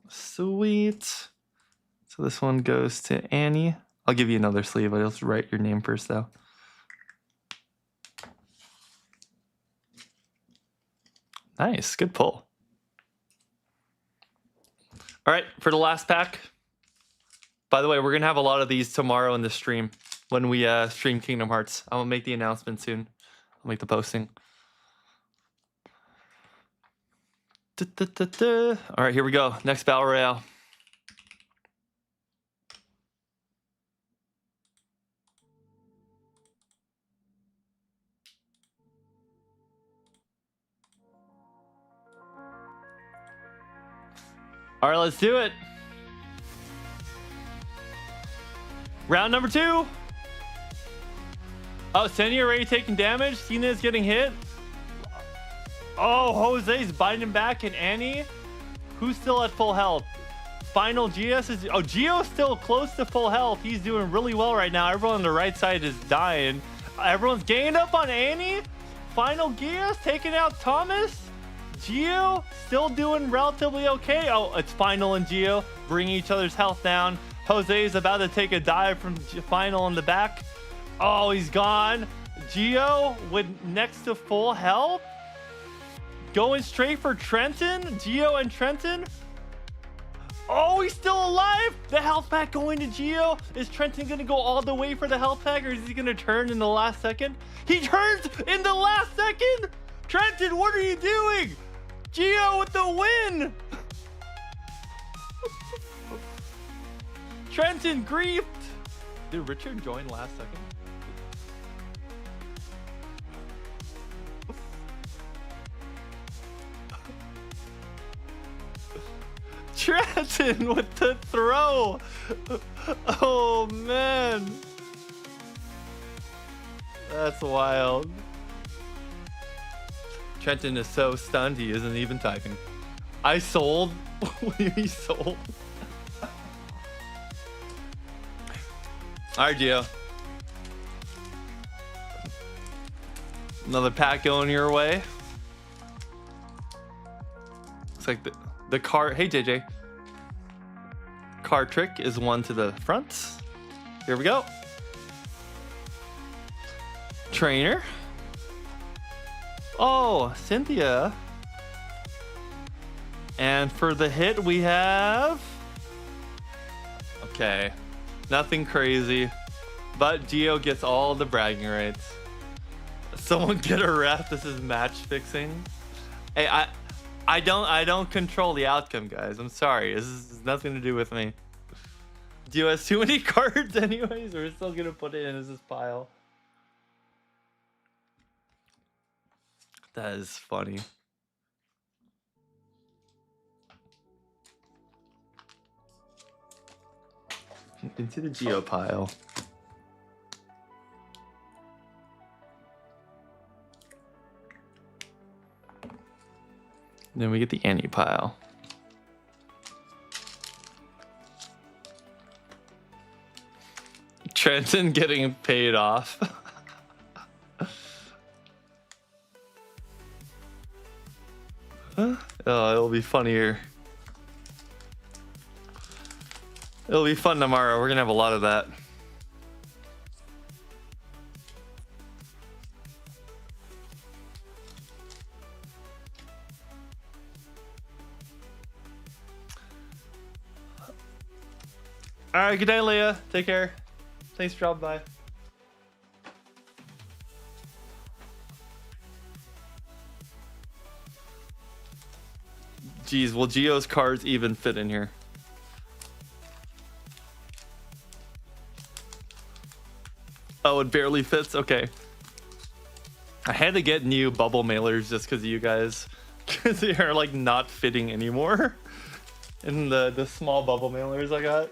Sweet. So this one goes to Annie. I'll give you another sleeve. I'll just write your name first, though. Nice. Good pull. All right, for the last pack. By the way, we're going to have a lot of these tomorrow in the stream when we stream Kingdom Hearts. I'll make the announcement soon. I'll make the posting. All right, here we go. Next Battle Royale. All right, let's do it. Round number 2. Oh, Senny already taking damage. Tina is getting hit. Oh, Jose's biting back, and Annie, who's still at full health? Final GS is... Oh, Gio's still close to full health. He's doing really well right now. Everyone on the right side is dying. Everyone's ganging up on Annie. Final Gears taking out Thomas. Gio still doing relatively okay. Oh, it's Final and Gio bringing each other's health down. Jose is about to take a dive from Final in the back. Oh, he's gone. Gio with next to full health. Going straight for Trenton. Gio and Trenton. Oh, he's still alive. The health pack going to Gio. Is Trenton going to go all the way for the health pack, or is he going to turn in the last second? He turns in the last second. Trenton, what are you doing? Gio with the win. Trenton griefed. Did Richard join last second? Trenton with the throw. Oh man, that's wild. Trenton is so stunned he isn't even typing. I sold. What do you mean sold? All right, Gio. Another pack going your way. Looks like the card. Hey, JJ. Card trick is one to the front. Here we go. Trainer. Oh, Cynthia. And for the hit, we have... Okay. Nothing crazy. But Gio gets all the bragging rights. Someone get a ref. This is match fixing. Hey, I don't control the outcome, guys. I'm sorry. This has nothing to do with me. Gio has too many cards anyways. We're still gonna put it in as this pile. That is funny. Into the Geo pile. Then we get the Annie pile. Trenton getting paid off. Oh, it'll be funnier. It'll be fun tomorrow. We're gonna have a lot of that. All right, good day, Leah. Take care. Thanks for dropping by. Geez, will Geo's cards even fit in here? Oh, it barely fits? Okay. I had to get new bubble mailers just because of you guys. Because they are like not fitting anymore. In the small bubble mailers I got.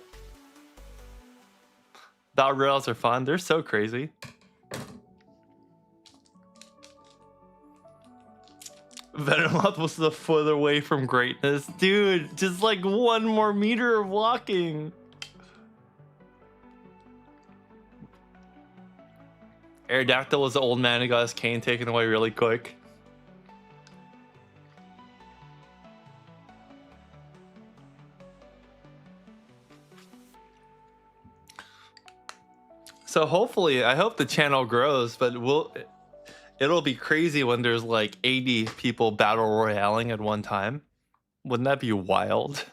Battle Royals are fun. They're so crazy. Venomoth was the foot away from greatness. Dude, just like 1 more meter of walking. Aerodactyl was the old man who got his cane taken away really quick. So hopefully, I hope the channel grows, but it'll be crazy when there's like 80 people battle royaling at one time. Wouldn't that be wild?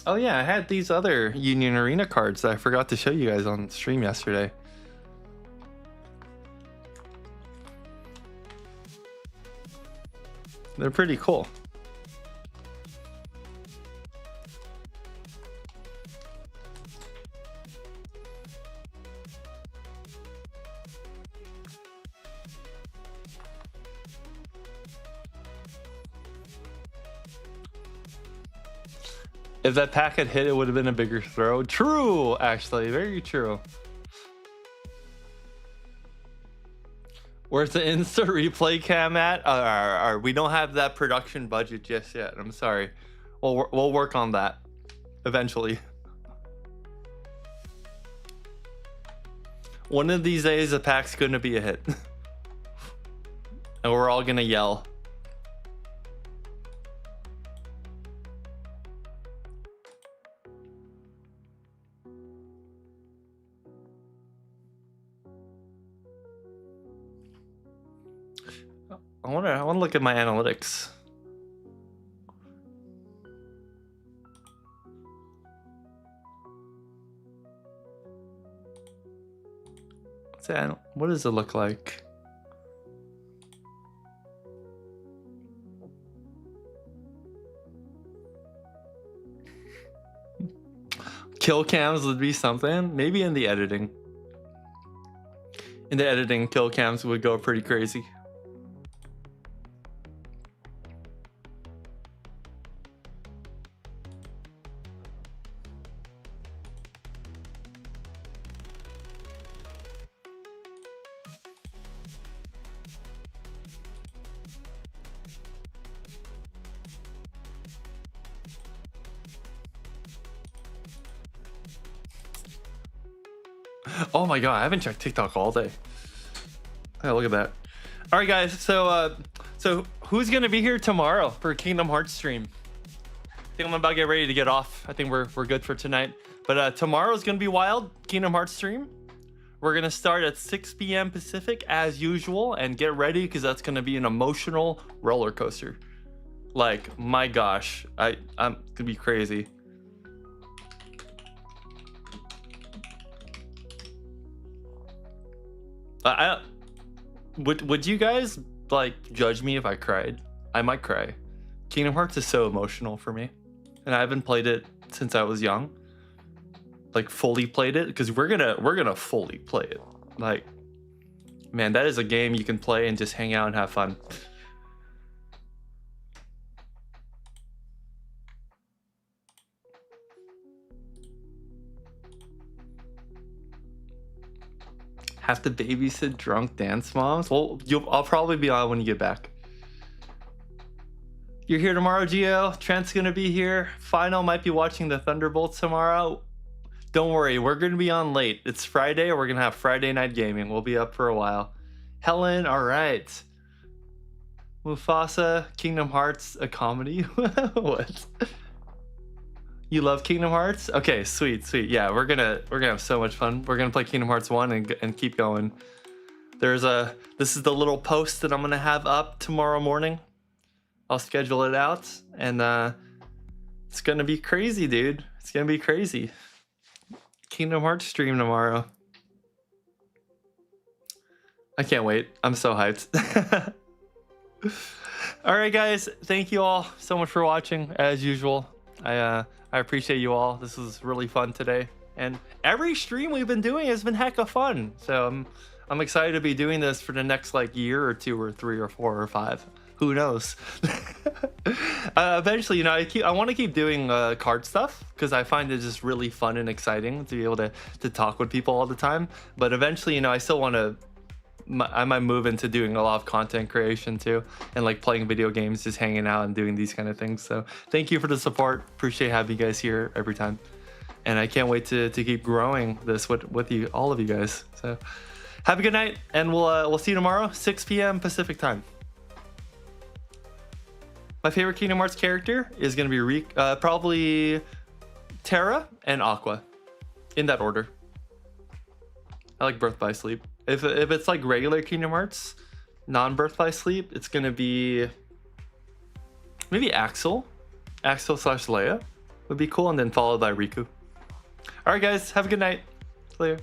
Oh yeah, I had these other Union Arena cards that I forgot to show you guys on stream yesterday. They're pretty cool. If that pack had hit, it would have been a bigger throw. True, actually, very true. Where's the insert replay cam at? We don't have that production budget just yet. I'm sorry. We'll work on that eventually. One of these days, the pack's gonna be a hit, and we're all gonna yell. I want to look at my analytics. What does it look like? Kill cams would be something. Maybe in the editing. In the editing, kill cams would go pretty crazy. Oh my god, I haven't checked TikTok all day. Oh, look at that. All right, guys. So who's gonna be here tomorrow for Kingdom Hearts stream? I think I'm about to get ready to get off. I think we're good for tonight. But tomorrow's gonna be wild. Kingdom Hearts stream. We're gonna start at 6 p.m. Pacific as usual, and get ready because that's gonna be an emotional roller coaster. Like, my gosh, I'm gonna be crazy. Would you guys like judge me if I cried? I might cry. Kingdom Hearts is so emotional for me, and I haven't played it since I was young. Like fully played it, because we're gonna fully play it. Like, man, that is a game you can play and just hang out and have fun. Have to babysit drunk dance moms? Well, I'll probably be on when you get back. You're here tomorrow, Gio. Trent's gonna be here. Final might be watching the Thunderbolts tomorrow. Don't worry, we're gonna be on late. It's Friday, we're gonna have Friday night gaming. We'll be up for a while. Helen, all right. Mufasa, Kingdom Hearts, a comedy? What? You love Kingdom Hearts? Okay, sweet. Yeah, we're gonna have so much fun. We're gonna play Kingdom Hearts 1 and keep going. This is the little post that I'm gonna have up tomorrow morning. I'll schedule it out, and it's gonna be crazy, dude. It's gonna be crazy. Kingdom Hearts stream tomorrow. I can't wait. I'm so hyped. All right, guys. Thank you all so much for watching. As usual, I appreciate you all. This was really fun today, and every stream we've been doing has been hecka fun. So I'm excited to be doing this for the next like year or two or three or four or five. Who knows? Eventually, you know, I want to keep doing card stuff because I find it just really fun and exciting to be able to talk with people all the time. But eventually, you know, I still want to. I might move into doing a lot of content creation too, and like playing video games, just hanging out and doing these kind of things. So thank you for the support. Appreciate having you guys here every time, and I can't wait to keep growing this with you, all of you guys. So have a good night, and we'll see you tomorrow, 6 p.m. Pacific time. My favorite Kingdom Hearts character is gonna be probably Terra and Aqua, in that order. I like Birth by Sleep. If it's like regular Kingdom Hearts, non-Birth by Sleep, it's gonna be maybe Axel / Leia would be cool, and then followed by Riku. All right, guys, have a good night. Later.